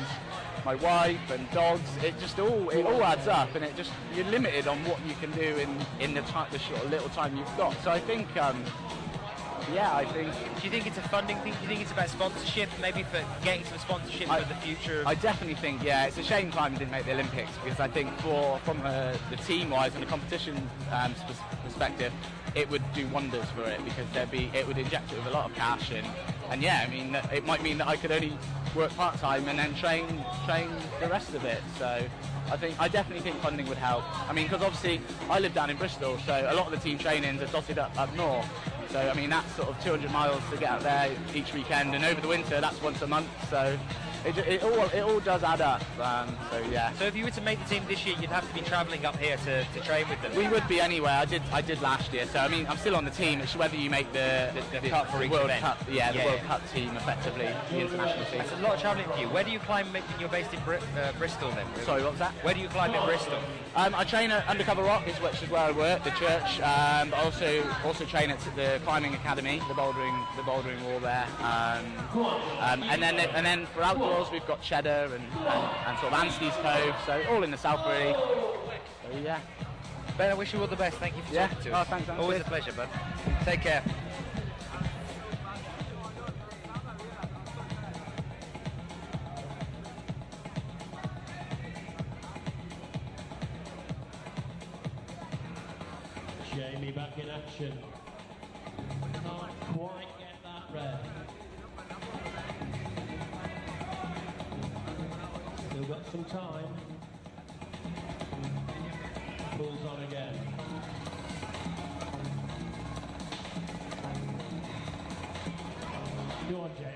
my wife and dogs, it all adds up, and you're limited on what you can do in the short little time you've got. So I think, I think. Do you think it's a funding thing? Do you think it's about sponsorship, maybe for getting some sponsorship for the future? I definitely think, yeah, it's a shame Climbing didn't make the Olympics, because I think from the team-wise and the competition perspective, it would do wonders for it, because it would inject it with a lot of cash, and yeah, I mean, it might mean that I could only work part-time and then train the rest of it. So I definitely think funding would help. I mean, because obviously I live down in Bristol, so a lot of the team trainings are dotted up north. So I mean, that's sort of 200 miles to get out there each weekend, and over the winter that's once a month. So it all does add up. So yeah. So if you were to make the team this year, you'd have to be travelling up here to train with them. We would be anyway. I did last year. So I mean, I'm still on the team. It's whether you make the cut for each World event. Cup. Yeah, the World Cup team effectively, the international team. That's a lot of travelling for you. Where do you climb when you're based in Bristol then? Sorry, what was that? Where do you climb in Bristol? I train at Undercover Rock, which is where I work, the church. But also train at the climbing academy, the bouldering wall there. And then for outdoors we've got Cheddar and sort of Anstey's Cove, so all in the south really. So yeah. Ben, I wish you all the best. Thank you for talking to us. Thanks. Always a pleasure, bud. Take care. Jamie back in action. Can't quite get that red. Still got some time. Pulls on again. Go on, Jamie.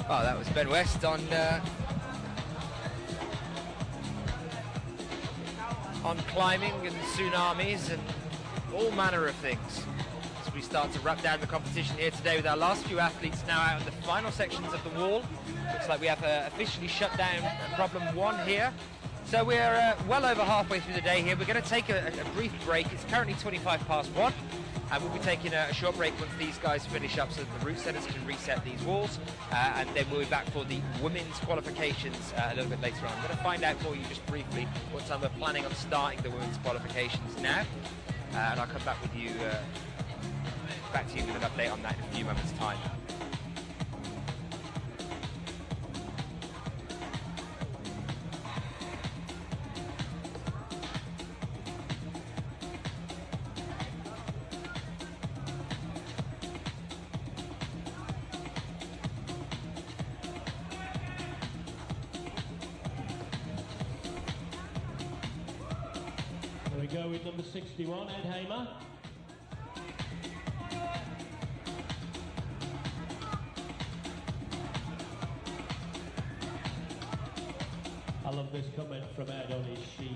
Oh, that was Ben West on climbing and tsunamis and all manner of things. As we start to wrap down the competition here today with our last few athletes now out in the final sections of the wall. Looks like we have officially shut down problem 1 here. So we're well over halfway through the day here. We're going to take a brief break. It's currently 1:25. And we'll be taking a short break once these guys finish up so that the route setters can reset these walls. And then we'll be back for the women's qualifications a little bit later on. I'm going to find out for you just briefly what time we're planning on starting the women's qualifications now. And I'll come back with you, back to you with an update on that in a few moments' time. Go with number 61, Ed Hamer. I love this comment from Ed on his sheet.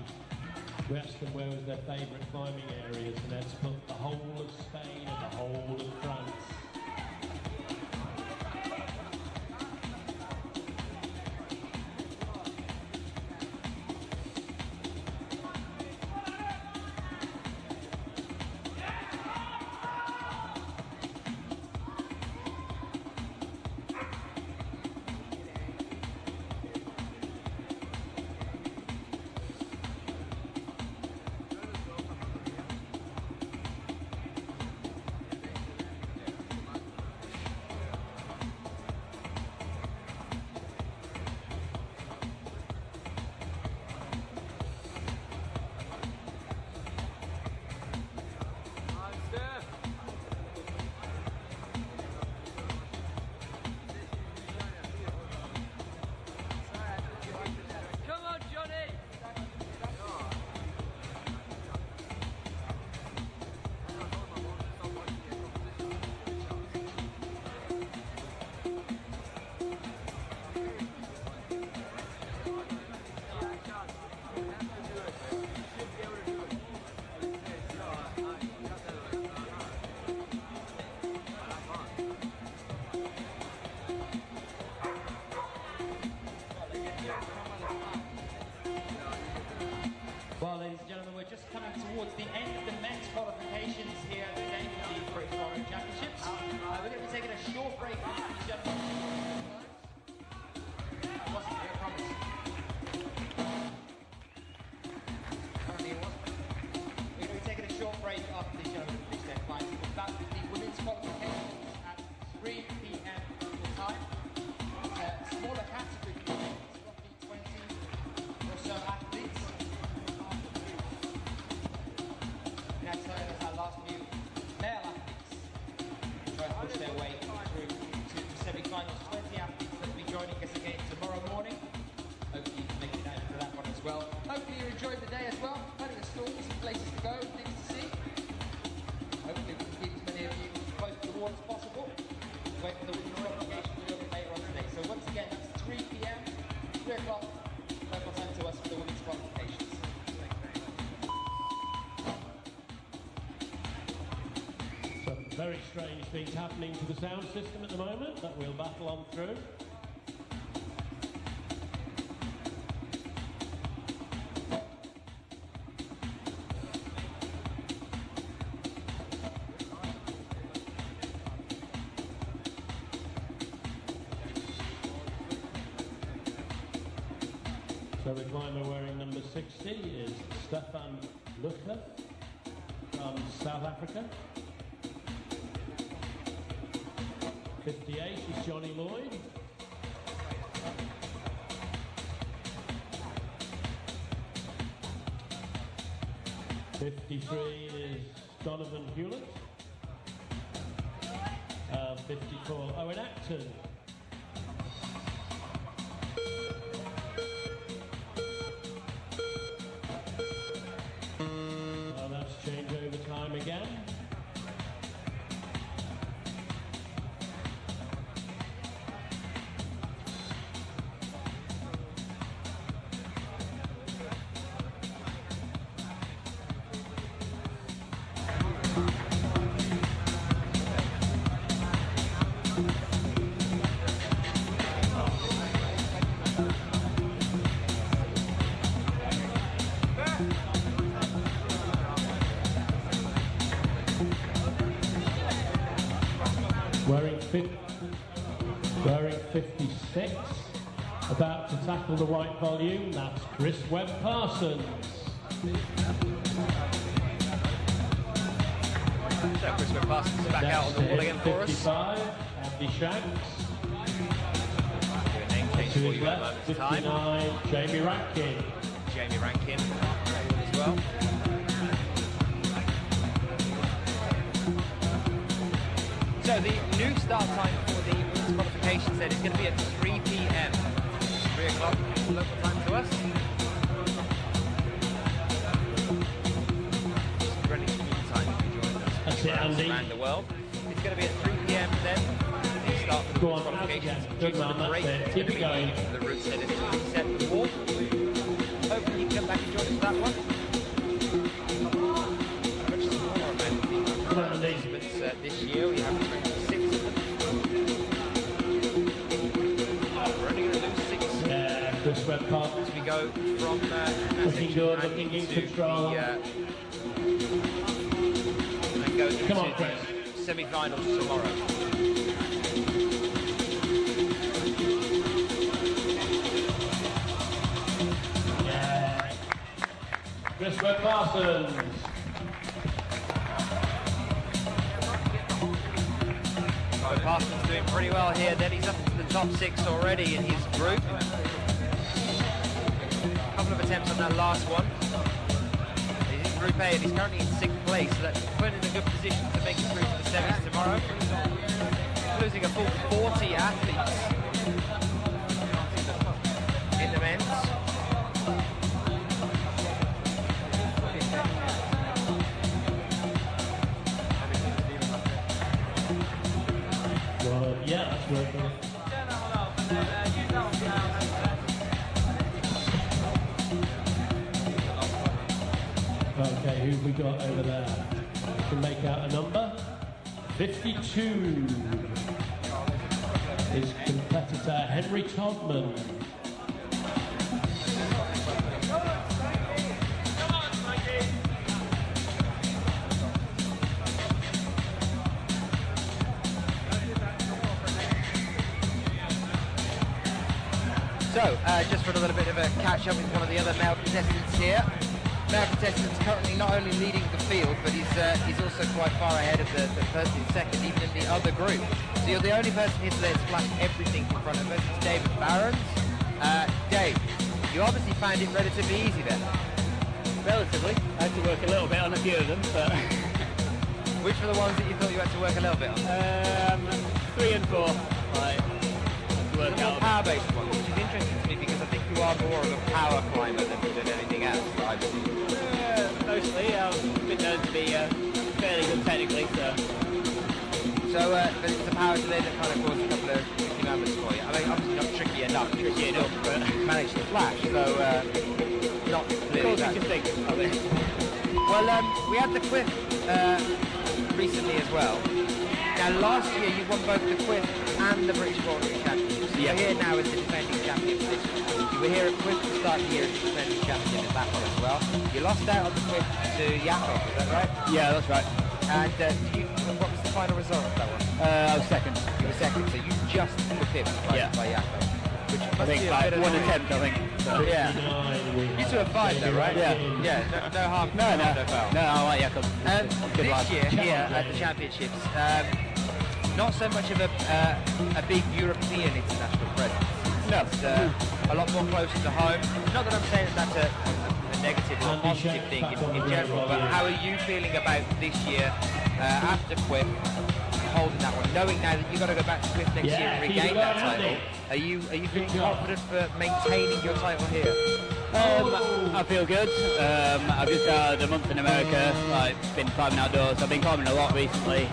We asked them where was their favourite climbing areas, and Ed's put the whole of Spain and the whole of France. Well, ladies and gentlemen, we're just coming towards the end of the men's qualifications here today for the British Bouldering Championships. We're going to be taking a short break, ladies and gentlemen. I wasn't here, I promise. Apparently it wasn't. We're going to be taking a short break after these gentlemen finish their climb. We're back with the women's qualifications at 3 p.m. local time. Smaller category, roughly 20 or so athletes. That's our last few male athletes trying to push their way through to the semi-finals. 20 athletes that will be joining us again tomorrow morning. Hopefully you can make it out for that one as well. Hopefully you enjoyed the day as well. Plenty of stalls and places to go, things to see. Hopefully we can keep as many of you close to the wall as possible. Wait for the women's qualification a little bit later on today. So once again, that's 3 p.m. 3 o'clock local time to us for the women's qualifications. Very strange things happening to the sound system at the moment, but we'll battle on through. So the climber wearing number 60 is Stefan Luca from South Africa. 58 is Johnny Lloyd. '53 is Donovan Hewlett. 54, Owen Acton. Well, that's changeover time again. Wearing 56, about to tackle the white volume, that's Chris Webb-Parsons. So Chris Webb-Parsons is back out on the wall again for us. 55, Andy Shanks. Do a name change for you at the moment 59, Jamie Rankin. Jamie Rankin as well. So the new start time for the women's qualifications then is going to be at 3 p.m. 3 o'clock local time to us. Running commute time if you join us. That's it, Andy. Around the world. It's going to be at 3 p.m. then. The start for the women's qualifications. Good man, that's it. Keep it going. The route set is to reset the wall. Hopefully you can come back and join us for that one. Come on, Andy. This year we have 26 of them. We're only going to lose 6. Yeah, Chris Webb-Parsons. As we go from Looking good, looking in control. and go Come on, into Chris. the semi-finals tomorrow. Yeah. Chris Webb-Parsons. Parsons doing pretty well here. Then he's up to the top 6 already in his group. A couple of attempts on that last one. He's in Group A and he's currently in 6th place, so that's put in a good position to make it through to the semis tomorrow. Losing a full 40 athletes in the men's. Well, yeah, that's working. Okay, who've we got over there? We can make out a number. 52 is competitor Henry Todman. So, just for a little bit of a catch-up with one of the other male contestants here. Male contestant's currently not only leading the field, but he's also quite far ahead of the person in second, even in the other group. So you're the only person here today that's flashed everything in front of us. It's David Barons. Dave, you obviously found it relatively easy then. Relatively. I had to work a little bit on a few of them, but... Which were the ones that you thought you had to work a little bit on? 3 and 4. Like, work The more out. power-based ones, which is interesting to me because I think you are more of a power climber than anything else. Mostly, I've been known to be fairly good technically, so... So, but it's the power delay that kind of caused a couple of tricky numbers for you. I mean, obviously not tricky enough, but managed to flash, so not clearly Of course, you can think of it. Well, we had the Quiff recently as well. Now, last year you won both the Quiff and the British Bouldering Championships. So you're here now as the defending champion for this one. You were here at Quiff to start the year as the defending champion in that one as well. You lost out on the Quiff to Yakov, is that right? Yeah, that's right. And what was the final result of that one? I was second. You were second, so you just pipped by Yakov. Which I think like one attempt, I think. So. Yeah. You two are fine though, right? Yeah. Yeah, no harm. No, no foul. No, I like Jakob. Good This lad. year here at the championships, not so much of a big European international presence. No. It's a lot more closer to home. Not that I'm saying that's a negative or positive thing in general, but how are you feeling about this year after Quiff, holding that one, knowing now that you've got to go back to Quiff next year and regain that title? Are you feeling confident for maintaining your title here? I feel good. I've just had a month in America, been climbing outdoors. I've been climbing a lot recently.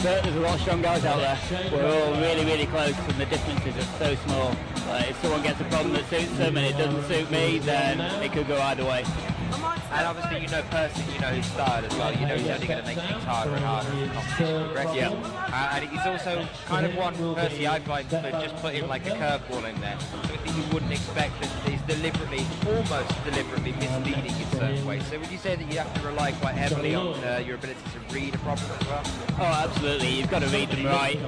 But there's a lot of strong guys out there. We're all really, really close, and the differences are so small. If someone gets a problem that suits them and it doesn't suit me, then it could go either way. And obviously you know personally, you know his style as well. You know he's only going to make things harder and harder as the competition progresses. Yeah. And he's also kind of one, personally, I find, for just putting like a curveball in there. Something you wouldn't expect, that he's almost deliberately misleading in certain ways. So would you say that you have to rely quite heavily on your ability to read a problem as well? Oh, absolutely. You've got to read them right.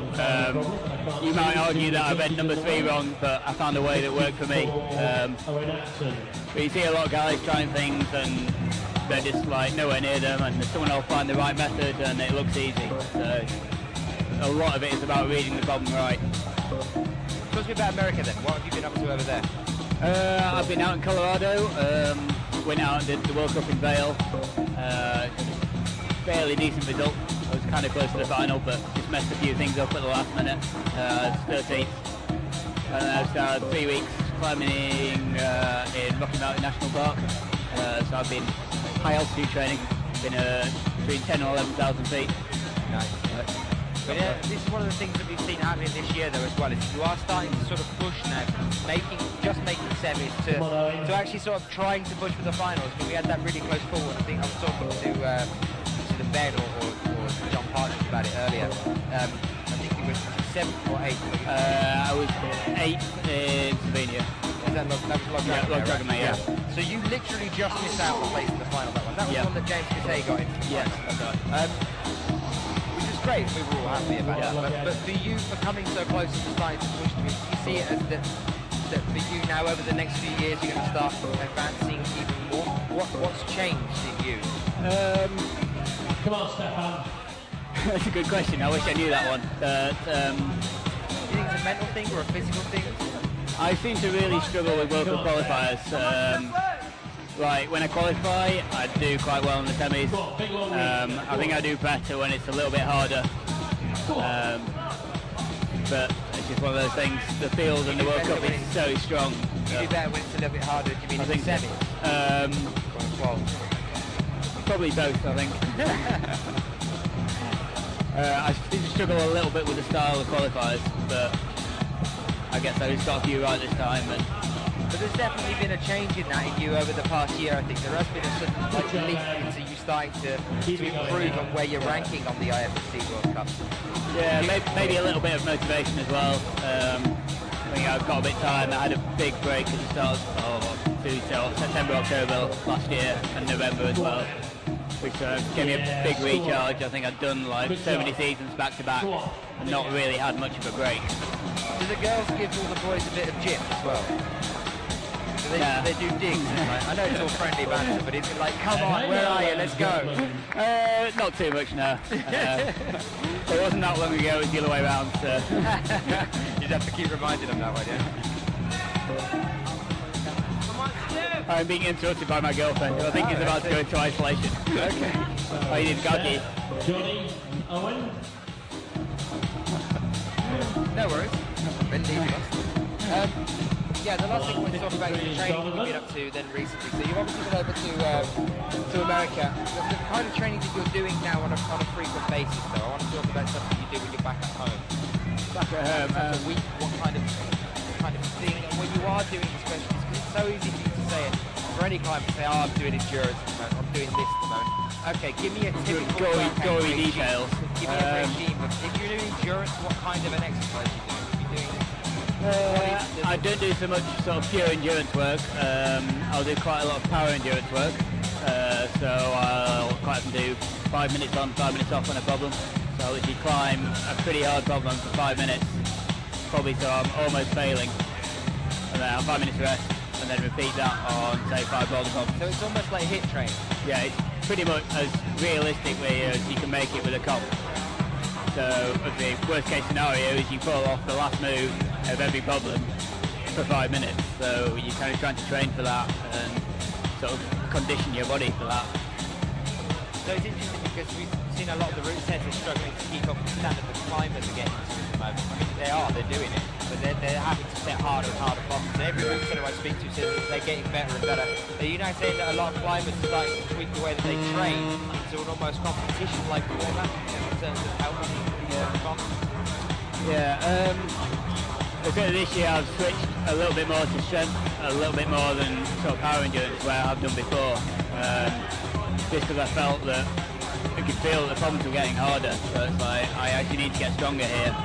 You might argue that I read number 3 wrong, but I found a way that worked for me. But you see a lot of guys trying things and they're just like nowhere near them, and someone will find the right method and it looks easy. So a lot of it is about reading the problem right. Talk to me about America then. What have you been up to over there? I've been out in Colorado, went out and did the World Cup in Vail. Fairly decent result. I was kind of close to the final, but just messed a few things up at the last minute. 13th. And I've started 3 weeks climbing in Rocky Mountain National Park. So I've been high altitude training, been between 10 and 11,000 feet. Nice. But this is one of the things that we've seen happening this year though as well, is you are starting to sort of push now, making semis to actually sort of trying to push for the finals. But we had that really close call, and I think I was talking to Ben or John Partridge about it earlier. I think it was 7th or 8th. I was 8th in Slovenia. That was Log Dragon, yeah. So you literally just missed out on placing the final that one. That was the one that James Cathay got into. Yeah, that's right. Which is great. We were all happy about that. But for you, for coming so close to starting to push, do you see it as that for you now over the next few years you're going to start advancing even more? What's changed in you? Come on, Stefan. That's a good question. I wish I knew that one. Do you think it's a mental thing or a physical thing? I seem to really struggle with World Cup qualifiers. Like when I qualify, I do quite well in the semis. I think I do better when it's a little bit harder. But it's just one of those things. The field and the World Cup is so strong. You do better when it's a little bit harder. Do you mean in the semis? Probably both, I think. I seem to struggle a little bit with the style of qualifiers, but I guess I just got a few right this time. But there's definitely been a change in that in you over the past year. I think there has been a sudden leap into you starting to improve on where you're ranking on the IFSC World Cup. Yeah, maybe a little bit of motivation as well. I think I got a bit tired. I had a big break at the start of September, October last year, and November as well, which gave me a big recharge. I think I'd done like so many seasons back to back and not really had much of a break. Do the girls give all the boys a bit of gym as well? Do they do digs? I know it's all friendly banter, but it's like, come on, where are you? Let's go. Not too much, no. It wasn't that long ago, it was the other way around, so. You'd have to keep reminding them that way, yeah? I'm being interrupted by my girlfriend, who I think is about to go into isolation. Okay. Oh, you did Gaggy. Johnny Owen. No worries. Been leaving us. Yeah, the last thing I want to talk about is the training you've been up to then recently. So you've obviously been over to America. The kind of training that you're doing now on a frequent basis, though, I want to talk about stuff that you do when you're back at home. Back at home. A week, what kind of thing, and when you are doing these questions, because it's so easy for you to say it. For any climber to say, oh, I'm doing endurance at the moment, I'm doing this at the moment. Okay, give me a typical gory details. Give me a regime. If you're doing endurance, what kind of an exercise are you doing? I don't do so much sort of pure endurance work. I'll do quite a lot of power endurance work. So I'll quite often do 5 minutes on, 5 minutes off on a problem. So I'll literally climb a pretty hard problem for 5 minutes, probably so I'm almost failing. And then I'll 5 minutes rest, and then repeat that on, say, 5 boulder problems. So it's almost like HIIT training? Yeah, it's pretty much as realistically as you can make it with a comp. So the worst case scenario is you fall off the last move of every problem for 5 minutes. So you're kind of trying to train for that and sort of condition your body for that. So it's interesting because we've seen a lot of the route setters struggling to keep up with the standard the climbers are getting to at the moment. I mean, they're doing it, but they're having to set harder and harder bumps. And every route setter I speak to says that they're getting better and better. Are you now saying that a lot of climbers are starting to tweak the way that they train into an almost competition-like format in terms of helping the bumps? Yeah, so this year I've switched a little bit more to strength, a little bit more than sort of power endurance where I've done before. Just because I felt that I could feel that the problems were getting harder, so it's like I actually need to get stronger here.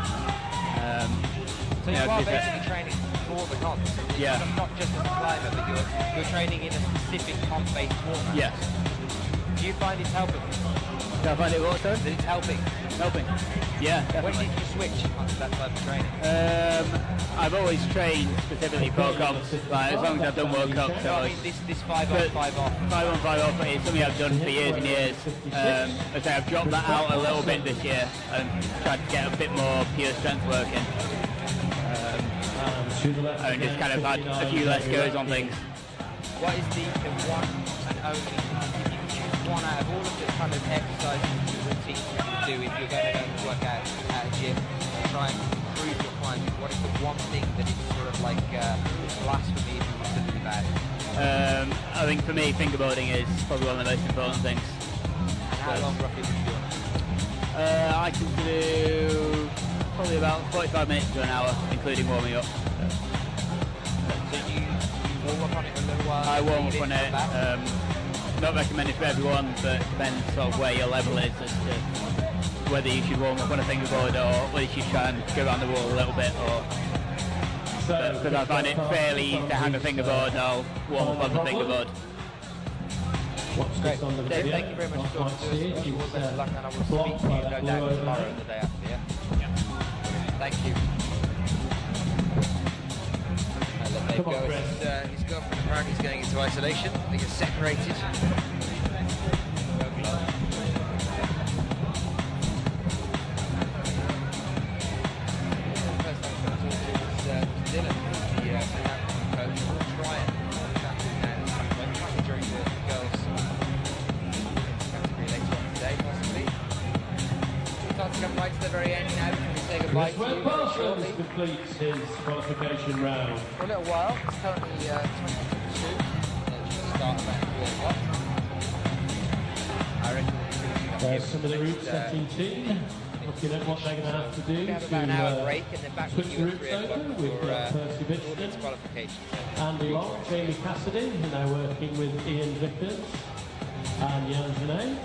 So you are basically training for the comp? Yeah. Not just as a climber, but you're training in a specific comp-based format? Yes. Do you find it's helping? Do I find it what, sir? That it's helping? Helping. Yeah, definitely. When did you switch onto that type of training? I've always trained specifically for comps, like, as long as I've done World Cups. No, I mean this 5 on 5 off. 5 on 5 off is something I've done for years and years. I say I've dropped that out a little bit this year and tried to get a bit more pure strength working. And just kind of had a few less goes on things. What is the one and only, if you could choose one out of all of the kind of exercises and routines you can do if you're going to go and work out at a gym and try and improve your climbing, what is the one thing that is sort of like blasphemy if you were to do that? I think for me, fingerboarding is probably one of the most important things. And how long roughly would you do it? I can do probably about 45 minutes to an hour, including warming up. So you warm up on it for a little while? I warm up on it. Not recommended for everyone, but it depends sort of where your level is as to whether you should warm up on a fingerboard or whether you should try and go around the wall a little bit. Or because I find it fairly easy to hang a fingerboard, I'll warm up on the fingerboard. Great. Dave, thank you very much for talking to us. Wish you all the best of luck, and I will speak to you no doubt tomorrow and the day after, yeah? Thank you. Let Dave go. His girlfriend apparently is going into isolation. They get separated. Completes his qualification round. For a little while, it's currently 22 to 2. Start about 4 o'clock. I reckon There's some of the route setting team looking at what they're going to have to do we have about an hour break and then back switch with the you routes at 3 o'clock over. We've got Percy for Bitchton, qualifications. Andy Long, Jamie Cassidy, who are now working with Ian Vickers and Jan Genet.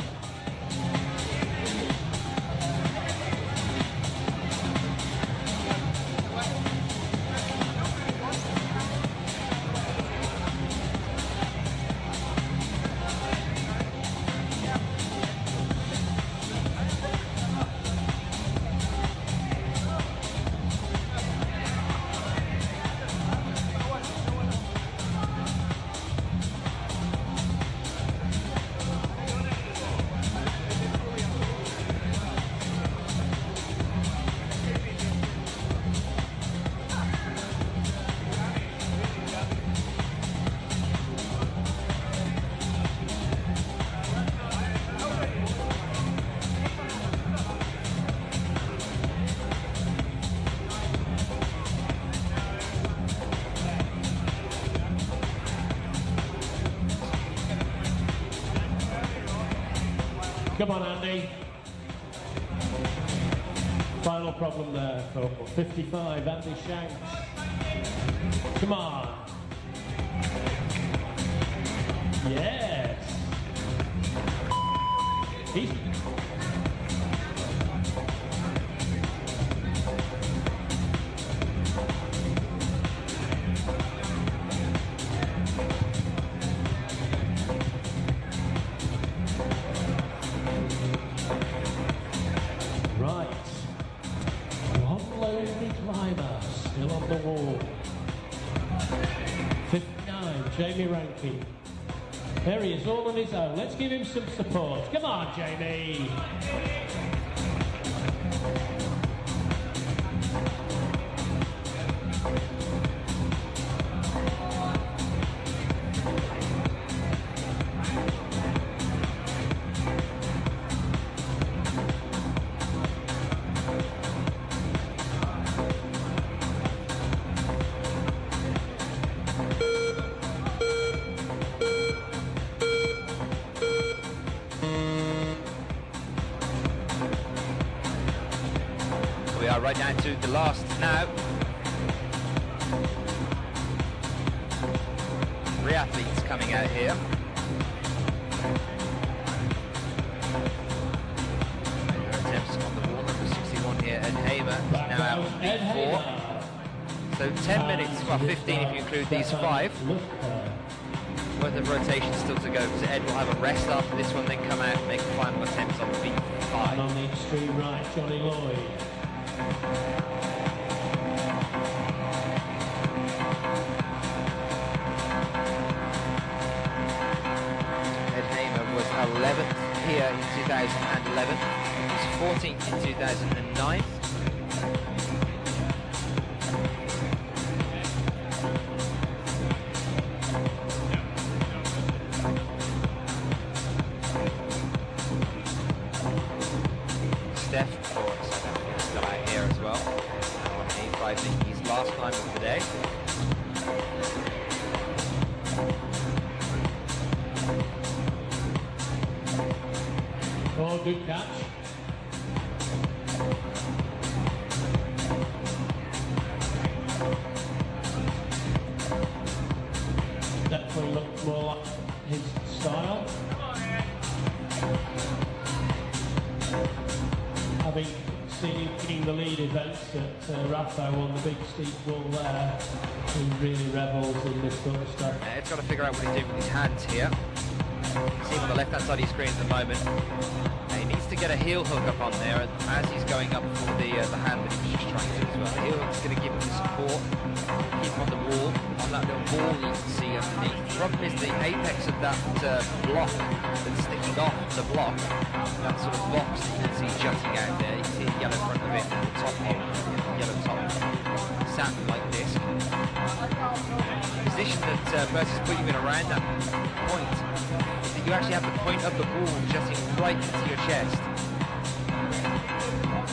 Come on, Andy. Final problem there for 55, Andy Shanks. Come on. Yes. He's... Still on the wall. 59, Jamie Rankin. There he is, all on his own. Let's give him some support. Come on, Jamie. right down to the last now. 3 athletes coming out here. Attempts on the wall, number 61 here, Ed Hamer, now out of beat 4. So 10 minutes, well 15 if you include these 5. Worth of rotation still to go, so Ed will have a rest after this one, then come out and make final attempts on beat 5. And on the extreme right, Johnny Lloyd. Ed Hamer was 11th here in 2011. He was 14th in 2009. Steph, of course, still out here as well. On A5, I think he's last climb of the day. Oh, good catch. Definitely looked more like his style. Having seen him winning the lead events at Rafa on the big steep wall there, he really revels in this sort of stuff. Ed's got to figure out what he's doing with his hands here. You can see him on the left-hand side of your screen at the moment. He needs to get a heel hook up on there as he's going up for the hand that he's just trying to do as well. The heel hook's going to give him the support, keep him on the wall, on that little ball you can see underneath. The problem is the apex of that block that's sticking off the block, that sort of box that you can see jutting out there. You can see the yellow front of it, the top hole, the yellow top, satin like this. The position that Mercer's put you in around that point, that you actually have the point of the ball jutting right into your chest.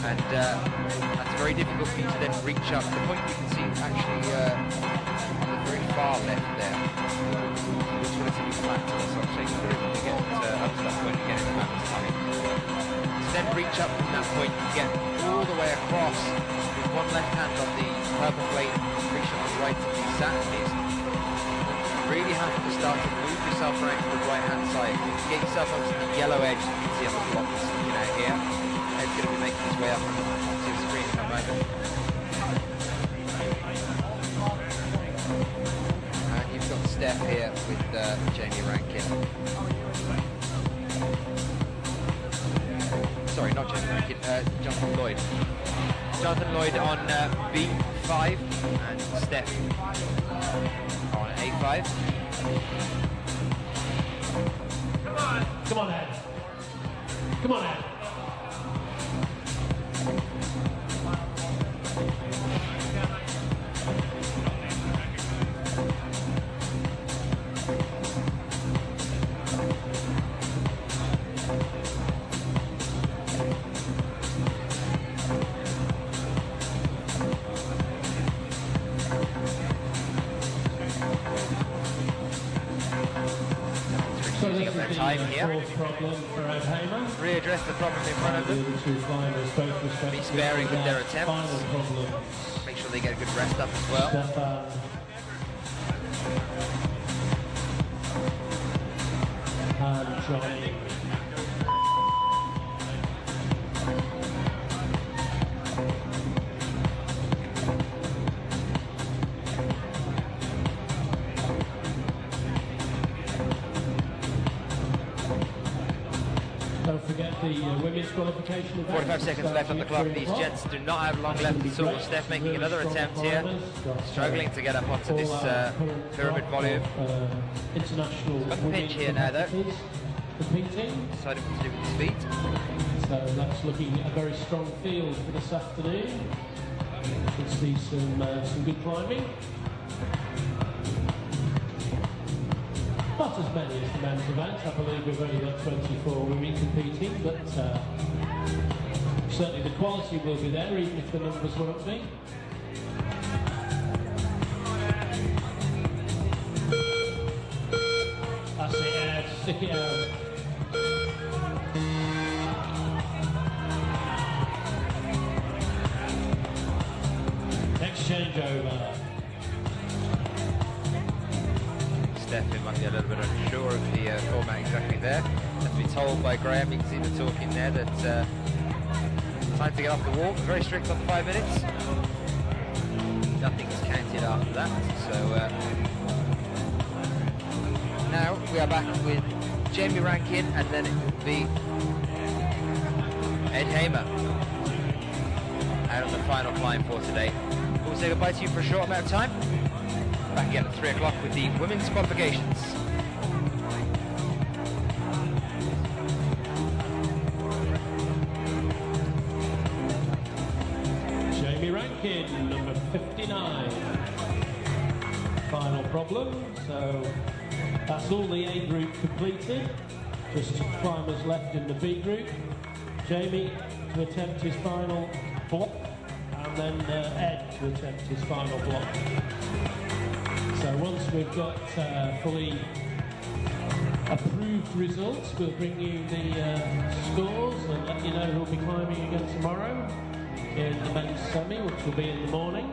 And that's very difficult for you to then reach up. The point you can see actually on the very far left there, which is relatively flat to us, I'll shake through to get up to that point again in the mountain's time. To then reach up from that point, you get all the way across with one left hand on the purple plate and reach on the right of the satin piece. You really have to start to move yourself around to the right hand side. Get yourself onto the yellow edge that you can see on the block that's sticking out here. Ed's going to be making his way up onto the screen in a moment. And you've got Steph here with Jamie Rankin. Sorry, not Jamie Rankin, Jonathan Lloyd. Jonathan Lloyd on B5 and Steph on A5. Come on, Ed. Come on, Ed. Time here. Readdress the problem in front of them. Be sparing with their attempts. Make sure they get a good rest up as well. And Johnny. The women's qualification event. 45 seconds left on the clock. These gents do not have long left at all. Steph making another attempt here. Struggling to get up onto this pyramid volume. International got the pinch here now though. Competing. Decided what to do with his feet. So that's looking a very strong field for this afternoon. Should see some good climbing. Not as many as the men's event. I believe we've only got 24 women competing, but certainly the quality will be there, even if the numbers won't be. That's it, Ed. Stick it out. changeover. Stefan might be a little bit unsure of the format exactly there. Has to be told by Graham, you can see the talking there, that time to get off the walk, very strict on 5 minutes. Nothing is counted after that, so now we are back with Jamie Rankin, and then it will be Ed Hamer out on the final climb for today. We'll say goodbye to you for a short amount of time. Back again at 3 o'clock with the women's qualifications. Jamie Rankin, number 59. Final problem, so that's all the A group completed. Just 2 climbers left in the B group. Jamie to attempt his final block, and then Ed to attempt his final block. So once we've got fully approved results, we'll bring you the scores and let you know who'll be climbing again tomorrow in the men's semi, which will be in the morning.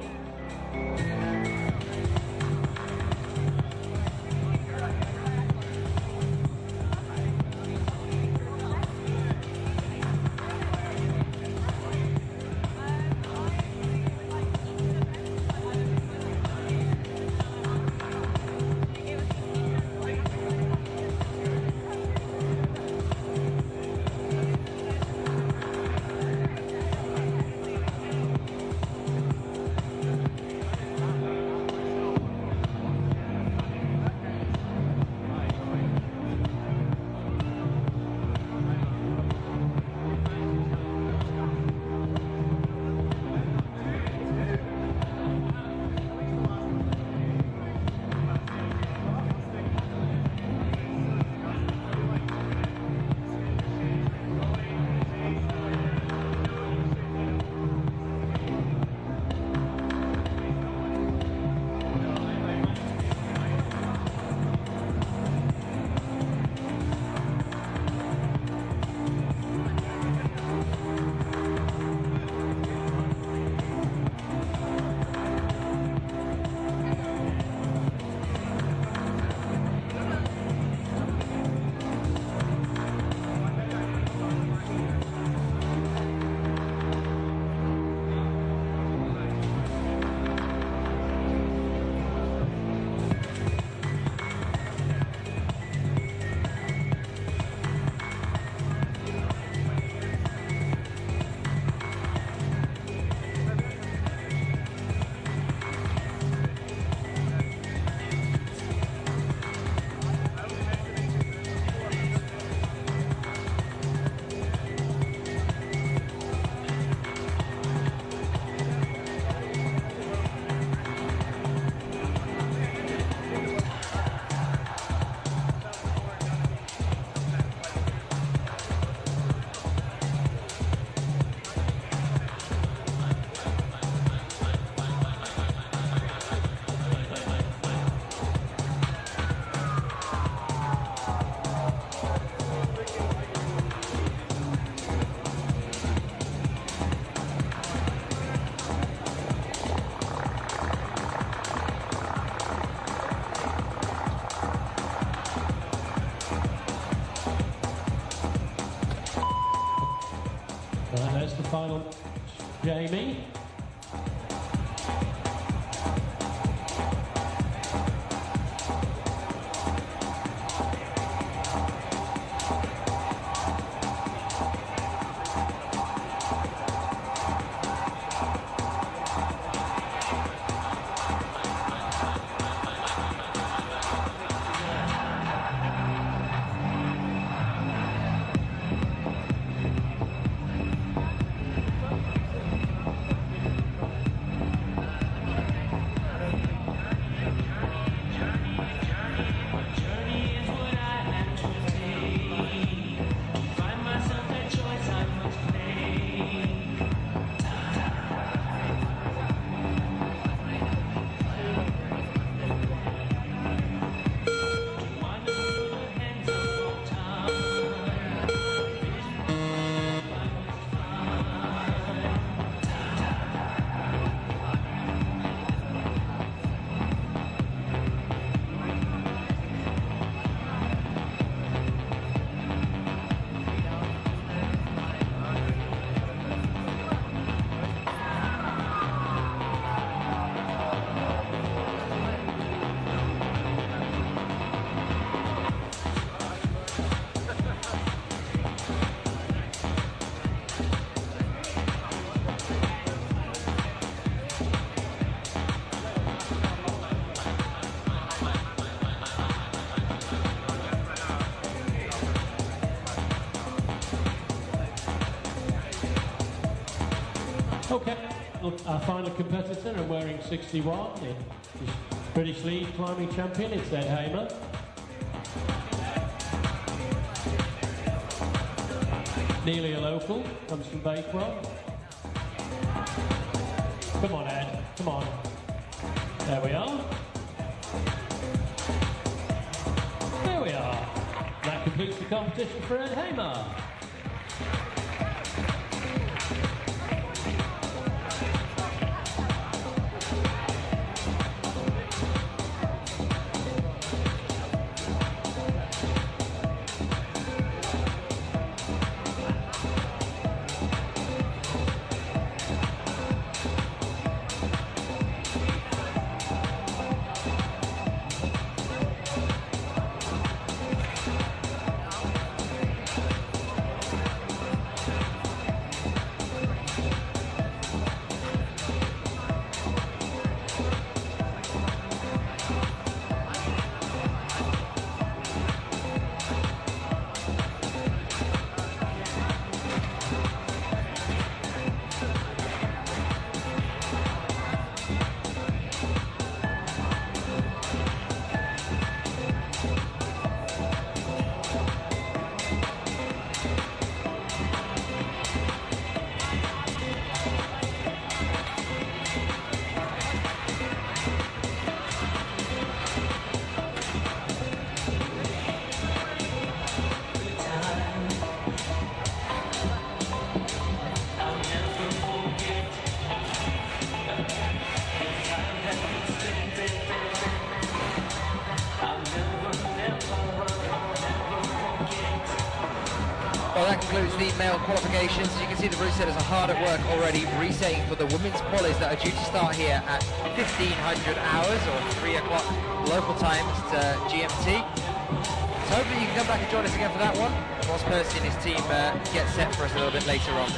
There's the final, Jamie. our final competitor and wearing 61 in British League Climbing Champion, it's Ed Hamer. Nearly a local, comes from Bakewell. Come on, Ed, come on. There we are. There we are. That completes the competition for Ed Hamer. Well, that concludes the male qualifications. You can see the route setters are hard at work already, resetting for the women's qualies that are due to start here at 1500 hours or 3 o'clock local time GMT. So hopefully you can come back and join us again for that one, whilst Percy and his team get set for us a little bit later on.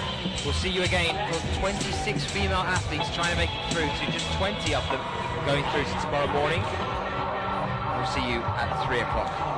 We'll see you again for 26 female athletes trying to make it through to just 20 of them going through to tomorrow morning. We'll see you at 3 o'clock.